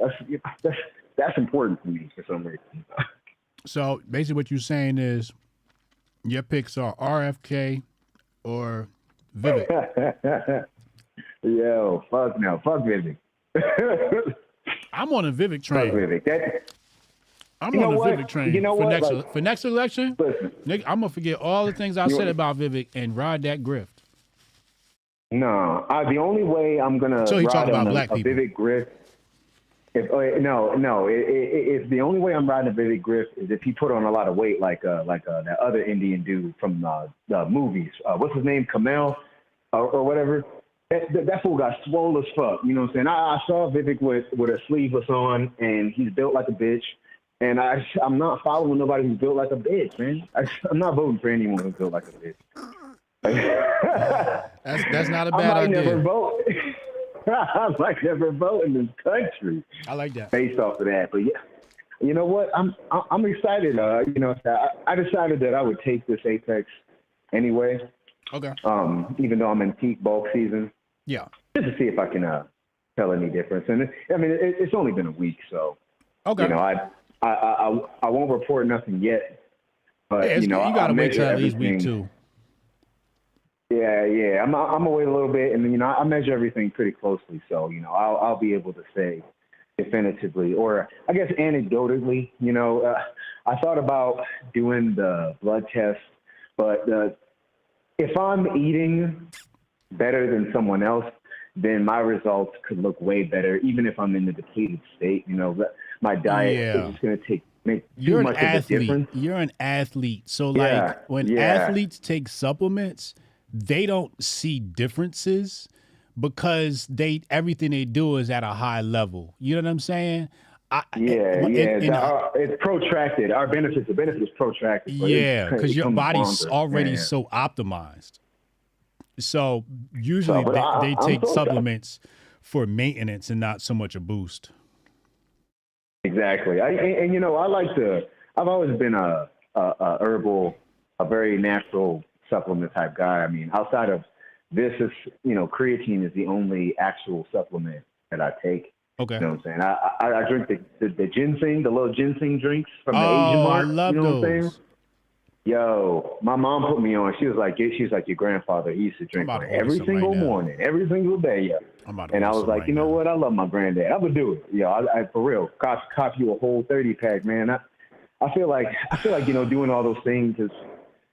Speaker 18: That's important to me for some reason.
Speaker 2: So basically what you're saying is your picks are RFK or Vivek.
Speaker 18: Yo, fuck no. Fuck Vivek.
Speaker 2: I'm on a Vivek train.
Speaker 18: Fuck Vivek.
Speaker 2: I'm on the Vivek train.
Speaker 18: You know
Speaker 2: for
Speaker 18: what?
Speaker 2: Next election,
Speaker 18: listen,
Speaker 2: nigga, I'm gonna forget all the things I said about Vivek and ride that grift.
Speaker 18: No, the only way I'm gonna
Speaker 2: So he
Speaker 18: ride
Speaker 2: talking about
Speaker 18: on
Speaker 2: black
Speaker 18: a
Speaker 2: people.
Speaker 18: Vivek grift. If the only way I'm riding a Vivek grift is if he put on a lot of weight, like that other Indian dude from the movies. What's his name? Kamel or whatever. That fool got swole as fuck. You know what I'm saying? I saw Vivek with a sleeveless on, and he's built like a bitch. And I'm not following nobody who's built like a bitch, man. I'm not voting for anyone who's built like a bitch.
Speaker 2: That's not a bad
Speaker 18: I might
Speaker 2: idea.
Speaker 18: never vote. I might never vote in this country.
Speaker 2: I like that.
Speaker 18: Based off of that, but yeah, you know what? I'm excited. You know, I decided that I would take this Apex anyway.
Speaker 2: Okay.
Speaker 18: Even though I'm in peak bulk season.
Speaker 2: Yeah.
Speaker 18: Just to see if I can tell any difference. And it's only been a week, so
Speaker 2: okay.
Speaker 18: You know, I won't report nothing yet. But
Speaker 2: yeah,
Speaker 18: you know,
Speaker 2: you gotta wait till at least
Speaker 18: everything.
Speaker 2: week 2.
Speaker 18: Yeah. I'm gonna wait a little bit, and then you know I measure everything pretty closely, so you know I'll be able to say definitively, or I guess anecdotally. You know, I thought about doing the blood test, but if I'm eating better than someone else, then my results could look way better, even if I'm in the depleted state. You know, my diet is just gonna make
Speaker 2: You're
Speaker 18: too
Speaker 2: an
Speaker 18: much of a
Speaker 2: athlete.
Speaker 18: difference.
Speaker 2: You're an athlete. So
Speaker 18: Yeah,
Speaker 2: like when
Speaker 18: yeah.
Speaker 2: athletes take supplements, they don't see differences because everything they do is at a high level. You know what I'm saying?
Speaker 18: It's protracted. The benefit is protracted. But
Speaker 2: Yeah, because your
Speaker 18: comes
Speaker 2: body's
Speaker 18: longer.
Speaker 2: already
Speaker 18: Yeah.
Speaker 2: so optimized. So usually
Speaker 18: but
Speaker 2: they
Speaker 18: I'm
Speaker 2: take
Speaker 18: so excited.
Speaker 2: supplements for maintenance and not so much a boost.
Speaker 18: Exactly. And you know, I've always been a herbal, a very natural supplement type guy. I mean, outside of this is, you know, creatine is the only actual supplement that I take.
Speaker 2: Okay.
Speaker 18: You know what I'm saying? I drink the ginseng, the little ginseng drinks from the Asian
Speaker 2: Oh, I
Speaker 18: Mart.
Speaker 2: love
Speaker 18: you know what I'm
Speaker 2: those.
Speaker 18: saying? Yo, my mom put me on. She was like your grandfather. He used to drink
Speaker 2: I'm
Speaker 18: one
Speaker 2: about to order
Speaker 18: every
Speaker 2: some
Speaker 18: single
Speaker 2: right now.
Speaker 18: morning, every single day. Yeah.
Speaker 2: I'm about to
Speaker 18: And I
Speaker 2: order
Speaker 18: was
Speaker 2: some
Speaker 18: like,
Speaker 2: right
Speaker 18: you know
Speaker 2: now.
Speaker 18: what? I love my granddad. I'm gonna do it. Yeah, I for real. Cop you a whole 30-pack, man. I feel like you know, doing all those things is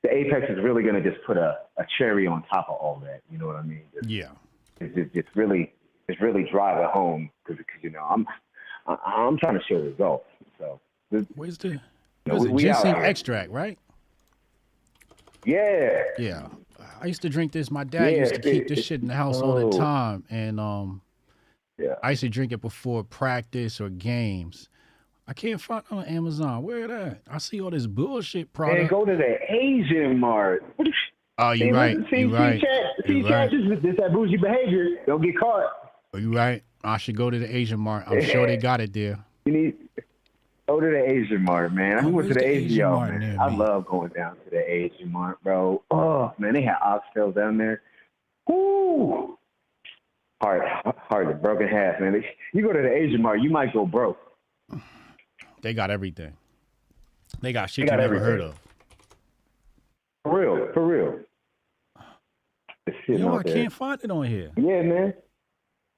Speaker 18: the Apex is really gonna just put a cherry on top of all that. You know what I mean? It's really drive it home because you know I'm trying to show results. So
Speaker 2: Where's the
Speaker 18: we out
Speaker 2: ginseng
Speaker 18: here.
Speaker 2: extract, right?
Speaker 18: Yeah.
Speaker 2: Yeah. I used to drink this. My dad used to keep this shit in the house all the time. And I used to drink it before practice or games. I can't find it on Amazon. Where it at? I see all this bullshit product.
Speaker 18: Man, go to the Asian Mart.
Speaker 2: Oh, you're right. You're right.
Speaker 18: See, chat, this that bougie behavior. Don't get caught.
Speaker 2: Oh, you right. I should go to the Asian Mart. I'm sure they got it there.
Speaker 18: You need go to the Asian Mart, man. I went to the Asian
Speaker 2: Mart
Speaker 18: Mart,
Speaker 2: near
Speaker 18: man. I
Speaker 2: me?
Speaker 18: love going down to the Asian Mart, bro. Oh man, they had oxtails down there. Woo! Heart is broken half, man. You go to the Asian Mart, you might go broke.
Speaker 2: They got everything. They got shit
Speaker 18: They got
Speaker 2: you never
Speaker 18: everything.
Speaker 2: heard of.
Speaker 18: For real. It's sitting
Speaker 2: Yo,
Speaker 18: out
Speaker 2: I
Speaker 18: there.
Speaker 2: can't find it on here.
Speaker 18: Yeah, man.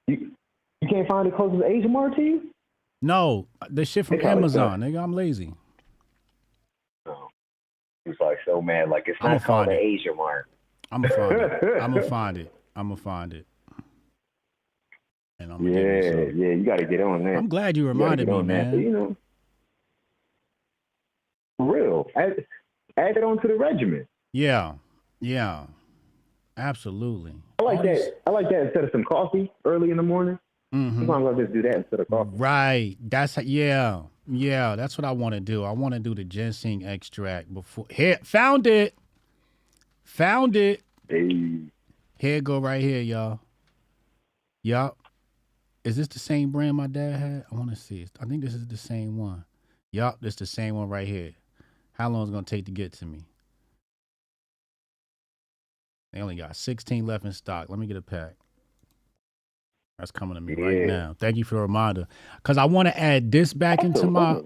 Speaker 18: You can't find it close to the Asian Mart to you?
Speaker 2: No, the shit from
Speaker 18: They probably
Speaker 2: Amazon. Nigga, I'm lazy.
Speaker 18: He's like so mad, like it's
Speaker 2: I'ma
Speaker 18: not called
Speaker 2: find
Speaker 18: the
Speaker 2: it.
Speaker 18: Asian Mart.
Speaker 2: I'm gonna find it. I'm gonna find it. I'm gonna find it. And I'm gonna give you some.
Speaker 18: Yeah, you got to get on that.
Speaker 2: I'm glad you
Speaker 18: gotta
Speaker 2: reminded
Speaker 18: get
Speaker 2: me,
Speaker 18: on that.
Speaker 2: man.
Speaker 18: But, you know, for real. Add it onto the regimen.
Speaker 2: Yeah. Absolutely.
Speaker 18: I like that. I like that instead of some coffee early in the morning.
Speaker 2: Mm-hmm.
Speaker 18: Sometimes I'll just do that instead of coffee.
Speaker 2: Right. That's yeah. That's what I want to do. I want to do the ginseng extract before. Here, found it.
Speaker 18: Hey.
Speaker 2: Here it go right here, y'all. Yup. Is this the same brand my dad had? I want to see. I think this is the same one. Yup, this the same one right here. How long is it gonna take to get to me? They only got 16 left in stock. Let me get a pack. That's coming to me right now. Thank you for the reminder. Because I want to add this back into my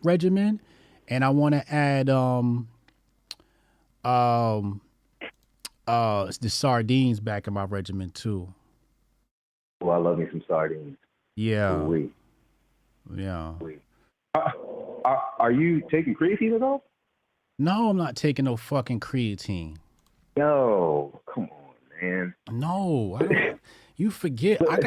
Speaker 2: regimen, and I want to add the sardines back in my regimen too.
Speaker 18: Oh, I love me some sardines.
Speaker 2: Yeah.
Speaker 18: Ooh-wee.
Speaker 2: Yeah.
Speaker 18: Ooh-wee. Are you taking creatine at all?
Speaker 2: No, I'm not taking no fucking creatine.
Speaker 18: Yo, come on, man.
Speaker 2: No, I don't. You forget. I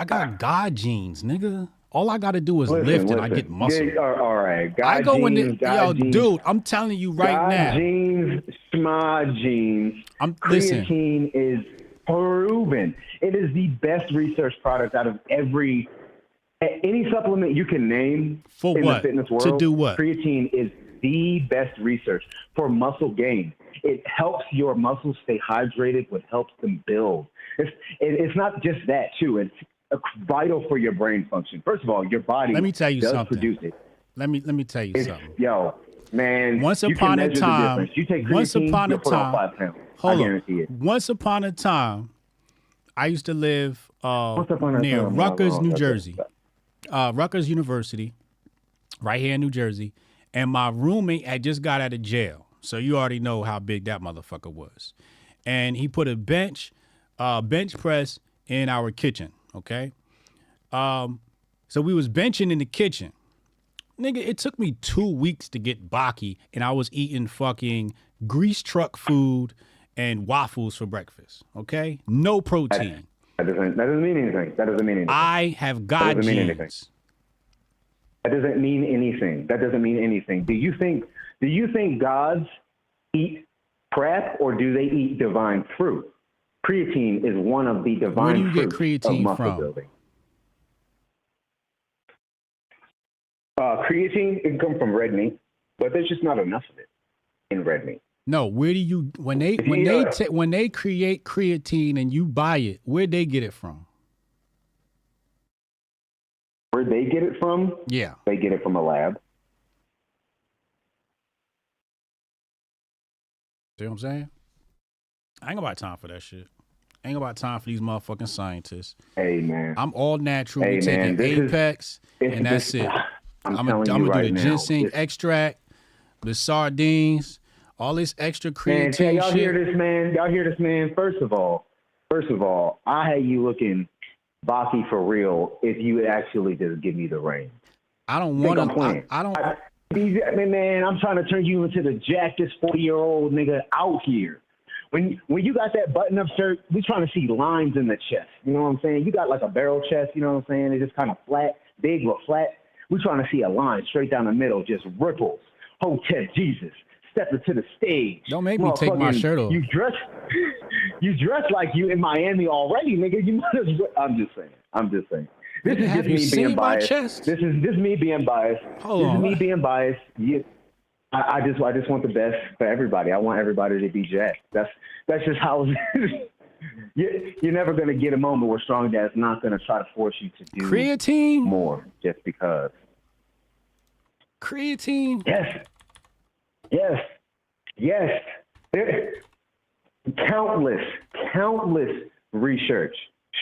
Speaker 2: got God genes, nigga. All I got to do is lift and I get muscle.
Speaker 18: Yeah, all right. God
Speaker 2: I go
Speaker 18: genes,
Speaker 2: in the, yo,
Speaker 18: genes.
Speaker 2: dude, I'm telling you right
Speaker 18: God
Speaker 2: now.
Speaker 18: genes, schma genes. Creatine is proven. It is the best research product out of any supplement you can name
Speaker 2: for
Speaker 18: in
Speaker 2: what?
Speaker 18: The fitness world.
Speaker 2: To do what?
Speaker 18: Creatine is the best research for muscle gain. It helps your muscles stay hydrated, what helps them build. It's not just that, too. It's vital for your brain function. First of all, your body
Speaker 2: Let me tell you
Speaker 18: does
Speaker 2: something.
Speaker 18: produce it.
Speaker 2: Let me tell you something.
Speaker 18: Yo, man.
Speaker 2: Once upon a time,
Speaker 18: you take creatine, you'll put on 5 pounds. I guarantee it.
Speaker 2: Once upon a time, I used to live near Rutgers, New Jersey. Rutgers University, right here in New Jersey. And my roommate had just got out of jail. So you already know how big that motherfucker was. And he put a bench press in our kitchen, okay? So we was benching in the kitchen. Nigga, it took me 2 weeks to get Baki, and I was eating fucking grease truck food and waffles for breakfast, okay? No protein.
Speaker 18: That doesn't mean anything. That doesn't mean anything.
Speaker 2: I have God genes.
Speaker 18: That doesn't mean anything. That doesn't mean anything. Do you think gods eat crap or do they eat divine fruit? Creatine is one of the divine fruits of muscle building. Creatine can come from red meat, but there's just not enough of it in red meat.
Speaker 2: No, where do you when they create creatine and you buy it, where'd they get it from?
Speaker 18: Where they get it from?
Speaker 2: Yeah.
Speaker 18: They get it from a lab.
Speaker 2: See what I'm saying? I ain't got time for that shit. I ain't got time for these motherfucking scientists.
Speaker 18: Hey, man.
Speaker 2: I'm all natural.
Speaker 18: Hey,
Speaker 2: We're taking Apex, and that's it.
Speaker 18: I'm
Speaker 2: gonna
Speaker 18: telling you
Speaker 2: do
Speaker 18: right
Speaker 2: the
Speaker 18: now,
Speaker 2: ginseng extract, the sardines, all this extra creatine
Speaker 18: man, y'all
Speaker 2: shit.
Speaker 18: hear this, man? Y'all hear this, man? First of all, I had you looking Baki for real if you would actually just give me the reins.
Speaker 2: I don't want to. I don't.
Speaker 18: Man, I'm trying to turn you into the jack this 40-year-old nigga out here. When you got that button-up shirt, we trying to see lines in the chest. You know what I'm saying? You got like a barrel chest. You know what I'm saying? It's just kind of flat, big but flat. We trying to see a line straight down the middle, just ripples. Hotep Jesus, stepping to the stage.
Speaker 2: Don't make me take my shirt off.
Speaker 18: You dress like you in Miami already, nigga. You might as well. I'm just saying. This is just me being biased. This is me being biased. This is me being biased. I just want the best for everybody. I want everybody to be jacked. That's just how you're never gonna get a moment where Strong Dad's not gonna try to force you to do
Speaker 2: creatine
Speaker 18: more just because.
Speaker 2: Creatine.
Speaker 18: Yes. There's countless research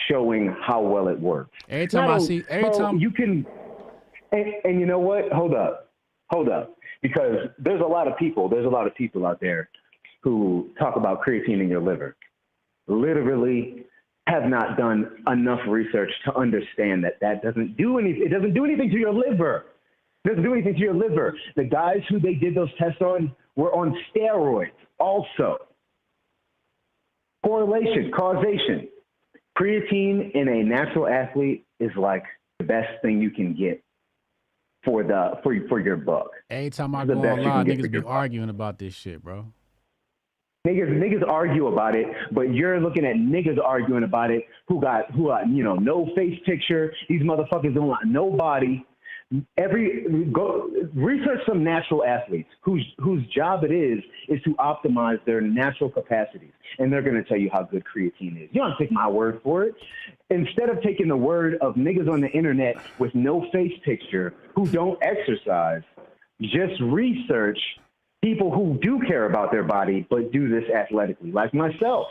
Speaker 18: showing how well it works.
Speaker 2: Every time
Speaker 18: you can, and you know what? Hold up, because there's a lot of people out there who talk about creatine in your liver, literally have not done enough research to understand that doesn't do anything. It doesn't do anything to your liver. It doesn't do anything to your liver. The guys who they did those tests on were on steroids also. Correlation, causation. Creatine in a natural athlete is like the best thing you can get for your buck.
Speaker 2: Every time I go online, niggas be arguing about this shit, bro.
Speaker 18: Niggas argue about it, but you're looking at niggas arguing about it who got no face picture. These motherfuckers don't want no body. Research some natural athletes whose job it is to optimize their natural capacities, and they're going to tell you how good creatine is. You don't take my word for it. Instead of taking the word of niggas on the internet with no face picture who don't exercise, just research people who do care about their body but do this athletically, like myself.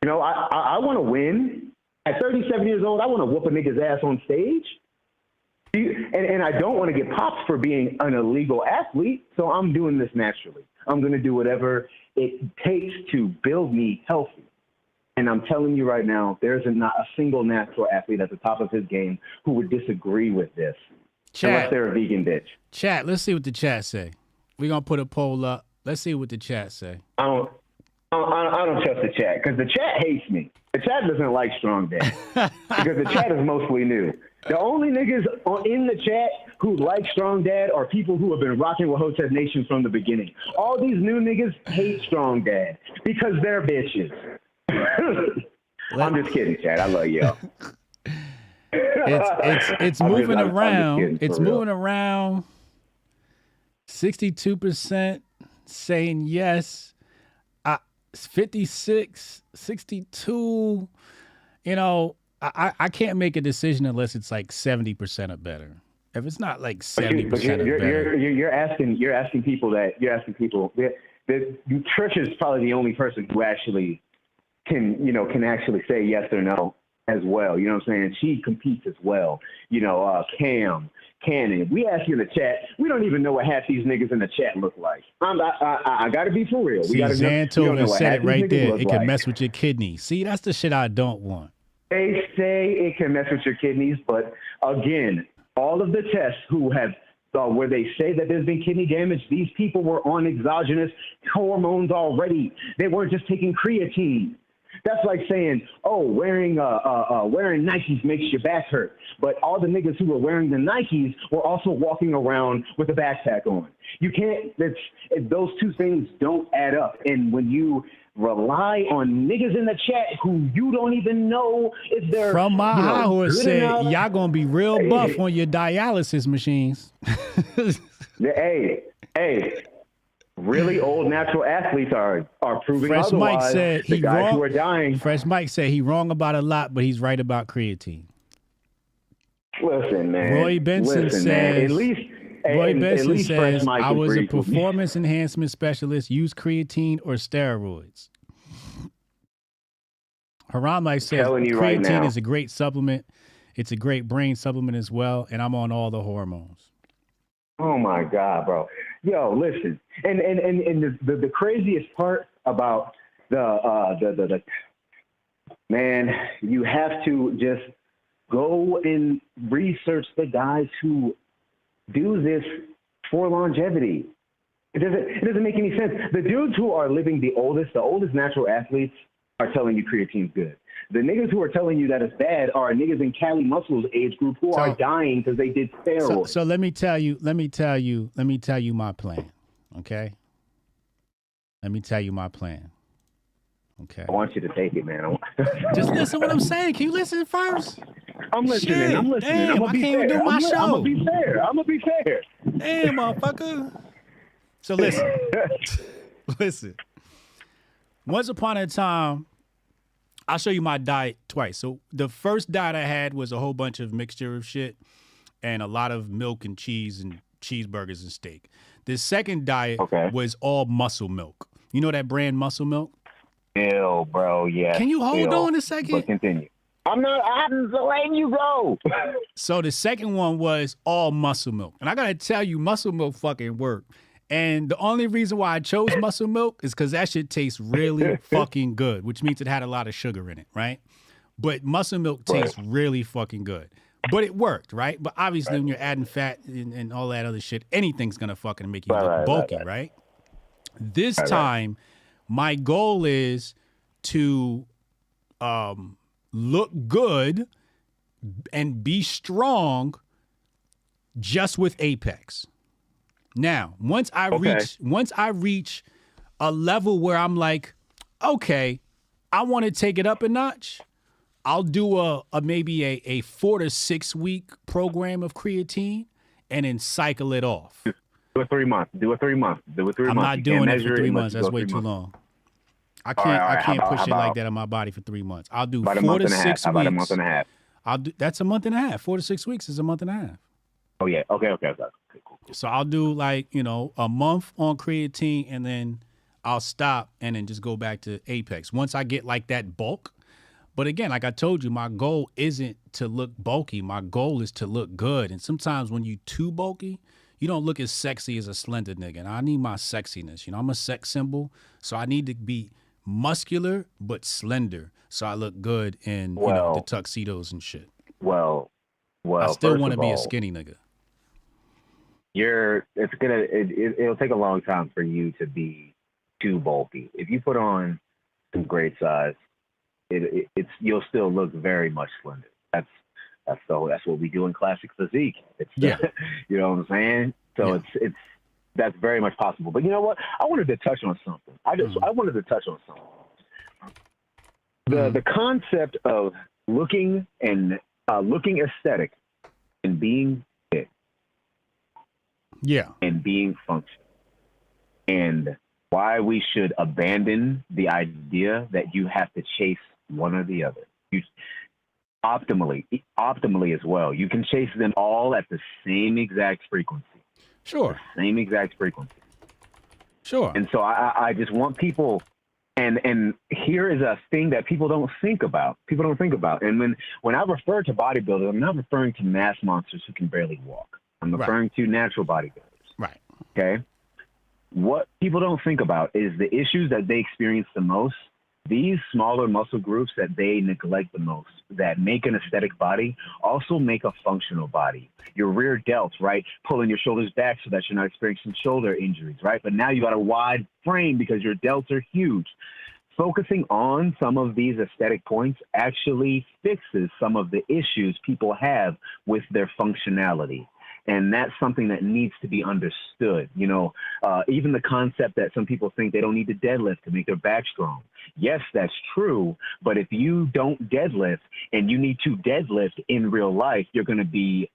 Speaker 18: You know, I want to win. At 37 years old, I want to whoop a nigga's ass on stage. And I don't want to get popped for being an illegal athlete, so I'm doing this naturally. I'm going to do whatever it takes to build me healthy. And I'm telling you right now, there's not a single natural athlete at the top of his game who would disagree with this. Unless they're a vegan bitch.
Speaker 2: Chat, let's see what the chat say. We're going to put a poll up. Let's see what the chat say.
Speaker 18: I don't trust the chat because the chat hates me. The chat doesn't like Strong Dad because the chat is mostly new. The only niggas in the chat who like Strong Dad are people who have been rocking with Hotep Nation from the beginning. All these new niggas hate Strong Dad because they're bitches. I'm just kidding, Chad. I love y'all.
Speaker 2: It's moving around. It's moving around. 62% saying yes. 56, 62. You know, I can't make a decision unless it's like 70% or better. If it's not like 70% or better,
Speaker 18: you're asking people that Trish is probably the only person who actually can actually say yes or no as well. You know what I'm saying? She competes as well. You know, Cam, Cannon. We ask you in the chat. We don't even know what half these niggas in the chat look like. I got to be for real.
Speaker 2: See, Xantov said it right there. It can mess with your kidneys. See, that's the shit I don't want.
Speaker 18: They say it can mess with your kidneys, but again, all of the tests who have where they say that there's been kidney damage, these people were on exogenous hormones already. They weren't just taking creatine. That's like saying, oh, wearing Nikes makes your back hurt. But all the niggas who were wearing the Nikes were also walking around with a backpack on. You can't, those two things don't add up. And when you rely on niggas in the chat who you don't even know if they're
Speaker 2: from my high horse said
Speaker 18: enough,
Speaker 2: y'all gonna be real buff on your dialysis machines.
Speaker 18: hey, really old natural athletes are proving
Speaker 2: Fresh
Speaker 18: otherwise.
Speaker 2: Mike said
Speaker 18: the
Speaker 2: he
Speaker 18: guys
Speaker 2: wrong.
Speaker 18: Who are dying.
Speaker 2: Fresh Mike said he wrong about a lot, but he's right about creatine.
Speaker 18: Listen, man.
Speaker 2: Roy Benson says.
Speaker 18: Man, at least
Speaker 2: says
Speaker 18: Mike
Speaker 2: I was a
Speaker 18: agrees with me.
Speaker 2: performance enhancement specialist. Use creatine or steroids. Haram Mike says
Speaker 18: Telling you right
Speaker 2: creatine
Speaker 18: now.
Speaker 2: is a great supplement. It's a great brain supplement as well, and I'm on all the hormones.
Speaker 18: Oh my God, bro. Yo, listen. And the craziest part about the man, you have to just go and research the guys who do this for longevity. It doesn't make any sense. The dudes who are living the oldest natural athletes are telling you creatine's good. The niggas who are telling you that it's bad are niggas in Cali Muscles age group who are dying because they did steroids.
Speaker 2: So let me tell you my plan. Okay? Let me tell you my plan. Okay.
Speaker 18: I want you to take it, man.
Speaker 2: Just listen what I'm saying. Can you listen first?
Speaker 18: I'm listening.
Speaker 2: Shit,
Speaker 18: I'm listening.
Speaker 2: damn,
Speaker 18: I'm gonna
Speaker 2: I
Speaker 18: be
Speaker 2: can't even
Speaker 18: fair.
Speaker 2: do my show.
Speaker 18: I'm gonna be fair. I'm gonna be fair.
Speaker 2: Damn, motherfucker. So listen. Listen. Once upon a time, I'll show you my diet twice. So the first diet I had was a whole bunch of mixture of shit and a lot of milk and cheese and cheeseburgers and steak. The second diet was all muscle milk. You know that brand Muscle Milk?
Speaker 18: Ew, bro, yeah.
Speaker 2: Can you hold on a second?
Speaker 18: But continue. I'm letting you go.
Speaker 2: So the second one was all muscle milk. And I got to tell you, muscle milk fucking worked. And the only reason why I chose muscle milk is because that shit tastes really fucking good, which means it had a lot of sugar in it, right? But muscle milk tastes really fucking good. But it worked, right? But obviously when you're adding fat and all that other shit, anything's going to fucking make you look bulky, right? This time, my goal is to look good and be strong just with Apex. Now, once I reach a level where I'm like, okay, I want to take it up a notch, I'll do maybe a 4 to 6 week program of creatine and then cycle it off.
Speaker 18: Do a 3 months.
Speaker 2: I'm not doing it for 3 months. That's way too long. I can't push it like that on my body for 3 months. I'll do 4 to 6 weeks.
Speaker 18: About a month and a half.
Speaker 2: That's a month and a half. 4 to 6 weeks is a month and a half.
Speaker 18: Oh yeah. Okay. Cool.
Speaker 2: So I'll do like, a month on creatine and then I'll stop and then just go back to Apex once I get like that bulk. But again, like I told you, my goal isn't to look bulky. My goal is to look good. And sometimes when you too bulky, you don't look as sexy as a slender nigga. And I need my sexiness. I'm a sex symbol. So I need to be muscular but slender. So I look good in the tuxedos and shit.
Speaker 19: Well,
Speaker 2: I still want to be a skinny nigga.
Speaker 19: It'll take a long time for you to be too bulky. If you put on some great size, you'll still look very much slender. That's what we do in classic physique. You know what I'm saying? So that's very much possible. But you know what? I wanted to touch on something. I wanted to touch on something. The concept of looking aesthetic and being fit.
Speaker 2: Yeah.
Speaker 19: And being functional. And why we should abandon the idea that you have to chase one or the other. Optimally as well. You can chase them all at the same exact frequency.
Speaker 2: Sure.
Speaker 19: The same exact frequency.
Speaker 2: Sure.
Speaker 19: And so I just want people, and here is a thing that people don't think about. And when I refer to bodybuilders, I'm not referring to mass monsters who can barely walk. I'm referring to natural bodybuilders.
Speaker 2: Right.
Speaker 19: Okay. What people don't think about is the issues that they experience the most. These smaller muscle groups that they neglect the most, that make an aesthetic body, also make a functional body. Your rear delts, right? Pulling your shoulders back so that you're not experiencing shoulder injuries, right? But now you got a wide frame because your delts are huge. Focusing on some of these aesthetic points actually fixes some of the issues people have with their functionality. And that's something that needs to be understood. Even the concept that some people think they don't need to deadlift to make their back strong. Yes, that's true. But if you don't deadlift and you need to deadlift in real life, you're going to be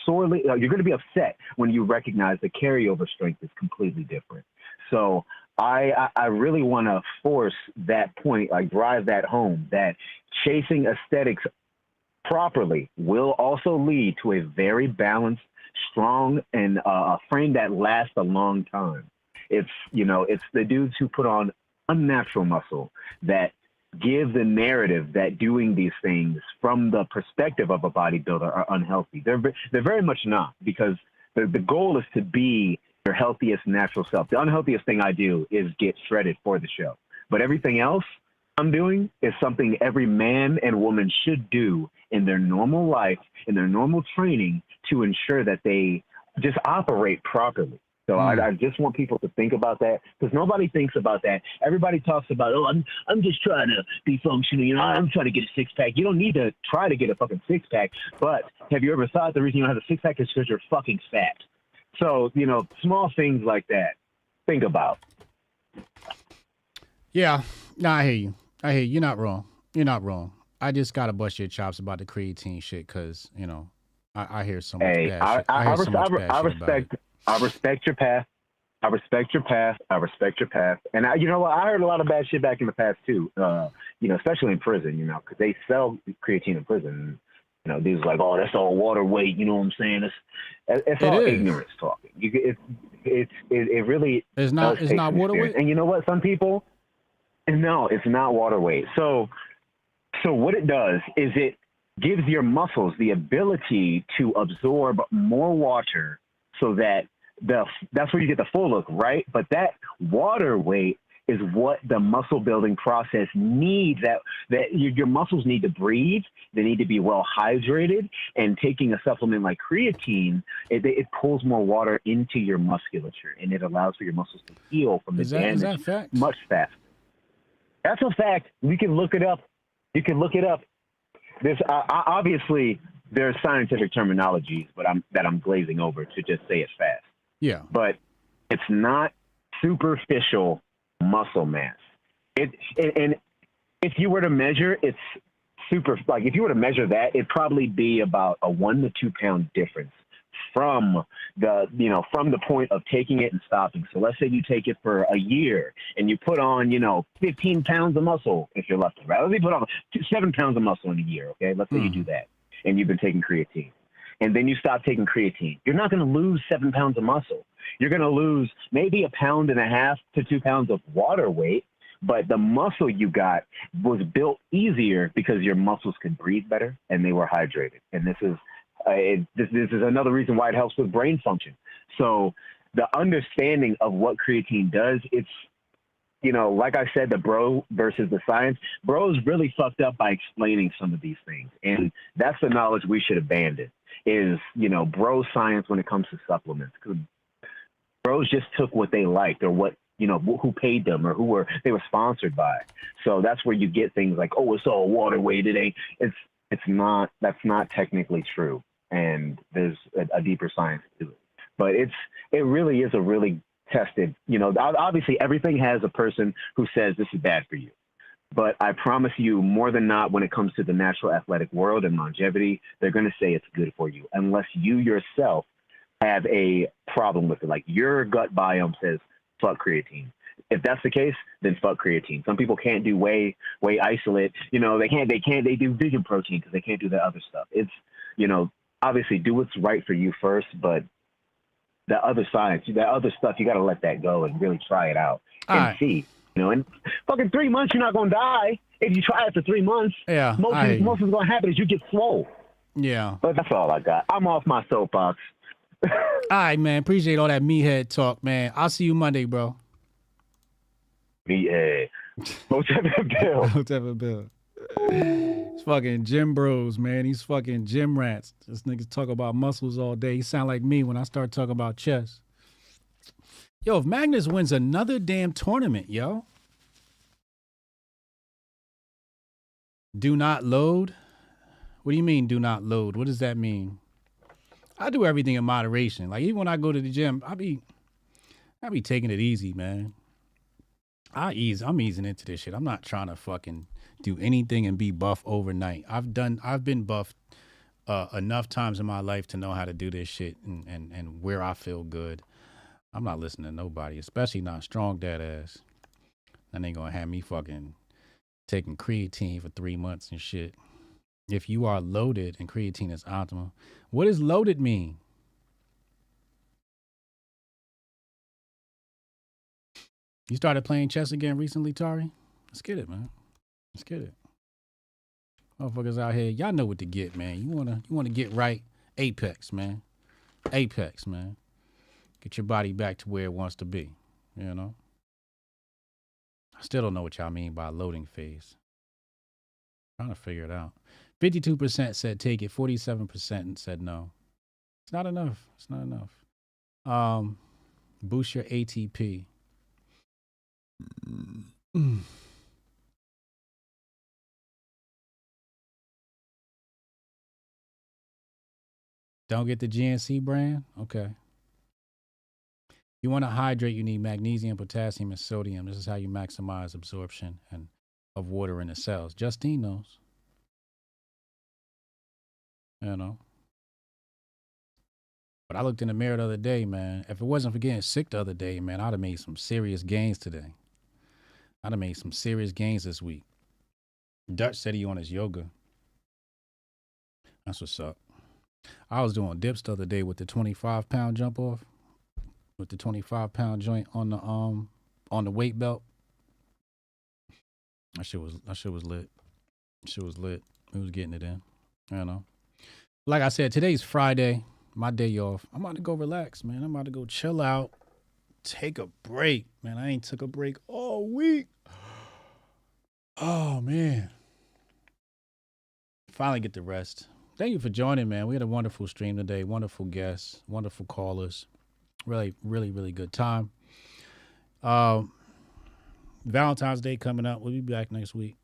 Speaker 19: upset when you recognize the carryover strength is completely different. So I really want to force that point, like drive that home, that chasing aesthetics properly will also lead to a very balanced, strong, and a frame that lasts a long time. It's the dudes who put on unnatural muscle that give the narrative that doing these things from the perspective of a bodybuilder are unhealthy. They're very much not, because the goal is to be your healthiest natural self. The unhealthiest thing I do is get shredded for the show. But everything else I'm doing is something every man and woman should do in their normal life, in their normal training, to ensure that they just operate properly. So I just want people to think about that, because nobody thinks about that. Everybody talks about, I'm just trying to be functional. I'm trying to get a six-pack. You don't need to try to get a fucking six-pack. But have you ever thought the reason you don't have a six-pack is because you're fucking fat? So, small things like that, think about.
Speaker 2: Yeah. No, I hear you. You're not wrong. I just got to bust your chops about the creatine shit because, I hear so much bad shit.
Speaker 19: I respect your path. I respect your path. And I heard a lot of bad shit back in the past too. Especially in prison, because they sell creatine in prison. Dudes like, oh, that's all water weight. You know what I'm saying? It's all ignorance talking. It really
Speaker 2: it's not water weight.
Speaker 19: And you know what? Some people, no, it's not water weight. So what it does is it gives your muscles the ability to absorb more water, so that that's where you get the full look, right? But that water weight is what the muscle building process needs. That your muscles need to breathe. They need to be well hydrated. And taking a supplement like creatine, it pulls more water into your musculature, and it allows for your muscles to heal from the damage
Speaker 2: is that fact?
Speaker 19: Much faster. That's a fact. You can look it up. There's obviously there's scientific terminologies, but I'm glazing over to just say it fast.
Speaker 2: Yeah.
Speaker 19: But it's not superficial muscle mass. And if you were to measure, it's if you were to measure that, it'd probably be about a 1 to 2 pound difference from the point of taking it and stopping. So let's say you take it for a year and you put on, 15 pounds of muscle if you're lucky, right? Let's say you put on 7 pounds of muscle in a year, okay? Let's say you do that and you've been taking creatine. and then you stop taking creatine, you're not going to lose 7 pounds of muscle. You're going to lose maybe 1.5 to 2 pounds of water weight, but the muscle you got was built easier because your muscles could breathe better and they were hydrated. And this is another reason why it helps with brain function. So the understanding of what creatine does, it's, like I said, the bro versus the science. Bro's really fucked up by explaining some of these things. And that's the knowledge we should abandon is, bro science when it comes to supplements. 'Cause bros just took what they liked or what, who paid them or they were sponsored by. So that's where you get things like, oh, it's all water weighted. That's not technically true. And there's a deeper science to it. But it really is a really tested, obviously everything has a person who says this is bad for you. But I promise you, more than not, when it comes to the natural athletic world and longevity, they're going to say it's good for you, unless you yourself have a problem with it. Like your gut biome says, fuck creatine. If that's the case, then fuck creatine. Some people can't do whey isolate. They do vegan protein because they can't do the other stuff. It's, obviously do what's right for you first, but the other science, that other stuff, you got to let that go and really try it out and see. In fucking 3 months, you're not going to die. If you try it for 3 months, most is going to happen is you get swole.
Speaker 2: Yeah.
Speaker 19: But that's all I got. I'm off my soapbox.
Speaker 2: All right, man. Appreciate all that meathead talk, man. I'll see you Monday, bro.
Speaker 19: Meathead.
Speaker 2: Hotep Bill. It's fucking gym bros, man. These fucking gym rats. This niggas talk about muscles all day. He sound like me when I start talking about chest. Yo, if Magnus wins another damn tournament, yo. Do not load? What do you mean do not load? What does that mean? I do everything in moderation. Like even when I go to the gym, I be taking it easy, man. I'm easing into this shit. I'm not trying to fucking do anything and be buff overnight. I've been buffed enough times in my life to know how to do this shit and where I feel good. I'm not listening to nobody, especially not strong dad ass. That ain't gonna have me fucking taking creatine for 3 months and shit. If you are loaded and creatine is optimal, what does loaded mean? You started playing chess again recently, Tari? Let's get it, man. Let's get it. Motherfuckers out here, y'all know what to get, man. You wanna get right. Apex, man. Apex, man. Get your body back to where it wants to be. I still don't know what y'all mean by loading phase. Trying to figure it out. 52% said take it. 47% said no. It's not enough. It's not enough. Boost your ATP. Don't get the GNC brand? Okay. You want to hydrate, you need magnesium, potassium, and sodium. This is how you maximize absorption of water in the cells. Justine knows. But I looked in the mirror the other day, man. If it wasn't for getting sick the other day, man, I'd have made some serious gains today. I'd have made some serious gains this week. Dutch said he on his yoga. That's what's up. I was doing dips the other day with the 25-pound jump off. With the 25-pound joint on the weight belt. That shit was lit. Shit was lit. We was getting it in. Like I said, today's Friday, my day off. I'm about to go relax, man. I'm about to go chill out, take a break. Man, I ain't took a break all week. Oh, man. Finally get the rest. Thank you for joining, man. We had a wonderful stream today. Wonderful guests, wonderful callers. Really, really, really good time. Valentine's Day coming up. We'll be back next week.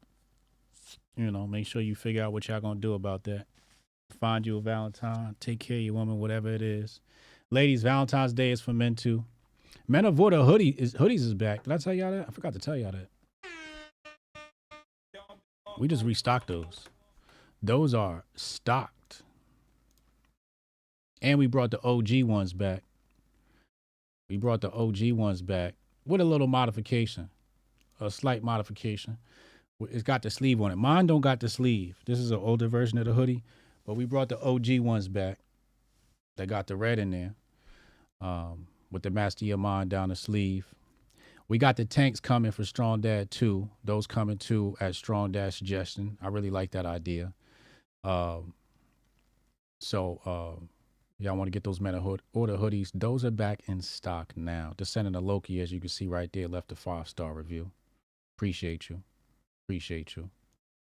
Speaker 2: Make sure you figure out what y'all gonna do about that. Find you a Valentine. Take care of your woman, whatever it is. Ladies, Valentine's Day is for men too. Men of Water hoodies is back. Did I tell y'all that? I forgot to tell y'all that. We just restocked those. Those are stocked. And we brought the OG ones back. With a little modification. A slight modification. It's got the sleeve on it. Mine don't got the sleeve. This is an older version of the hoodie. But we brought the OG ones back. They got the red in there with the Master Your Mind down the sleeve. We got the tanks coming for Strong Dad 2. Those coming too at Strong Dad suggestion. I really like that idea. Y'all want to get those Men of Order hoodies. Those are back in stock now. Descendant of Loki, as you can see right there, left a 5-star review. Appreciate you. Appreciate you.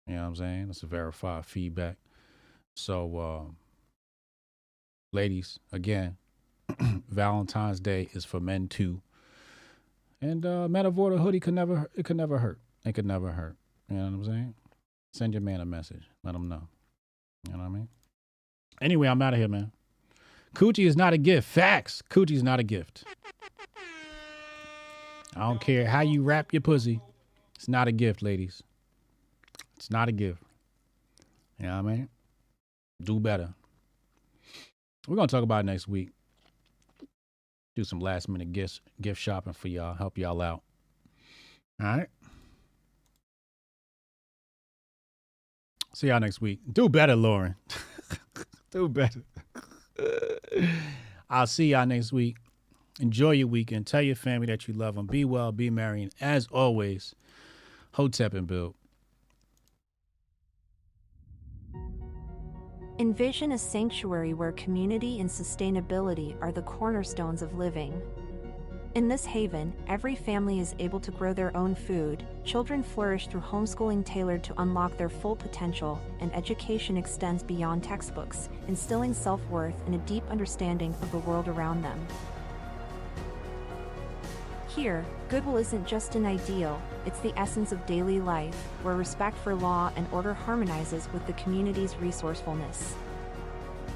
Speaker 2: You know what I'm saying? That's a verified feedback. So, ladies, again, Valentine's Day is for men too. And Men of Order hoodie could never hurt. It could never hurt. You know what I'm saying? Send your man a message. Let him know. You know what I mean? Anyway, I'm out of here, man. Coochie is not a gift. Facts. Coochie is not a gift. I don't care how you wrap your pussy. It's not a gift, ladies. It's not a gift. You know what I mean? Do better. We're going to talk about it next week. Do some last minute gift shopping for y'all. Help y'all out. All right. See y'all next week. Do better, Lauren. Do better. I'll see y'all next week. Enjoy your weekend. Tell your family that you love them. Be well, be merry. And as always, Hotep and Build.
Speaker 1: Envision a sanctuary where community and sustainability are the cornerstones of living. In this haven, every family is able to grow their own food, children flourish through homeschooling tailored to unlock their full potential, and education extends beyond textbooks, instilling self-worth and a deep understanding of the world around them. Here, goodwill isn't just an ideal, it's the essence of daily life, where respect for law and order harmonizes with the community's resourcefulness.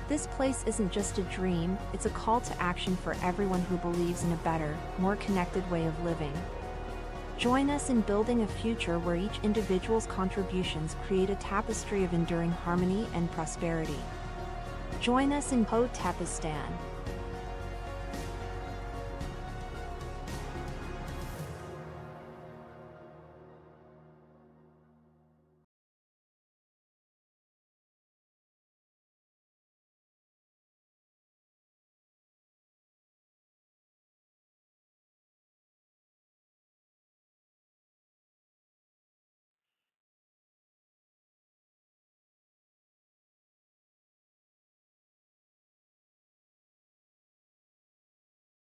Speaker 1: This place isn't just a dream, it's a call to action for everyone who believes in a better, more connected way of living. Join us in building a future where each individual's contributions create a tapestry of enduring harmony and prosperity. Join us in Hotepistan.